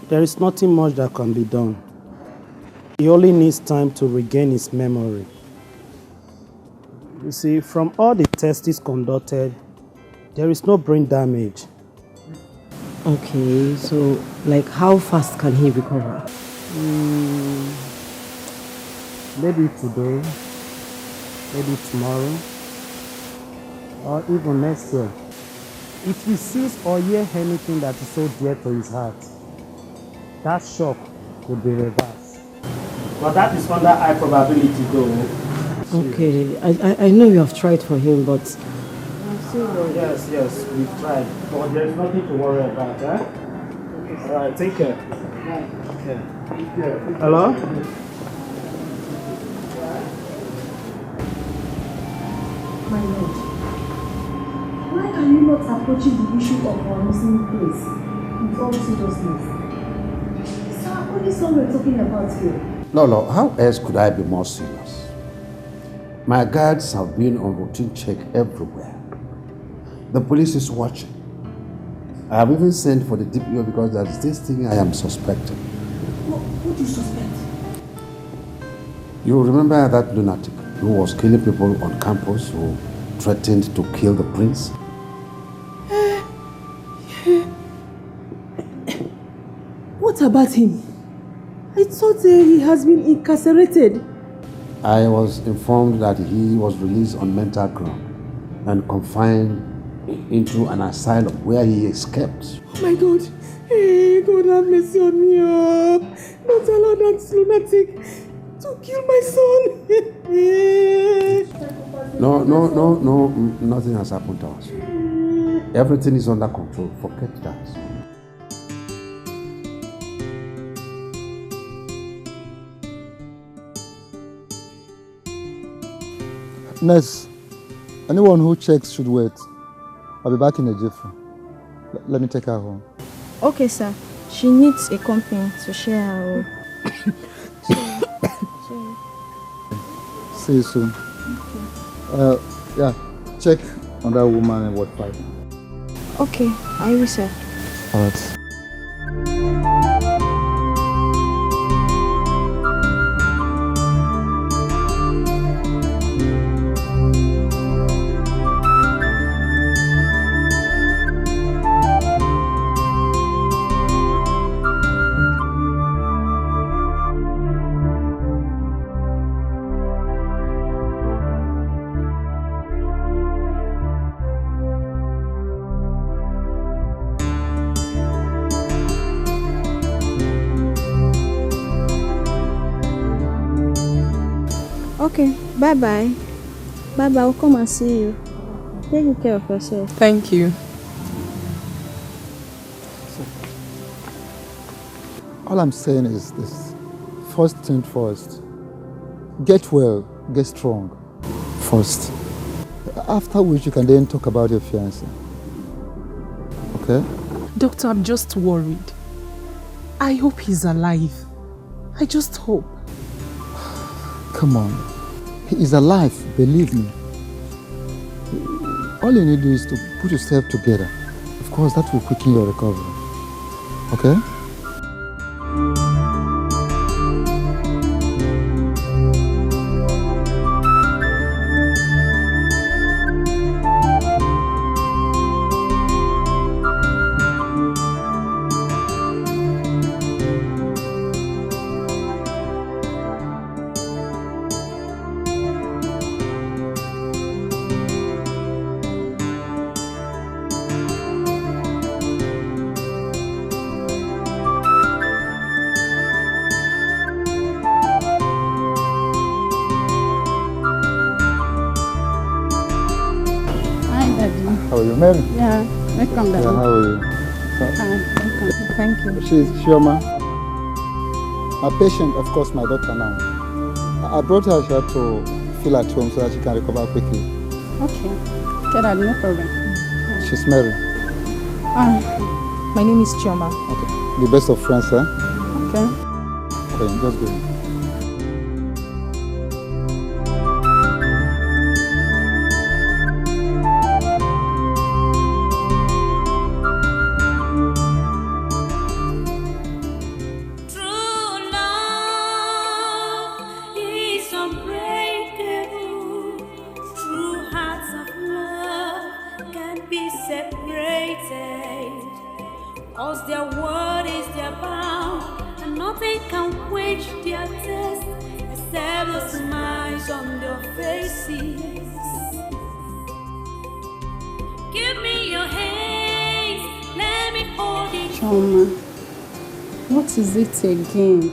There is nothing much that can be done. He only needs time to regain his memory. You see, from all the tests conducted, there is no brain damage. Okay, so like how fast can he recover? Maybe today, maybe tomorrow, or even next year. If he sees or hears anything that is so dear to his heart, that shock will be reversed. But that is under high probability though. Okay, I know you have tried for him, but... Yes, we've tried. But there's nothing to worry about, eh? Alright, take care. Hello? My lord, why are you not approaching the issue of our missing place with all seriousness? Sir, what is all we're talking about here? No, how else could I be more serious? My guards have been on routine check everywhere. The police is watching. I have even sent for the DPO because there's this thing I am suspecting. What do you suspect? You remember that lunatic who was killing people on campus, who threatened to kill the prince? What about him? I thought he has been incarcerated. I was informed that he was released on mental ground and confined into an asylum where he escaped. Oh my God. Hey, God have mercy on me. Don't allow that lunatic to kill my son. No, nothing has happened to us. Everything is under control. Forget that. Nurse, anyone who checks should wait. I'll be back in a jiffy. Let me take her home. Okay, sir. She needs a company to share her home. See you soon. Yeah, check on that woman in Ward 5. Okay, I will, sir. Alright. Okay, bye-bye. Bye-bye, I'll come and see you. Take good care of yourself. Thank you. All I'm saying is this. First thing first. Get well, get strong. First. After which you can then talk about your fiancé. Okay? Doctor, I'm just worried. I hope he's alive. I just hope. Come on. He is alive, believe me. All you need to do is to put yourself together. Of course, that will quicken your recovery. Okay? you. Mary? Yeah, welcome, Daddy. Yeah, how are you? Welcome. Thank you. She's Shioma. My patient, of course, my daughter now. I brought her here to feel at home so that she can recover quickly. Okay. Okay, Daddy, no problem. She's Mary. My name is Chioma. Okay. The best of friends, huh? Okay. Okay, just go. Is unbreakable. True hearts of love can't be separated. Cause their word is their bound, and nothing can quench their thirst except the smiles on their faces. Give me your hands, let me hold it. Chioma, what is it again?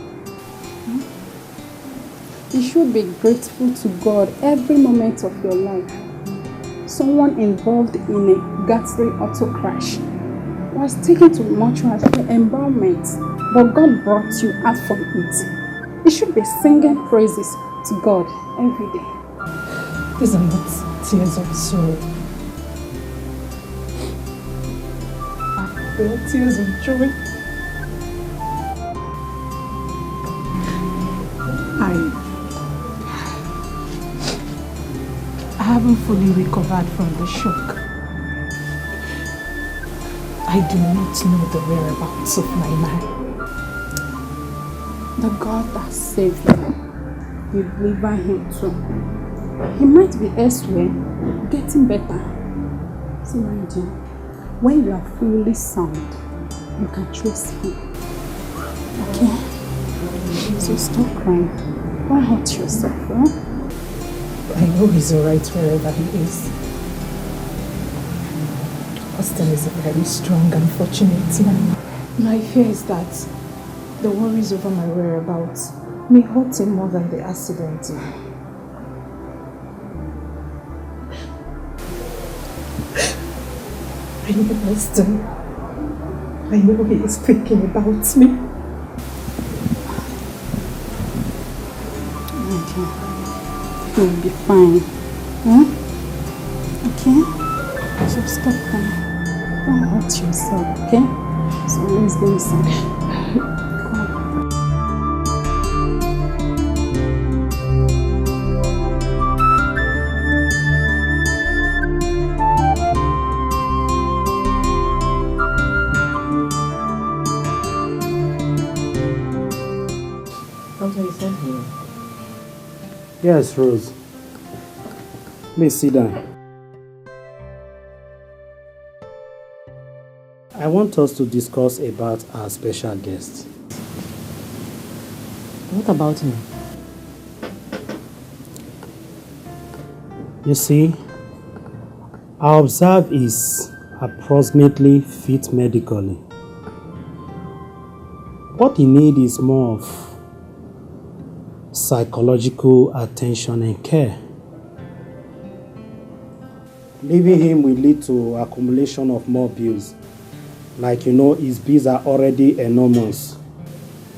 You should be grateful to God every moment of your life. Someone involved in a ghastly auto crash was taken to mortuary for embalmment, but God brought you out from it. You should be singing praises to God every day. These are not tears of sorrow. They are tears of joy. I haven't fully recovered from the shock. I do not know the whereabouts of my man. The God that saved him will deliver him too. He might be elsewhere, getting better. See, my dear, when you are fully sound, you can trace him. Okay? So stop crying. Don't hurt yourself, huh? I know he's alright wherever he is. Austin is a very strong and fortunate man. My fear is that the worries over my whereabouts may hurt him more than the accident. I know Austin. I know he is thinking about me. Okay. You'll be fine. Huh? Okay? So stop crying. Don't hurt yourself, okay? So let's go inside. Doctor, you sent me. Yes, Rose. Please sit down. I want us to discuss about our special guest. What about him? You see, I observe he's approximately fit medically. What he needs is more of psychological attention and care. Leaving him will lead to accumulation of more bills. Like, you know, his bills are already enormous.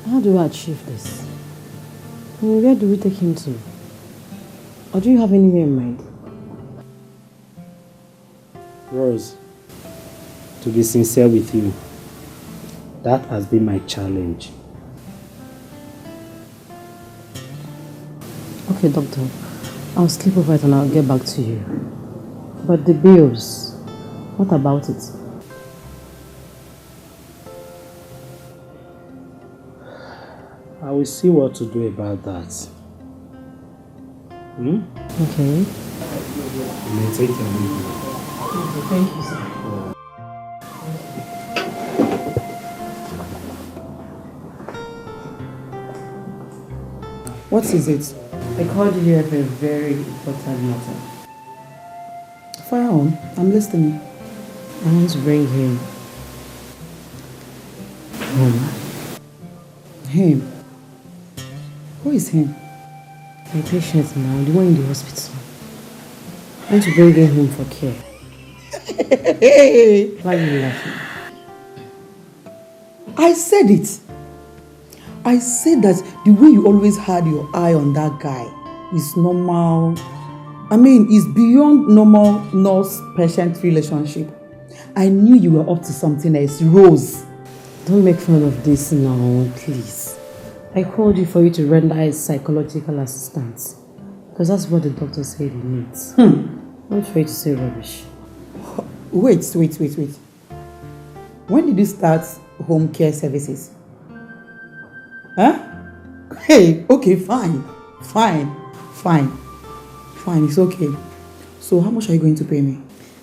How do I achieve this? Where do we take him to? Or do you have anywhere in mind? Rose, to be sincere with you, that has been my challenge. Okay, doctor. I'll sleep over it and I'll get back to you. But the bills, what about it? I will see what to do about that. Okay. You may take your leave. Thank you, sir. What is it? I called you here for a very important matter. Fire on. I'm listening. I want to bring him home. Him? Who is him? My patient now, the one in the hospital. I want to bring him home for care. Why are you laughing? I said it. I said that the way you always had your eye on that guy is normal. I mean, it's beyond normal nurse-patient relationship. I knew you were up to something else. Rose. Don't make fun of this now, please. I called you for you to render a psychological assistance. Because that's what the doctor said he needs. Not for you to say rubbish. Wait. When did you start home care services? Huh? Hey, okay, fine, it's okay. So how much are you going to pay me?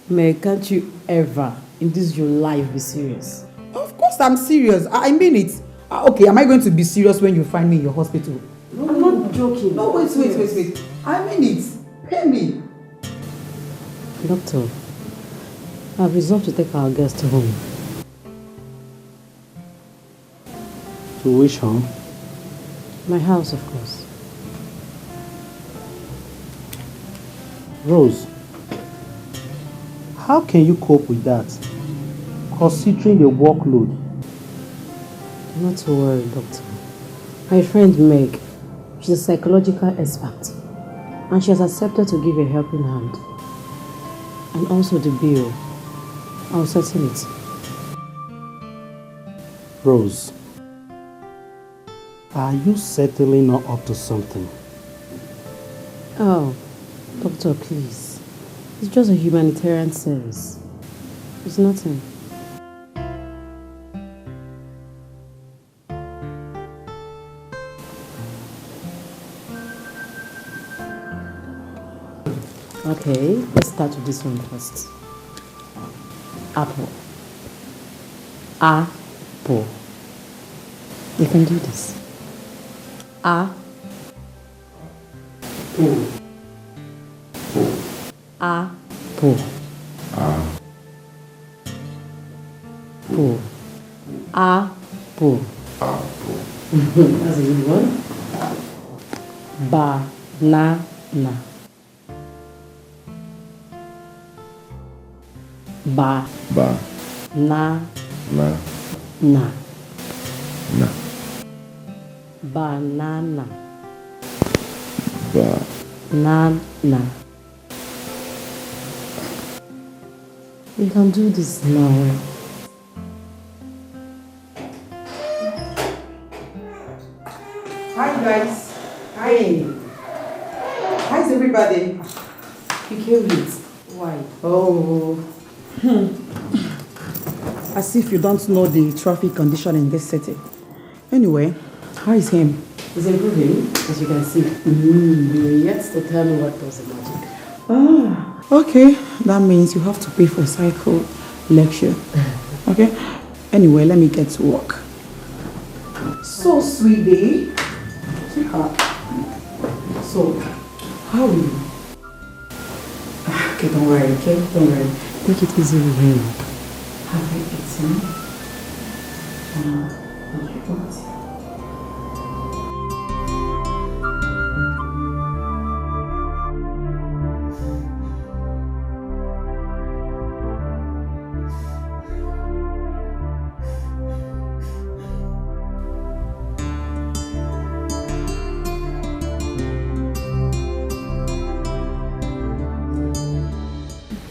May, can't you ever in this your life be serious? Of course I'm serious. I mean it. Okay, am I going to be serious when you find me in your hospital? No, I'm not joking. No, wait. I mean it. Pay me. Doctor, I've resolved to take our guest home. To which home? My house, of course. Rose, how can you cope with that, considering the workload? Not to worry, doctor. My friend Meg, she's a psychological expert, and she has accepted to give a helping hand. And also the bill, I'll settle it. Rose, are you certainly not up to something? Oh, doctor, please. It's just a humanitarian service. It's nothing. Okay, let's start with this one first. Apple. Apple. You can do this. Apple. Apple. Apple. That's a good one. Banana. Banana. You can do this now. Hi guys. Hi. How's everybody? You came late. Why? Oh. As if you don't know the traffic condition in this city. Anyway, how is him? He's improving, as you can see. You're yet to tell me what does the magic. Ah, okay. That means you have to pay for cycle lecture. Okay? Anyway, let me get to work. So, sweetie. So, how are you? Okay, don't worry, okay? Don't worry. Take it easy with him. Have you eaten?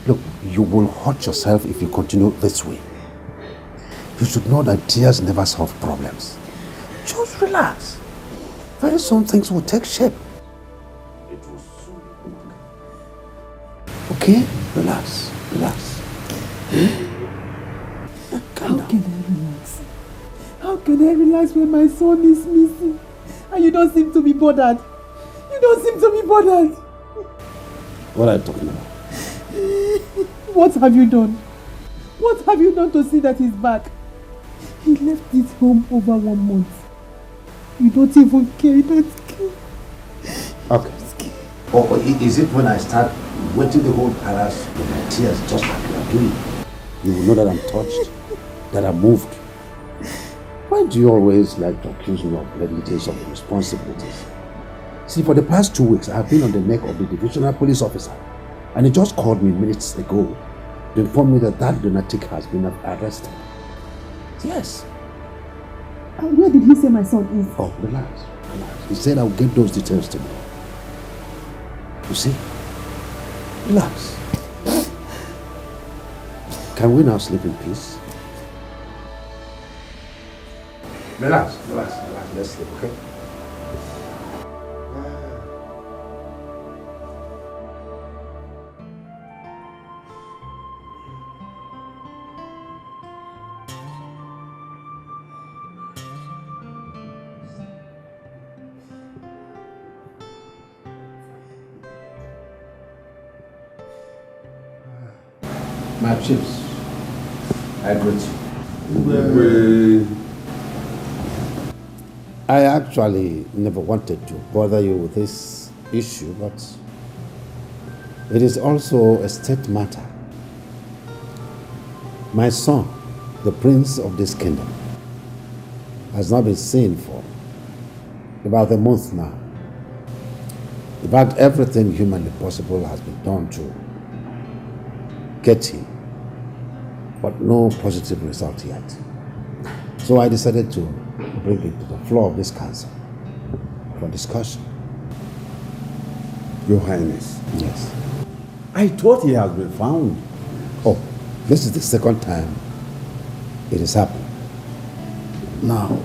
Look, you will hurt yourself if you continue this way. You should know that tears never solve problems. Just relax. Very soon things will take shape. It will soon be okay. Okay? Relax. How can I relax? How can I relax when my son is missing? And you don't seem to be bothered. What are you talking about? What have you done? What have you done to see that he's back? He left this home over 1 month. You don't even care. Okay. Or is it when I start wetting the whole palace with my tears just like you are doing? You will know that I'm touched, that I'm moved. Why do you always like to accuse me of negligence of responsibilities? See, for the past 2 weeks, I've been on the neck of the divisional police officer, and he just called me minutes ago informed me that that lunatic has been arrested. Yes. And where did he say my son is? Oh, relax. He said I'll get those details to me. You see? Relax. Can we now sleep in peace? Relax. Let's sleep, okay? My chiefs, I greet you. I actually never wanted to bother you with this issue, but it is also a state matter. My son, the prince of this kingdom, has not been seen for about a month now. In fact, everything humanly possible has been done to get him, but no positive result yet. So I decided to bring it to the floor of this council for discussion. Your Highness. Yes. I thought he has been found. Oh, this is the second time it has happened. Now,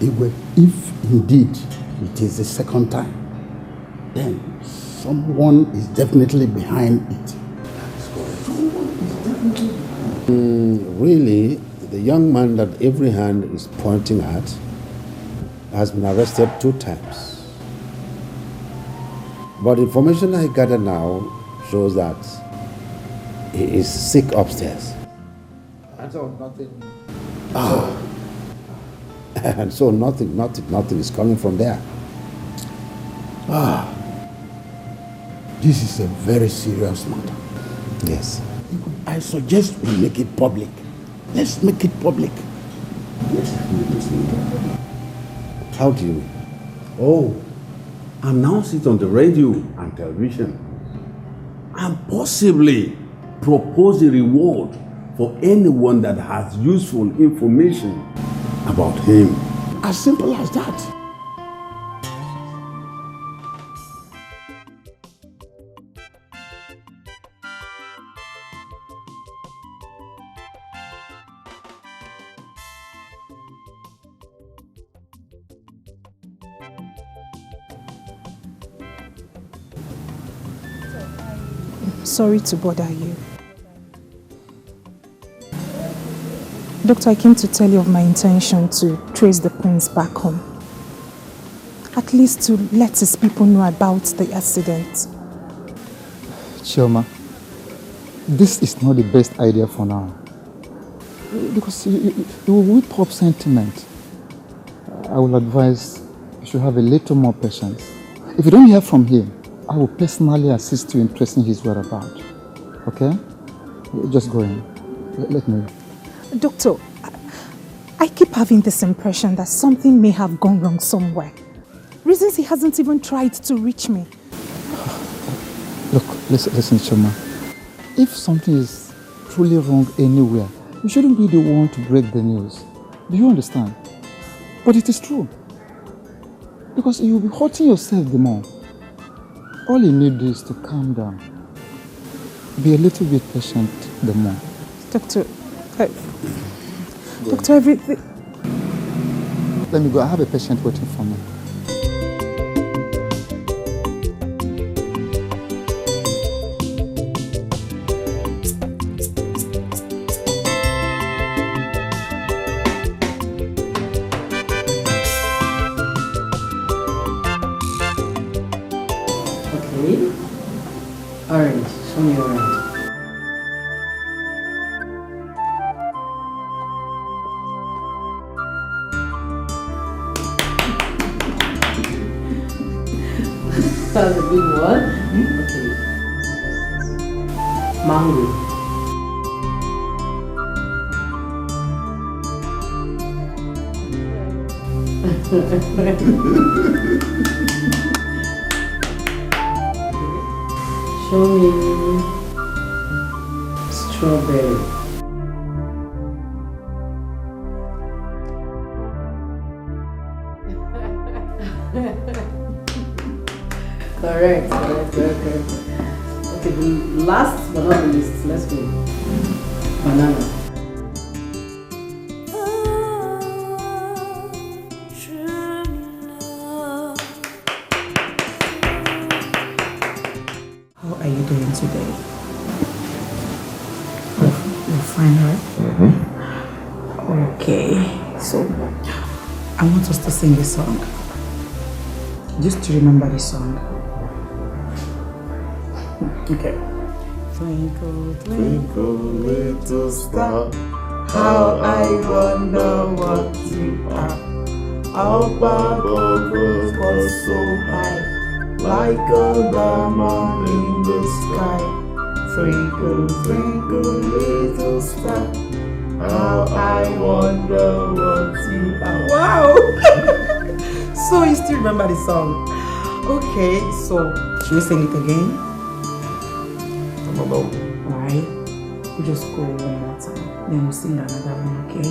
if indeed it is the second time, then someone is definitely behind it. Really, the young man that every hand is pointing at has been arrested 2 times. But information I gather now shows that he is sick upstairs. And so nothing. And so nothing is coming from there. This is a very serious matter. Yes. I suggest we make it public. Let's make it public. How do you mean? Oh, announce it on the radio and television. And possibly propose a reward for anyone that has useful information about him. As simple as that. Sorry to bother you. Doctor, I came to tell you of my intention to trace the prince back home. At least to let his people know about the accident. Chioma, this is not the best idea for now. Because you will whip up sentiment. I will advise you should have a little more patience. If you don't hear from him, I will personally assist you in tracing his whereabouts. Okay? Just go in. Let me. Doctor, I keep having this impression that something may have gone wrong somewhere. Reasons he hasn't even tried to reach me. Look, listen, Choma. If something is truly wrong anywhere, you shouldn't be the one to break the news. Do you understand? But it is true. Because you'll be hurting yourself the more. All you need is to calm down. Be a little bit patient the more. Doctor, everything... Let me go. I have a patient waiting for me. Orange, show me orange. That's a good one. Okay. Mango. Show me Strawberry. Correct. Okay, the last but not the least, let's go. Banana. How are you doing today? You're fine, right? Okay, so I want us to sing a song. Just to remember the song. Okay. Twinkle, twinkle, little star, how I wonder what you are. Up above us, but so high, like a diamond in the sky. Twinkle, twinkle, little star, how I wonder what you are. Wow! So you still remember the song? Okay, so should we sing it again? Alright, we just go one more time. Then we'll sing another one, okay?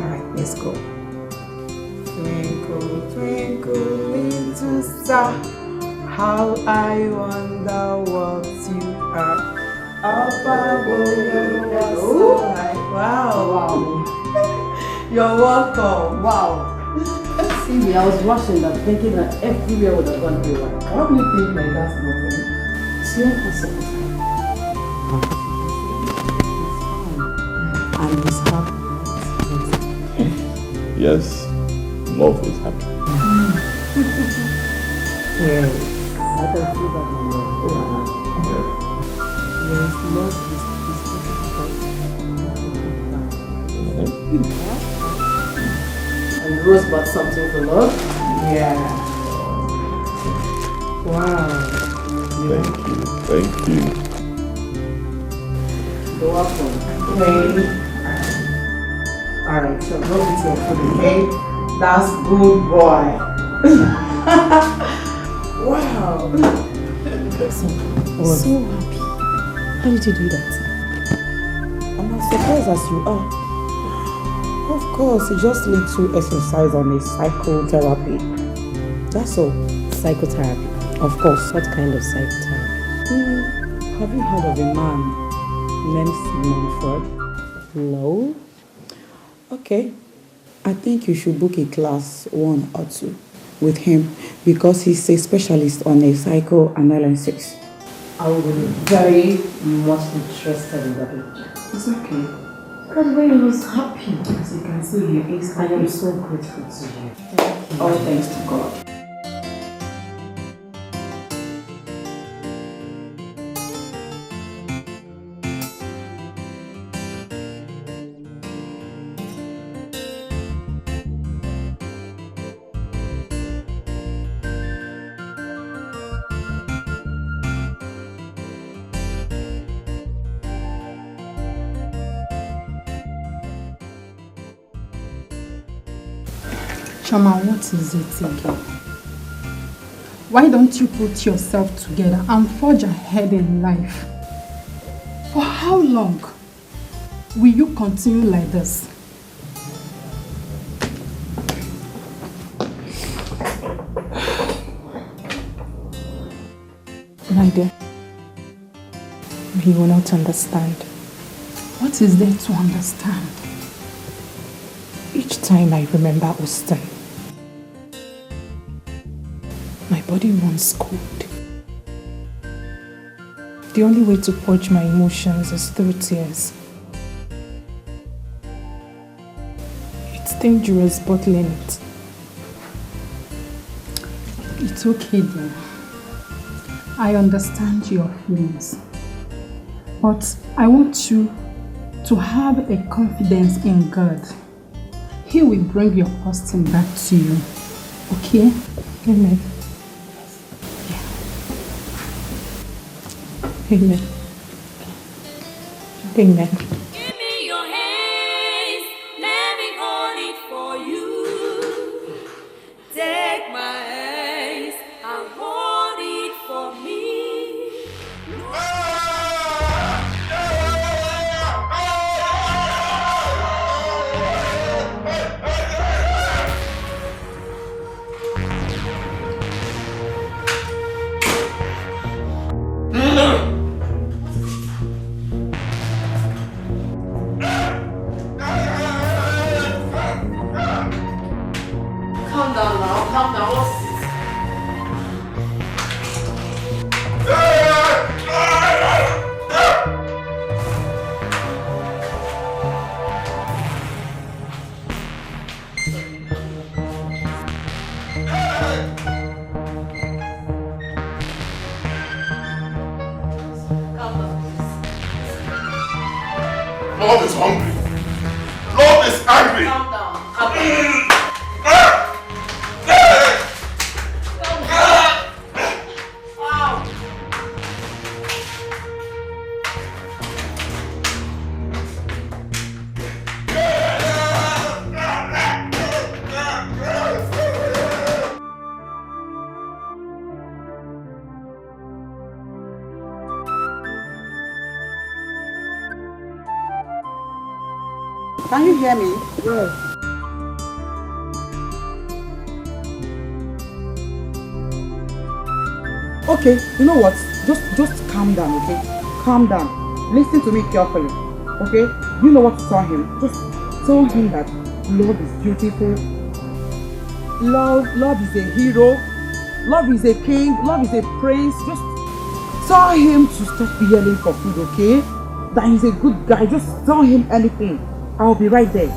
Alright, let's go. Twinkle, twinkle, little star, how I wonder what you are. Up above you, so high. Wow. You're welcome. Wow. See me, I was rushing that, thinking that everywhere would have gone haywire. Why do you think like that's nothing? It's your possible. And he's happy, right? Yes, love is happy. Yeah, I can see that in love. Yes, love is and Rose bought something for love? Yeah. Wow. Thank you. You're welcome. Okay. Alright, so no eating for the cake. That's good boy. Wow. I'm so happy. How did you do that? I'm as surprised as you are. Of course, it just leads to exercise and a psychotherapy. That's all. Psychotherapy? Of course. What kind of psychotherapy? Have you heard of a man named Philmond? No. Okay. I think you should book a class 1 or 2 with him because he's a specialist on a psychoanalysis. I will be very much interested in that. It's okay. Because when he was happy, as you can see, he is. I am so grateful to you. Thank you. All thanks to God. Chama, what is it again? Why don't you put yourself together and forge ahead in life? For how long will you continue like this? My dear, you will not understand. What is there to understand? Each time I remember Austin, my body runs cold. The only way to purge my emotions is through tears. It's dangerous bottling it. It's okay, dear. I understand your feelings. But I want you to have a confidence in God. He will bring your Austin back to you. Okay? Amen. Amen. Amen. Give me your hands, let me hold it for you. Take my hands and hold it for me. calm down. What is it? Lord is hungry. Lord is angry. Calm down. Calm down. Can you hear me? Yes. Okay, you know what? Just calm down, okay? Calm down. Listen to me carefully, okay? You know what to tell him. Just tell him that love is beautiful. Love is a hero. Love is a king. Love is a prince. Just tell him to stop yelling for food, okay? That he's a good guy. Just tell him anything. I'll be right there.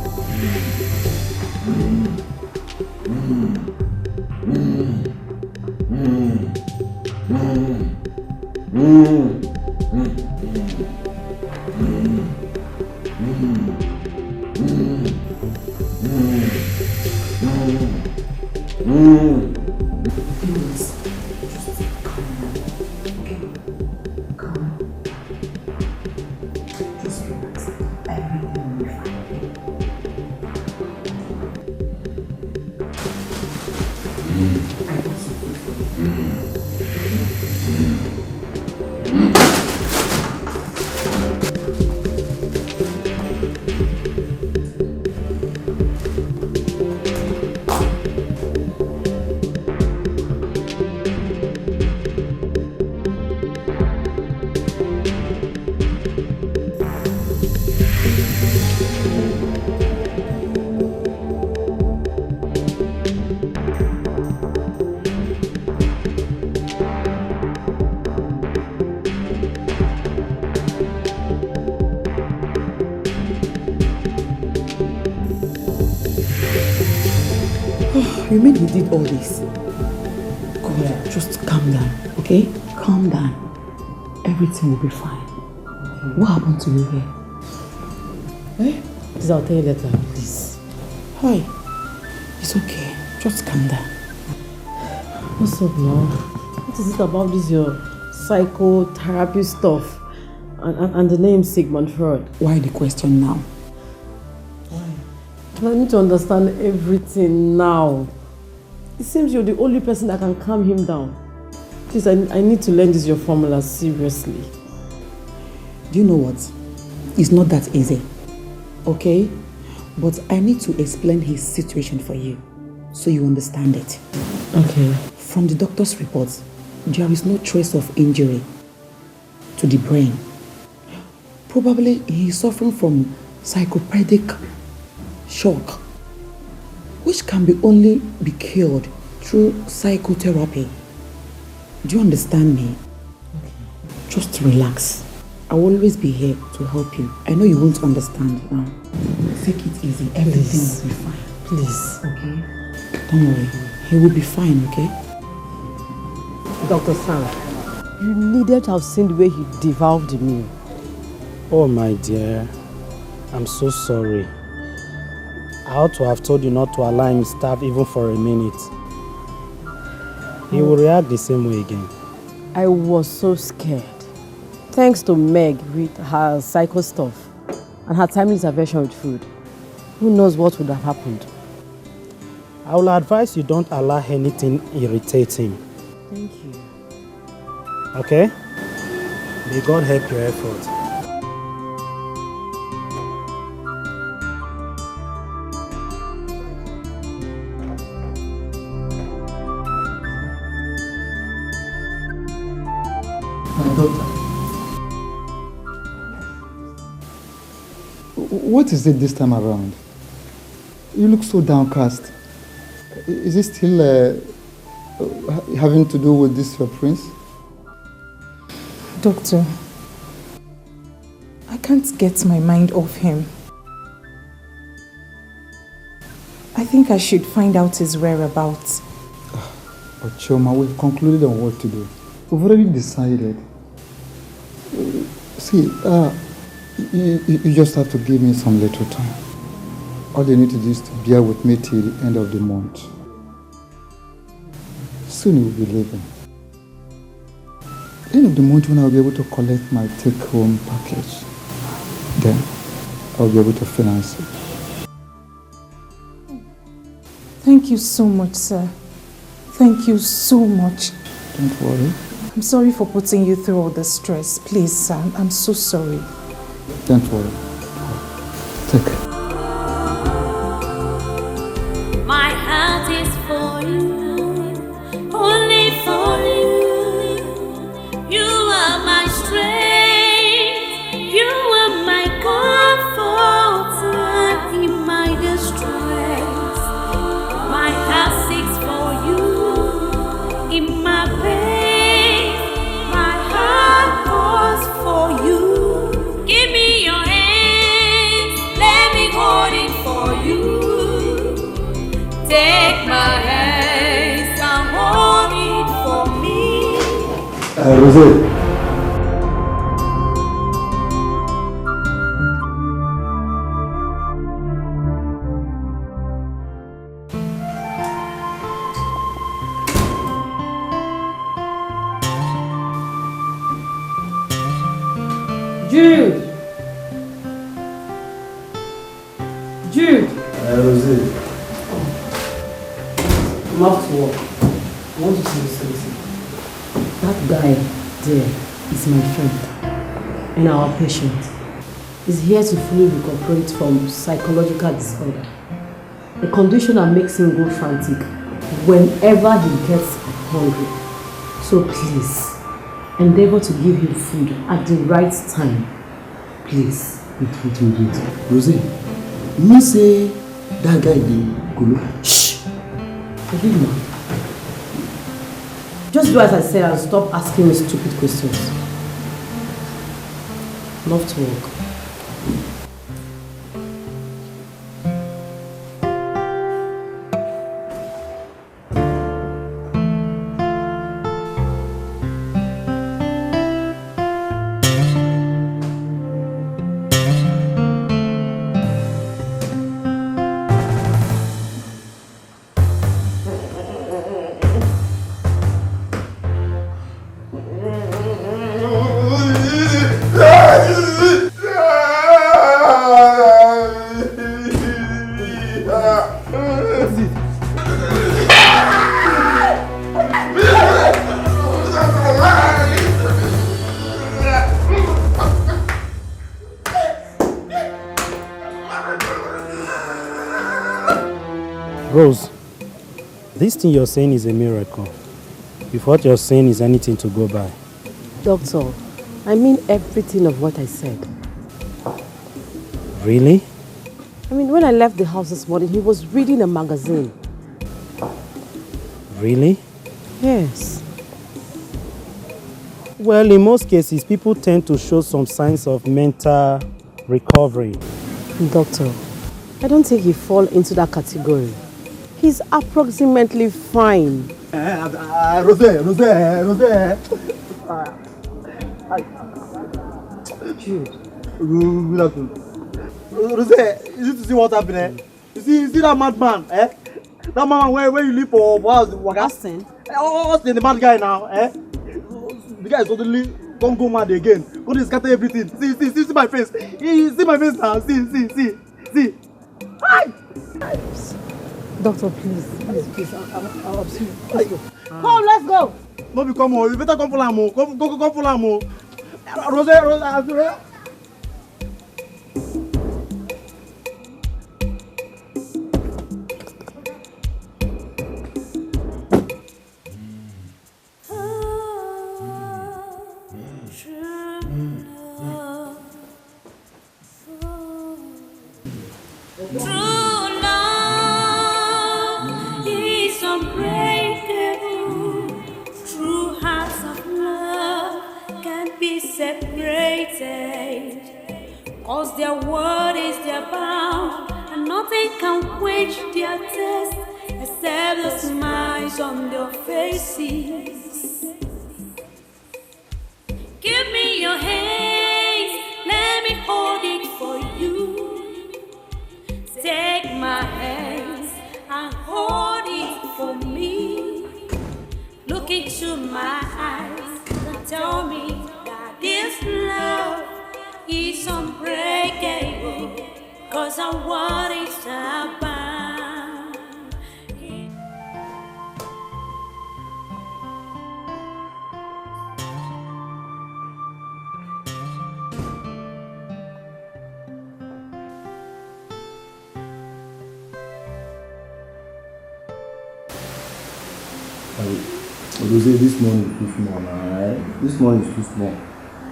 You mean he did all this? God, just calm down, okay? Calm down. Everything will be fine. What happened to you here? Eh? Please, I'll tell you later, please. Hi. It's okay. Just calm down. What's up now? What is it about this your psychotherapy stuff? And the name Sigmund Freud? Why the question now? I need to understand everything now. It seems you're the only person that can calm him down. Please, I need to learn this your formula seriously. Do you know what? It's not that easy. Okay? But I need to explain his situation for you so you understand it. Okay. From the doctor's reports, there is no trace of injury to the brain. Probably he is suffering from psychopathic shock, which can only be cured through psychotherapy. Do you understand me? Okay. Just relax. I will always be here to help you. I know you won't understand now. Take it easy. Everything will be fine. Please. Okay? Don't worry. He will be fine, okay? Dr. Sam, you needed to have seen the way he devoured the meal. Oh my dear, I'm so sorry. I ought to have told you not to allow him starve even for a minute. He will react the same way again. I was so scared. Thanks to Meg with her psycho stuff and her timely intervention with food. Who knows what would have happened? I will advise you don't allow anything irritate him. Thank you. Okay? May God help your effort. My daughter. What is it this time around? You look so downcast. Is it still having to do with this your prince? Doctor, I can't get my mind off him. I think I should find out his whereabouts. But Choma, we've concluded on what to do. We've already decided. See, you just have to give me some little time. All you need to do is to bear with me till the end of the month. Soon you will be leaving. End of the month when I'll be able to collect my take-home package, then I'll be able to finance it. Thank you so much, sir. Thank you so much. Don't worry. I'm sorry for putting you through all the stress. Please, sir, I'm so sorry. Don't worry. Take care. My heart is for you, only for you. You are my strength, you are my comfort in my distress. My heart seeks for you in my pain. My heart calls for you. Give me your hands, let me hold it for you. Take my hands and hold it for me. Rosé. Jude! Jude! Rosé. I'm off to work. I want to tell you something. That guy there is my friend and our patient. He's here to fully recuperate from psychological disorder. A condition that makes him go frantic whenever he gets hungry. So please, endeavor to give him food at the right time. Please. Wait. Rosé, you say that guy the Gulu? Shh! Forgive me. Just do as I say and stop asking me stupid questions. Love to work. Rose, this thing you're saying is a miracle. If what you're saying is anything to go by. Doctor, I mean everything of what I said. Really? I mean, when I left the house this morning, he was reading a magazine. Really? Yes. Well, in most cases, people tend to show some signs of mental recovery. Doctor, I don't think he falls into that category. He's approximately fine. Rosé. Jude. Rosé, you need to see what happened, eh? You see that madman, eh? That man where you live for house, Austin? Austin, the bad guy now, eh? The guy is totally don't go mad again. Go to scatter everything. See my face. See my face now. See. Hi! Doctor, please. I'll see you. Let's go. Come, let's go. No, be come on. You better come for Lamo. Come for Lamo. Rosé. True love is the smiles on their faces. Give me your hands, let me hold it for you. Take my hands and hold it for me. Look into my eyes and tell me that this love is unbreakable, 'cause I want it to burn. Jose, this money is too small now, eh? This money is too small.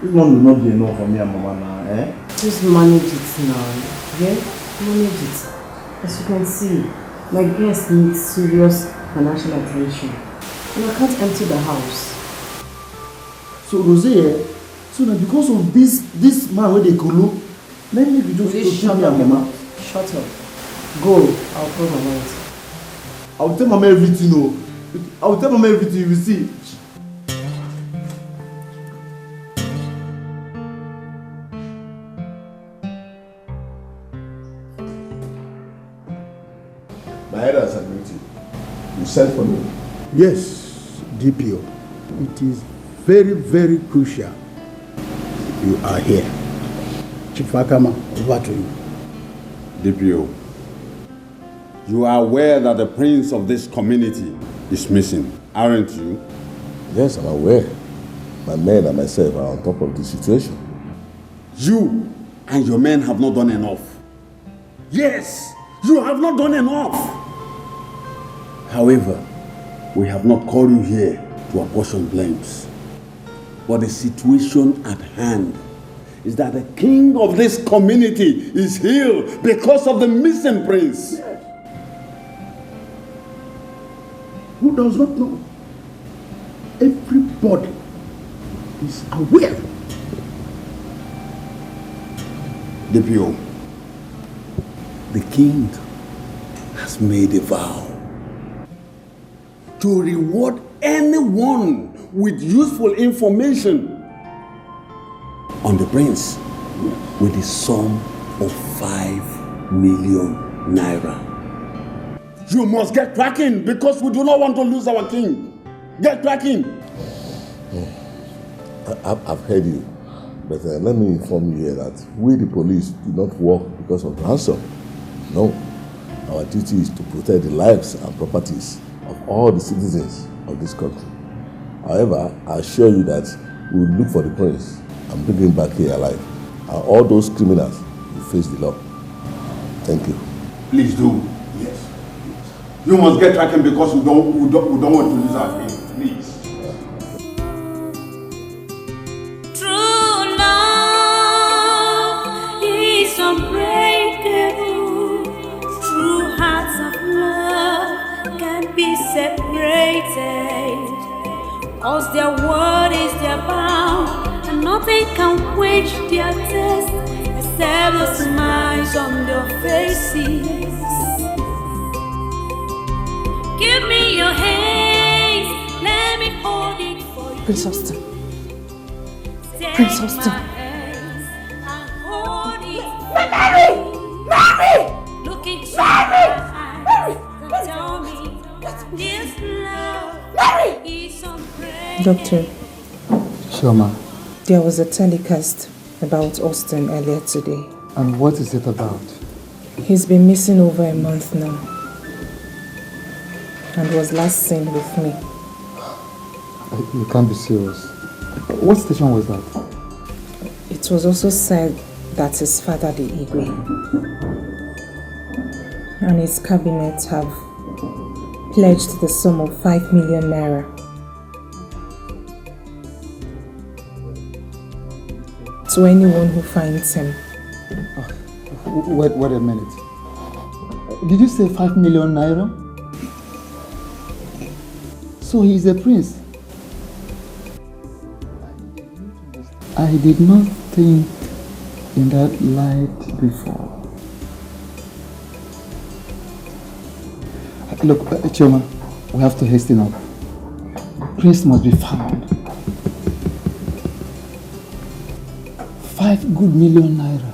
This money will not be enough for me and Mama now, eh? Just manage it now, yeah? Manage it. As you can see, my guest needs serious financial attention. And I can't empty the house. So Jose, so now because of this man where they go look, let me just shut me up, and Mama. Shut up. Go, I'll tell Mama it. I'll tell Mama everything, no. I'll tell Mama everything, you will see. My head has agreed. You sent for me. Yes, DPO. It is very, very crucial you are here. Chief Akama, over to you. DPO, you are aware that the prince of this community is missing, aren't you? Yes, I'm aware. My men and myself are on top of the situation. You and your men have not done enough. Yes, you have not done enough. However, we have not called you here to apportion blames. But the situation at hand is that the king of this community is ill because of the missing prince. Who does not know? Everybody is aware. DPO, the king has made a vow to reward anyone with useful information on the prince with the sum of 5 million naira. You must get cracking because we do not want to lose our king. Get cracking. I've heard you, but let me inform you here that we, the police, do not work because of ransom. No, our duty is to protect the lives and properties of all the citizens of this country. However, I assure you that we will look for the prince and bring him back here alive. And all those criminals will face the law. Thank you. Please do. Yes. You must get tracking because we don't want to lose our king. Please. True love is unbreakable. True hearts of love can't be separated. 'Cause their word is their bound, and nothing can quench their thirst except the smiles on their faces. Give me your hands, let me hold it for you. Prince Austin. Take Prince Austin. my hands and hold it for Mary! me. Mary! Look into Mary! my eyes and tell me that this love is unbreakable. Doctor, Sure, ma'am. there was a telecast about Austin earlier today. And what is it about? He's been missing over a month now and was last seen with me. You can't be serious. What station was that? It was also said that his father, the Igwe, and his cabinet have pledged the sum of 5 million naira. To anyone who finds him. Wait a minute. Did you say 5 million naira? So he is a prince. I did not think in that light before. Look, Chioma, We have to hasten up. Prince must be found. 5 good million naira.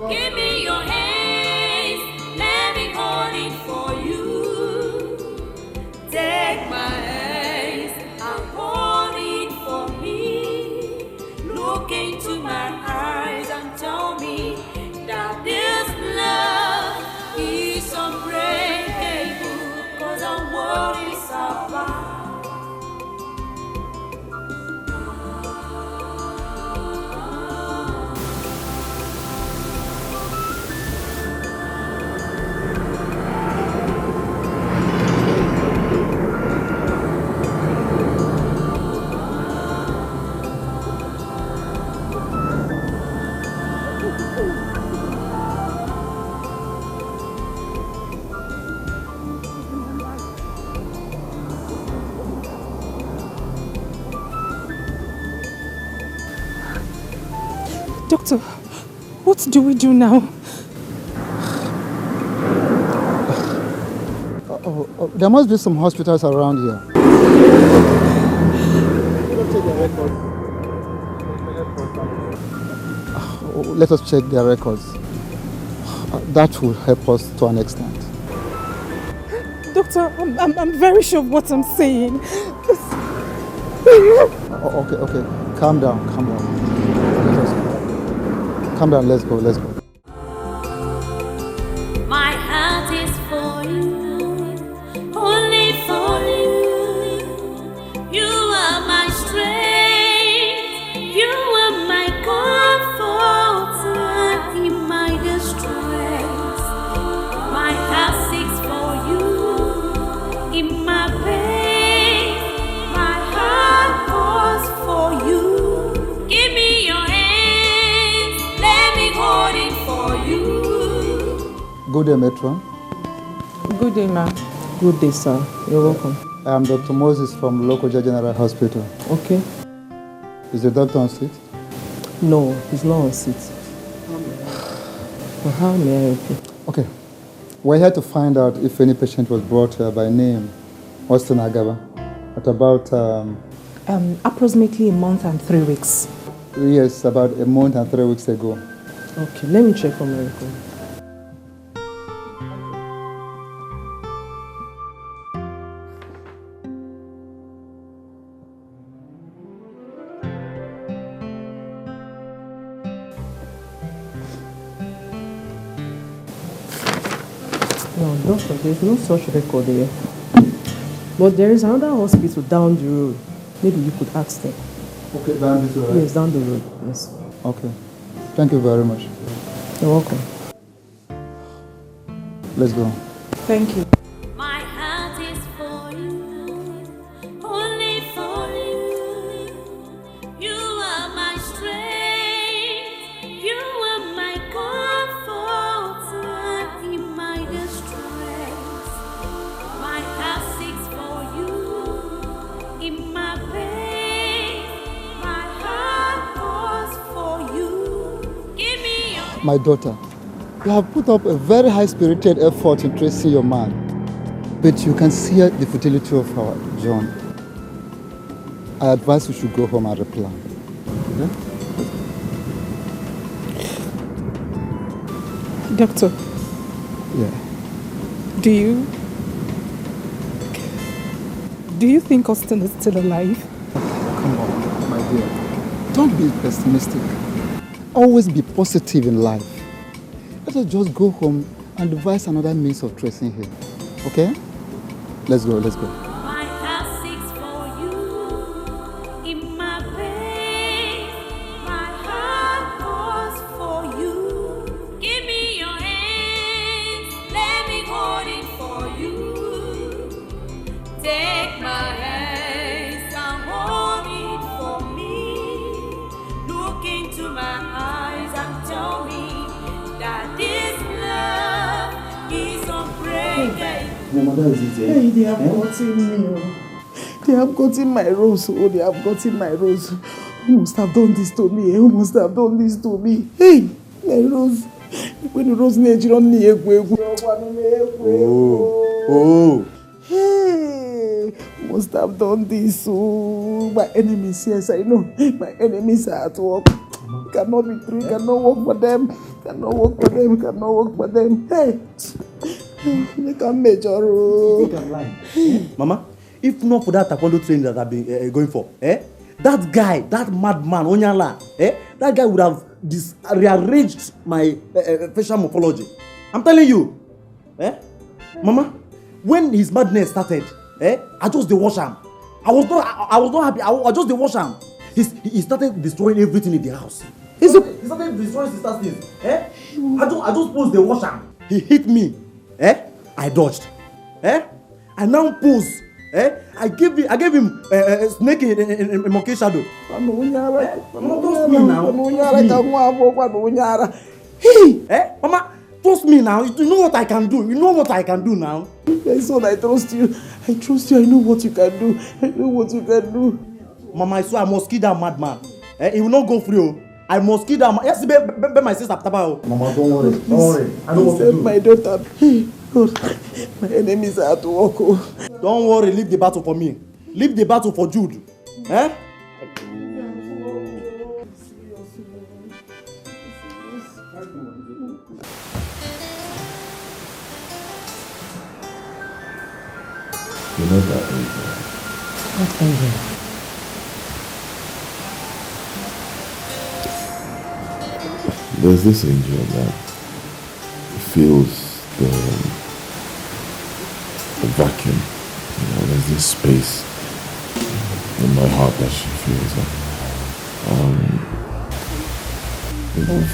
Give me your hands, let me hold it for you. Take my hands and hold it for me. Look into my eyes and tell me that this love is unbreakable, 'cause our world is apart. Doctor, what do we do now? There must be some hospitals around here. Let us check their records. That will help us to an extent. Doctor, I'm very sure of what I'm saying. Okay. Calm down. Calm down, let's go. My heart is for you, only for you. You are my strength, you are my comfort in my distress. My heart seeks for you in my pain. My heart calls for you. Give me your hands, let me hold it for you. Good day, Matron. Good day, ma'am. Good day, sir. You're welcome. I am Dr. Moses from Lokoja General Hospital. Okay. Is the doctor on seat? No, he's not on seat. Well, how may I help you? Okay. We're here to find out if any patient was brought here by name Austin Agaba at about... approximately a month and 3 weeks. Yes, about a month and 3 weeks ago. Okay, let me check for my record. No, doctor, there's no such record there. But there is another hospital down the road. Maybe you could ask them. Okay, down this road? Yes, down the road, yes. Okay. Thank you very much. You're welcome. Let's go. Thank you. My heart is for you, only for you. You are my strength, you are my comfort in my distress. My heart seeks for you in my pain. My heart calls for you. Give me your... My daughter, you have put up a very high-spirited effort in tracing your man, but you can see the futility of our John. I advise you should go home and replan. Okay? Doctor. Yeah. Do you think Austin is still alive? Come on, my dear. Don't be pessimistic. Always be positive in life. Let us just go home and devise another means of tracing him. Okay? Let's go. My heart seeks for you in my pain. My heart calls for you. Give me your hands, let me hold it for you. Take my hands and hold it for me. Look into my eyes and tell me that this love is unbreakable. Hey, they have gotten me. They have gotten my rose. Oh, they have gotten my rose. Who must have done this to me? Who must have done this to me? Hey, my rose. When when Rose Nature on the Oh. Hey, must have done this. So my enemies, yes, I know. My enemies are at work. Cannot be true, cannot work for them. Cannot work for them, cannot work for them. Hey, they can measure. You can lie. Mama, if not for that taekwondo training that I've been going for, that guy, that madman, Onyala, that guy would have rearranged my facial morphology. I'm telling you, Mama, when his madness started, I just dey watch him. I was not happy. I just dey watch him. He started destroying everything in the house. He started destroying sister's things. I just posed the watch him. He hit me. I dodged. I now pose. I gave him a snake in monkey shadow. Hey, Mama, trust me now. You know what I can do. You know what I can do now. My son, I trust you. I trust you. I know what you can do. I know what you can do. Mama, I swear I must kill that madman. He will not go free. I must kill that man. Yes, be my sister. Mama, don't worry. Don't worry. I know what to do. My daughter. Hey, God, my enemies are at work. Don't worry. Leave the battle for me. Leave the battle for Jude. You know that angel. What angel? There's this angel that feels the vacuum. You know, there's this space in my heart that she feels.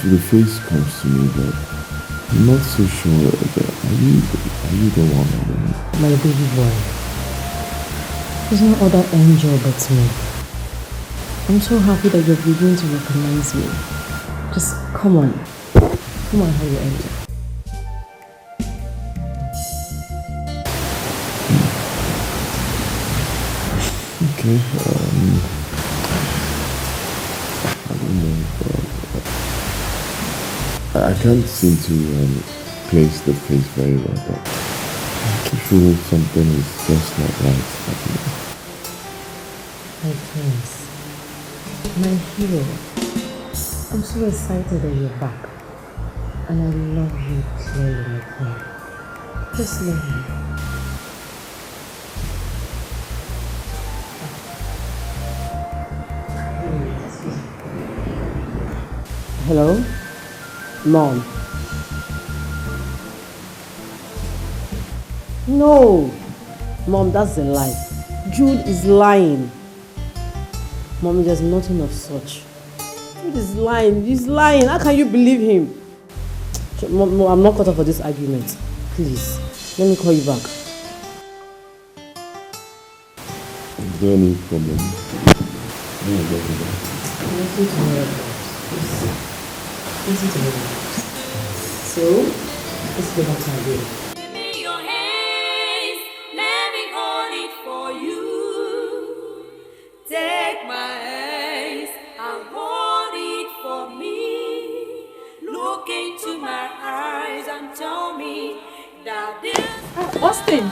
The face comes to me, but I'm not so sure that are you the one? My baby boy. There's no other angel but me. I'm so happy that you're beginning to recognize me. Just come on. Come on, hurry, angel. Okay, I don't know, but I can't seem to place the face very well, but I feel something is just not right happening. My prince, my hero, I'm so excited that you're back. And I love you clearly, my queen. Just love me. Hello? Mom? No! Mom, that's a lie. Jude is lying. Mommy, there's nothing of such. Jude is lying. He's lying. How can you believe him? Mom, I'm not caught up for this argument. Please, let me call you back. Is there any problem? Listen to me. Listen to me. So, let's go back to our day. Take my hands and hold it for me. Look into my eyes and tell me that this Austin.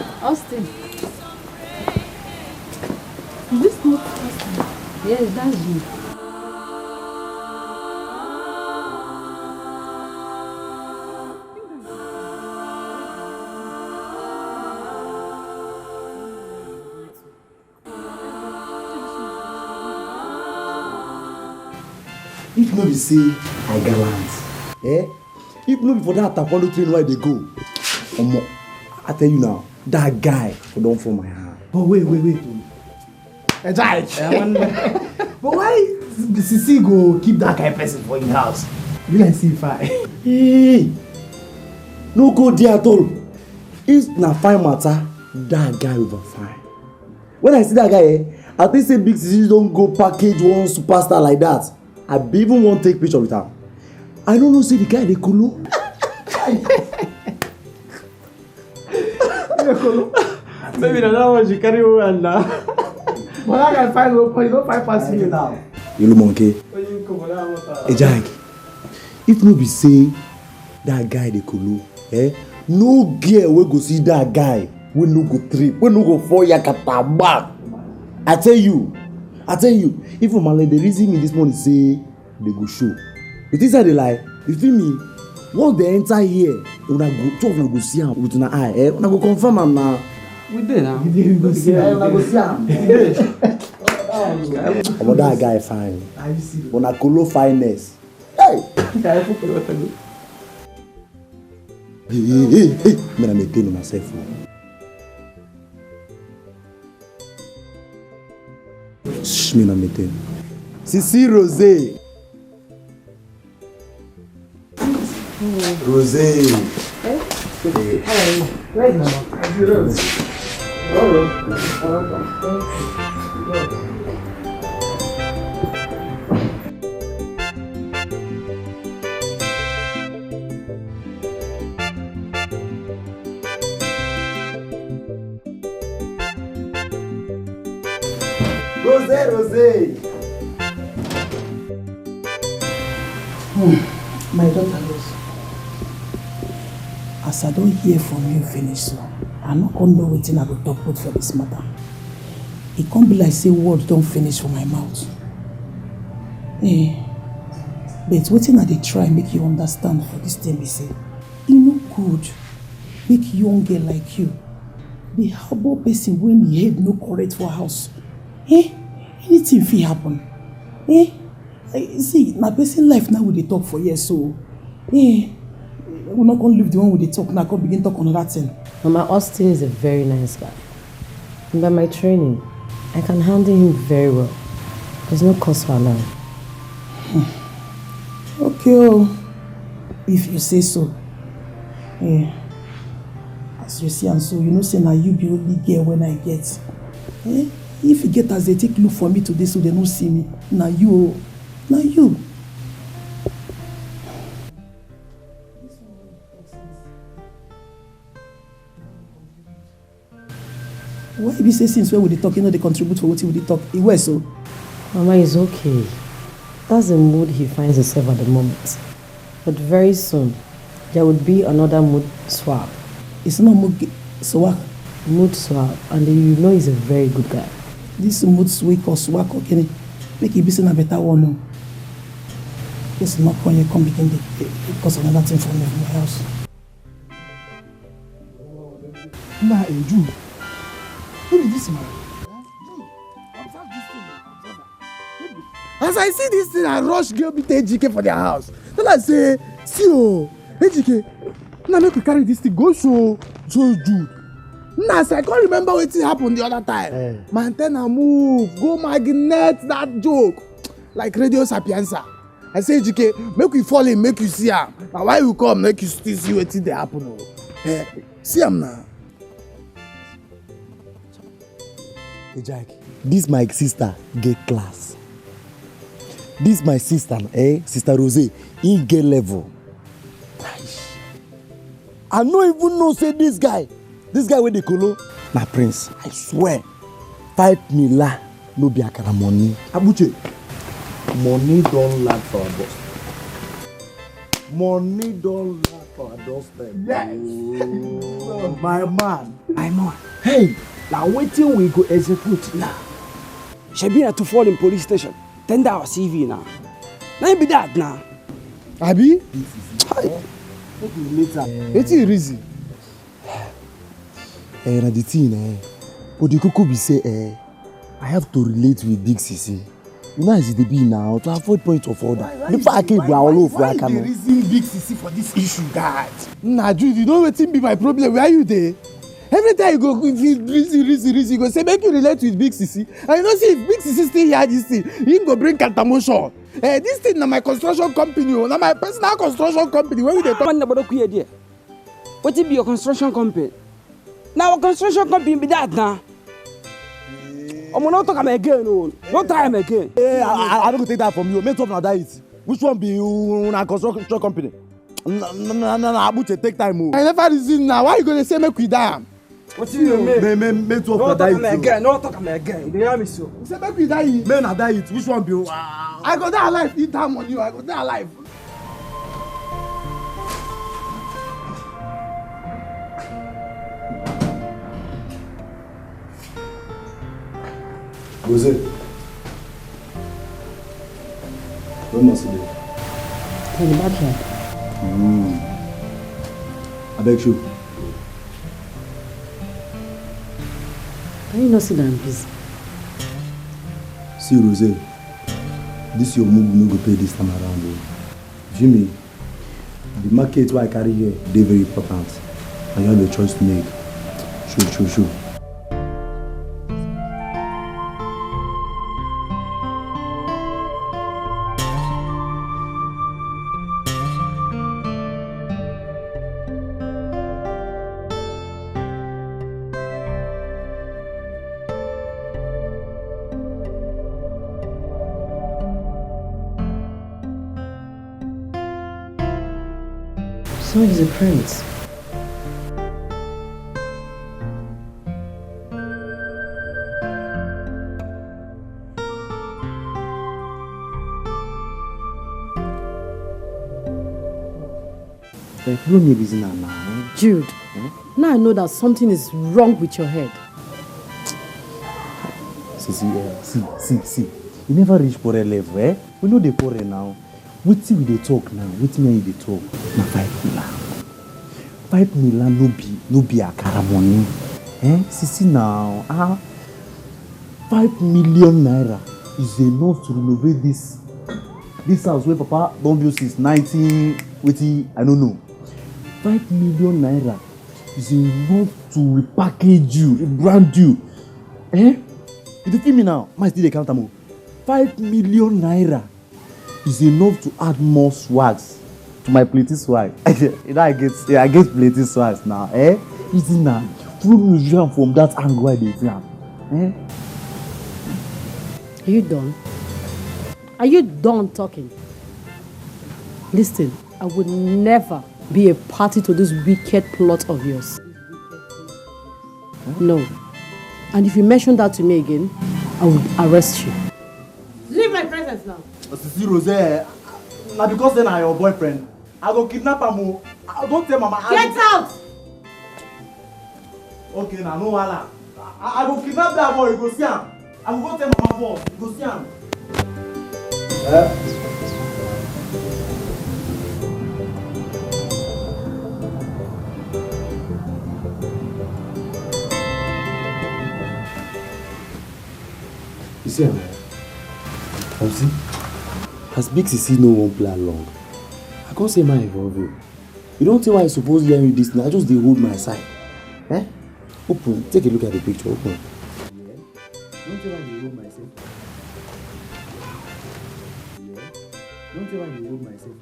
Is this not Austin? Yes, that's you. If no be say I gallant, if no be for that taekwondo train where they go, I tell you now, that guy for don't fall my hand. But wait. Edochie. But why Sisi go keep that kind of person for your house? Will I see fine? Hey, no go there at all. If na fine matter, that guy over fine. When I see that guy, I think say big Sisi don't go package one superstar like that. I even want to take picture with her. I don't know, see the guy, they kulu. Maybe that one she carry on now. But I can find no point, you don't find past you now. You little monkey. Edochie, if no be say that guy dey kolo, no girl wey go see that guy wey no go trip, wey no go fall yakata back. I tell you, if Omale dey reason me this morning say they go show. But inside they lie, you feel me? Once they enter here, una go talk, una go see am with una eye, una go confirm am na. We dey now. We go see am. Una go see am. But that guy fine. Una kolo fineness. Hey. Hey. Man, I maintain myself. Shh, me na maintain. Sisi Rosé. Rosé. Hey, where is Mama? Rosé. My daughter Rose, as I don't hear from you finish so, I no come know wetin I go talk put for this matter. It can't be like say words don't finish for my mouth. But wetin I dey try make you understand for this thing be say, e no good make young girl like you be harbor person when the head no correct for house. Anything fit happen. See, na person life now we dey talk for years, so we're not gonna leave the one we dey talk now, come begin talk on that thing. Mama, Austin is a very nice guy. And by my training, I can handle him very well. There's no cause for alarm. Okay, if you say so. As you see, and so you know, say now you be only girl when I get. If you get as they take look for me today, so they don't see me. Now you. Why be say since when we dey talk, you know they contribute for what we dey talk? It was so. Mama is okay. That's the mood he finds himself at the moment. But very soon, there would be another mood swap. It's not mood swap. Mood swap, and you know he's a very good guy. This mood swap or swap, okay? Make it be a better one. No. It's not when you come begin because another thing for me in my house. Nah, Ju. Who is this man? As I see this thing, I rush girl meet Edochie for their house. Then I say, see Edochie, now make we carry this thing go show Jude. Now I can't remember what happened the other time. My antenna move, go magnet that joke. Like Radio Sapienza. I say, Edochie, make we fall in, make you see him. Now why you come, make you still see what they happen. See him now. Hey Jack, this my sister get class. This my sister, Sister Rosé, in get level. I no even know say this guy with the colo, na prince. I swear, 5 million no be akara money. Abuche, money don't lack for our boss. Money don't lack for our doorstep. Yes. Oh, my man. Hey, now waiting we go execute now. Shebi to fall in police station. Tender our CV now. Now be that now. Abi? It's easy. Na the thing, but the cocoa be say, I have to relate with Big Sisi. You know as it be now to avoid point of order. Before I can go all over, why you reason Big Sisi for this issue, God? Nah, Jude, you know what be my problem? Where are you there? Every time you go, if you reason, you go say, make you relate with Big Sisi. And you know, see, if Big Sisi still hear this thing, he go bring Katamotion. This thing na my construction company, na my personal construction company. Where we dey talk? What be your construction company? Now our construction company be that now. I'm not talking again, no. No time again. I don't take that from you. Make talk na that it. Which one be you na construction company? Na Abuche take time. I never reason now. Why you gonna say make we die? What you mean? Me talk na that it. No talk again. You hear me so? You say make we die. Me na that it. Which one be you? I go die alive. Eat that money. I go die alive. Rosé. Where must you be? In the backyard. I beg you. Can you not sit down, please? See, Rosé, this your move no go pay this time around. Jimmy, the market where I carry here, they very important. And you have a choice to make. Sure. So he's a prince. Like, you don't need reason now. Jude, now I know that something is wrong with your head. See. You never reach for a level, eh? We know the quarrel now. Wetin we dey talk now? Wetin me and you dey talk? Na 5 million. 5 million no be akara money. See now. 5 million naira is enough to renovate this house where Papa don build since 19 wetin I don't know. 5 million naira is enough to repackage you, rebrand you. If you feel me now, my still dey count am. 5 million naira is enough to add more swags to my plenty swag. You know I get plenty swags now. Easy now. Through museum from that angle I dey see am. Are you done? Are you done talking? Listen, I would never be a party to this wicked plot of yours. No. And if you mention that to me again, I will arrest you. Leave my presence now. See, Rosé, now because then I your boyfriend, I go kidnap him. Don't tell Mama. Get out! Okay, now no wala. I go kidnap that boy. You go see him. I will go tell Mama boss. You go see him. You see him? See? As big Sisi no one play along, I can't say my involve you. You don't think why I suppose hear me this now. I just dey hold my side. Open. Take a look at the picture. Open. Yeah. Don't say why you hold myself. Yeah. Don't say why you hold myself.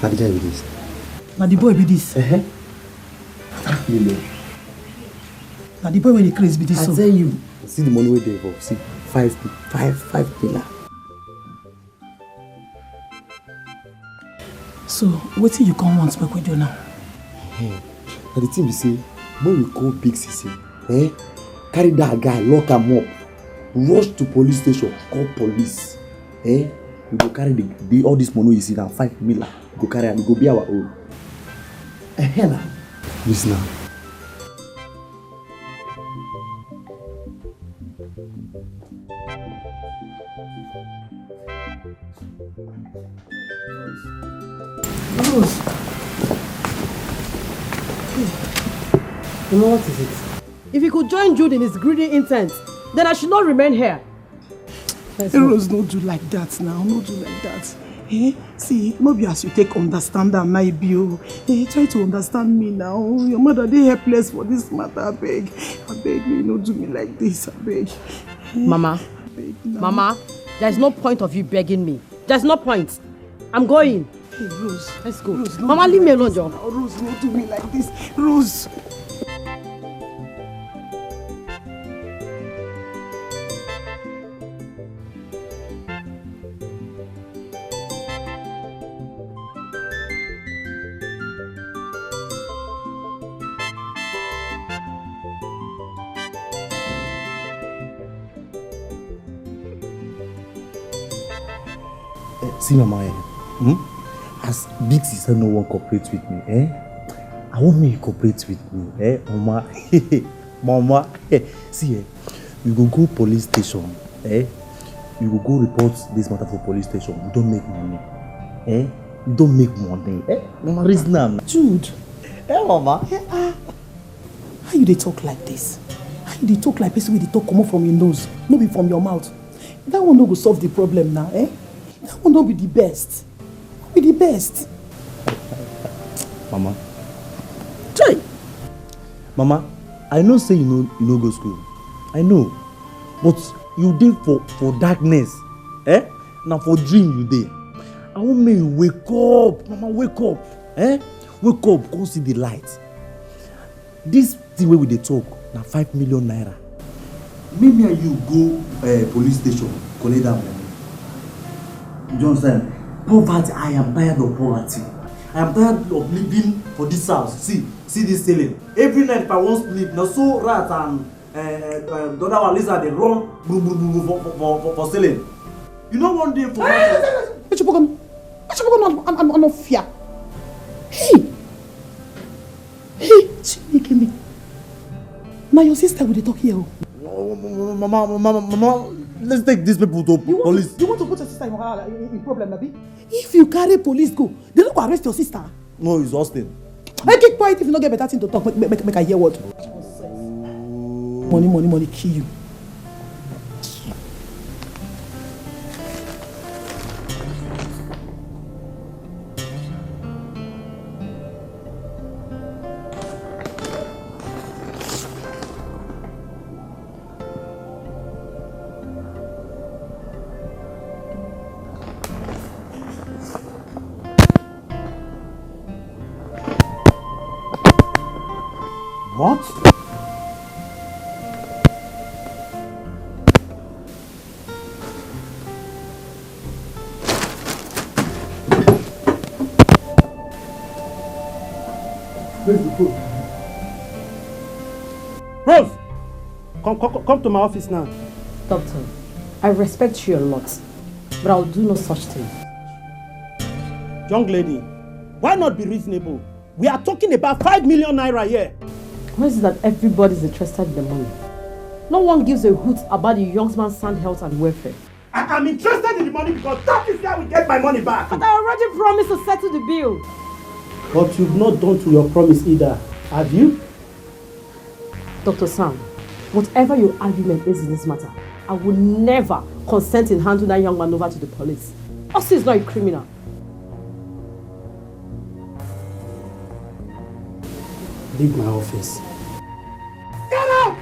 Now the guy with this. Now the boy with this. 5 million. Now the boy when he crazy with this. I tell you. See the money where they involve. See 5 million. So what thing you come want make we do now? Now the thing we say, when we call Big Sisi, carry that guy, lock him up, rush to police station, call police. We go carry all this money you see now, 5 million. We go carry and we go be our own. Listen now. Rose. You know what is it? If you could join Jude in his greedy intent, then I should not remain here. Rose, no do like that now. No do like that. See, maybe as you take understand that my bill. Try to understand me now. Your mother they helpless for this matter. I beg me, no do me like this. I beg. Mama, Mama, there's no point of you begging me. There's no point. I'm going. Hey, Rose. Let's go. Rose, Mama, leave me alone, John. Rose, don't do me like this. Rose. See Mama, as Big Sister no one cooperate with me, I want me to cooperate with me, Mama. Mama, see, we go police station, eh? We will go report this matter for police station. We don't make money, eh? We don't make money, eh? Mama, reason now. Jude. Mama. How you dey talk like this? How you dey talk like person wey dey talk comot from your nose, no be from your mouth? That one no go solve the problem now, eh? That one no be the best. Be the best. Mama. Try. Mama, I know say you no go school. I know. But you dey for darkness. Eh? Now for dream you dey. I want me you wake up. Mama, wake up. Eh? Wake up, go see the light. This thing wey we dey talk na 5 million naira. Maybe you go police station, collect that money. You understand? Poverty, I am tired of poverty. I am tired of living for this house. See this ceiling. Every night if I want sleep, now so rat and the other one lizard they run for ceiling. You know one day for I'm not fear. Hey, she making me. Now your sister will talk here. Mama, let's take these people to police. You want to put your sister in problem, Nabi? If you carry police go, they don't go arrest your sister. No, it's Austin. I keep quiet if you don't get better thing to talk. Make I hear what. Money, kill you. What? Where's the food? Rose! Come to my office now. Doctor, I respect you a lot, but I'll do no such thing. Young lady, why not be reasonable? We are talking about 5 million naira here. Why is it that everybody's interested in the money? No one gives a hoot about the young man's sound health and welfare. I am interested in the money because that is how we get my money back. But I already promised to settle the bill. But you've not done to your promise either, have you? Dr. Sam, whatever your argument is in this matter, I will never consent in handing that young man over to the police. Austin is not a criminal. Leave my office. Get out!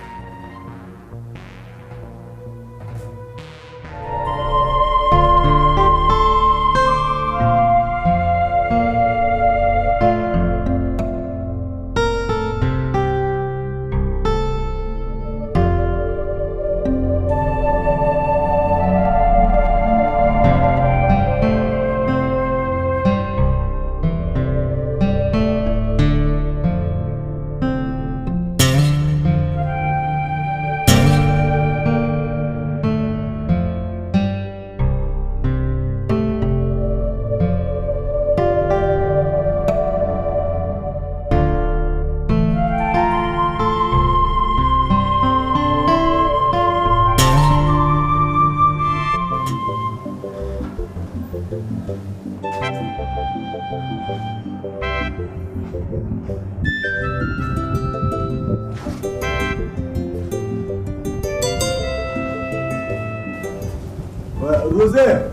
Rosé!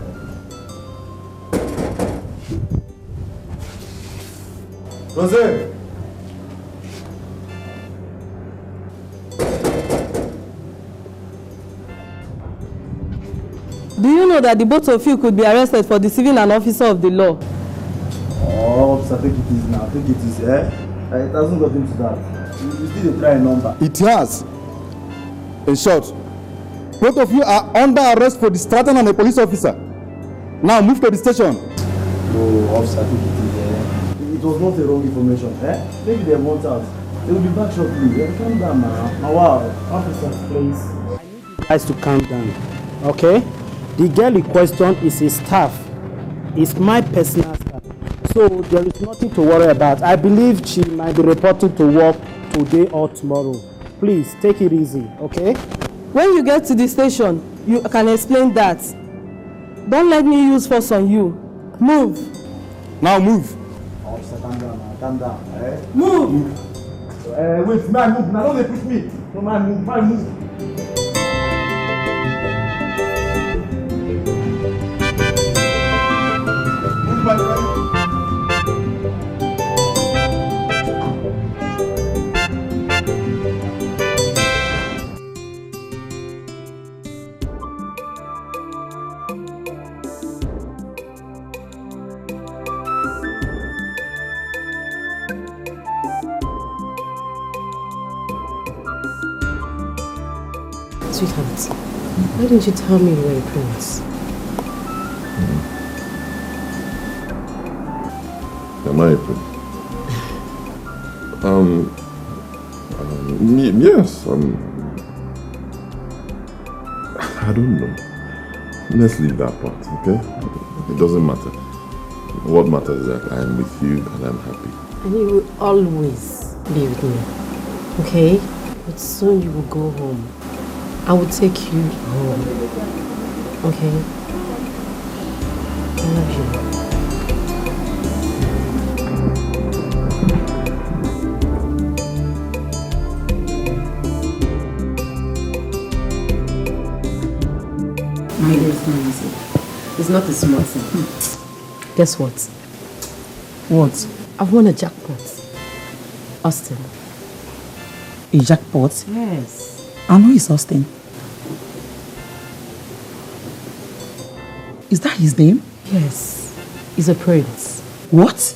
Rosé! Do you know that the both of you could be arrested for deceiving an officer of the law? Oh, officer, take it easy now. Take it easy, eh? It hasn't got into that. You still try a number. It has. In short, both of you are under arrest for distracting on a police officer. Now move to the station. No, officer, take it easy, eh? It was not a wrong information, eh? Maybe they want out. They will be back shortly. Yeah, calm down now. Now, wow. Officer, please. I need you guys to calm down, okay? The girl in question is a staff. It's my personal staff. So there is nothing to worry about. I believe she might be reporting to work today or tomorrow. Please, take it easy, okay? When you get to the station, you can explain that. Don't let me use force on you. Move. Now move. Officer, calm down, calm down. Move. Wait, man, move. Now don't push me. No, man, move, move. Move, man. Sweetheart, why didn't you tell me you were a prince? Am I a prince? Yes. I don't know. Let's leave that part, okay? It doesn't matter. What matters is that I am with you and I'm happy. And you will always be with me, okay? But soon you will go home. I will take you home, okay? I love you. My dear, it's not easy. It's not a small thing. Guess what? What? I've won a jackpot. Austin. A jackpot? Yes. I know it's Austin. Is that his name? Yes. He's a prince. What?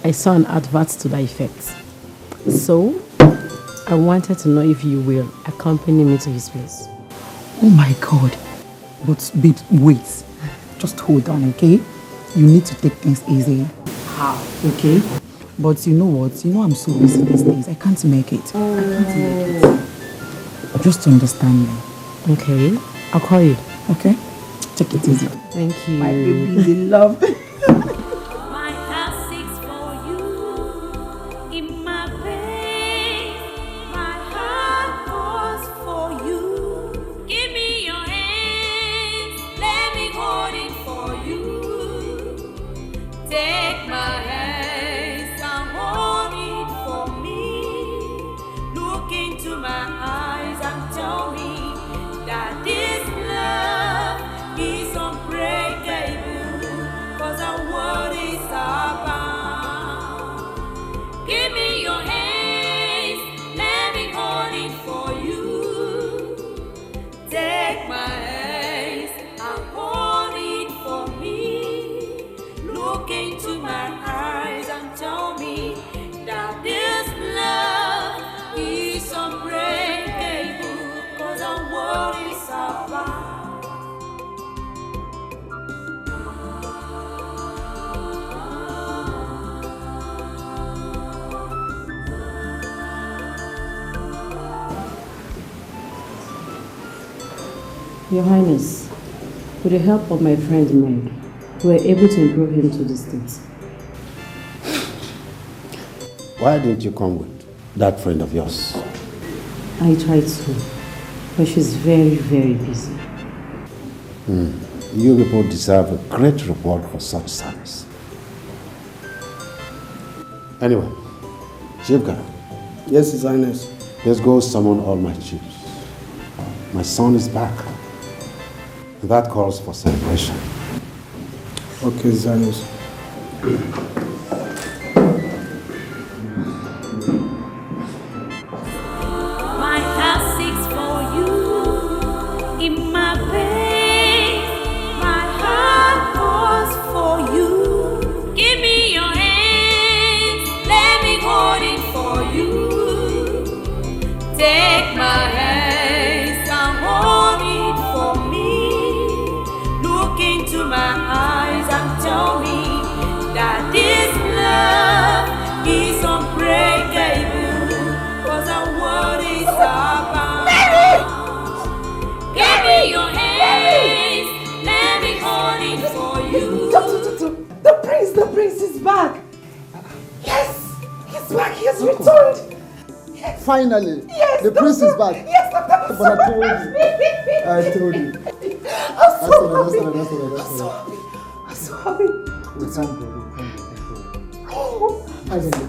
I saw an advert to that effect. So, I wanted to know if you will accompany me to his place. Oh my God. But babe, wait. Just hold on, okay? You need to take things easy. How? Okay? But you know what? You know I'm so busy these days. I can't make it. I can't make it. Just understand me. Okay. I'll call you. Okay? Take it easy. Thank you. My baby, in love. My heart seeks for you in my pain. My heart calls for you. Give me your hands, let me hold it for you. Take my hands and hold it for me. Look into my eyes and tell me that this love is unbreakable, 'cause our word is our bound. Give me your hands, let me hold it for you. Take my hands and hold it for me. Look into my eyes and tell me that this love is unbreakable, 'cause our word is our bound. Your Highness, with the help of my friend Meg, we were able to improve him to the States. Why didn't you come with that friend of yours? I tried to, but she's very, very busy. You people deserve a great reward for such service. Anyway, Chief Guard. Yes, His Highness. Let's go summon all my chiefs. My son is back. That calls for celebration. Okay, His Highness. My heart seeks for you in my pain. My heart calls for you. Give me your hands, let me hold it for you. Take my hands and hold it for me. Look into my eyes and tell me that this love is unbreakable, 'cause our word is our bound. Give me your hands, let me hold it for you. The prince is back. Yes, he's back. He has returned. Yes. Finally. Yes, the prince is back. Yes, Doctor. But I told you. I'm so happy. I'm so happy. We can't go. Oh.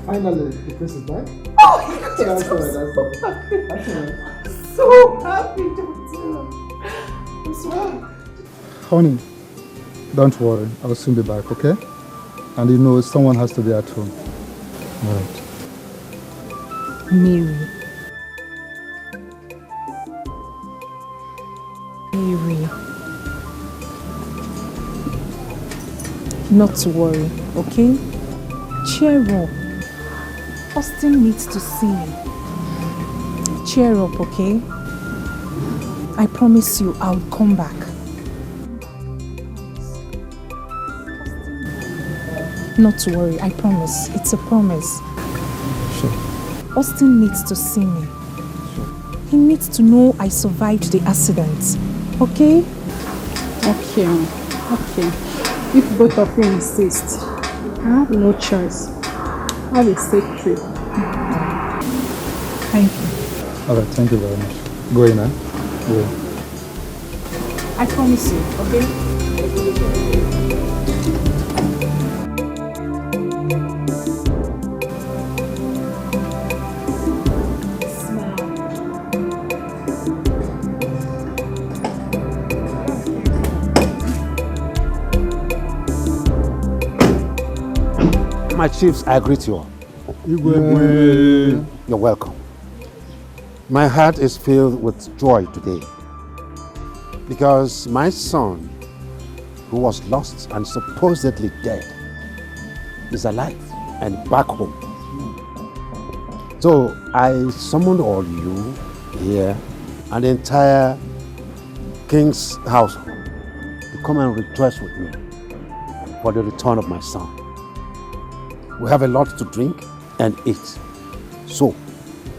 Finally, the prince is back. Oh, that's so happy, Doctor. I'm so happy. Honey, don't worry. I'll soon be back, okay? And you know, someone has to be at home. All right. Mary. Mary. Not to worry, okay? Cheer up. Austin needs to see me. Cheer up, okay? I promise you I'll come back. Not to worry, I promise. It's a promise. Sure. Austin needs to see me. Sure. He needs to know I survived the accident. Okay? Okay. If both of you insist, I have no choice. Have a safe trip. Thank you. All right, thank you very much. Go in, eh? Go in. I promise you, okay? My chiefs, I greet you all. Igwe. You're welcome. My heart is filled with joy today because my son, who was lost and supposedly dead, is alive and back home. So I summoned all you here and the entire king's household to come and rejoice with me for the return of my son. We have a lot to drink and eat. So,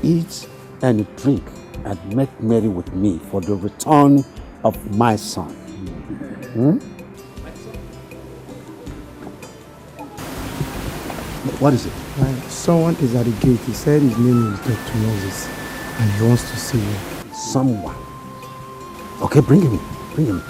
eat and drink and make merry with me for the return of my son. What is it? Someone is at the gate. He said his name is Dr. Moses and he wants to see you. Someone. Okay, bring him in. Bring him in.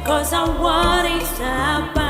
Cause I want it to happen.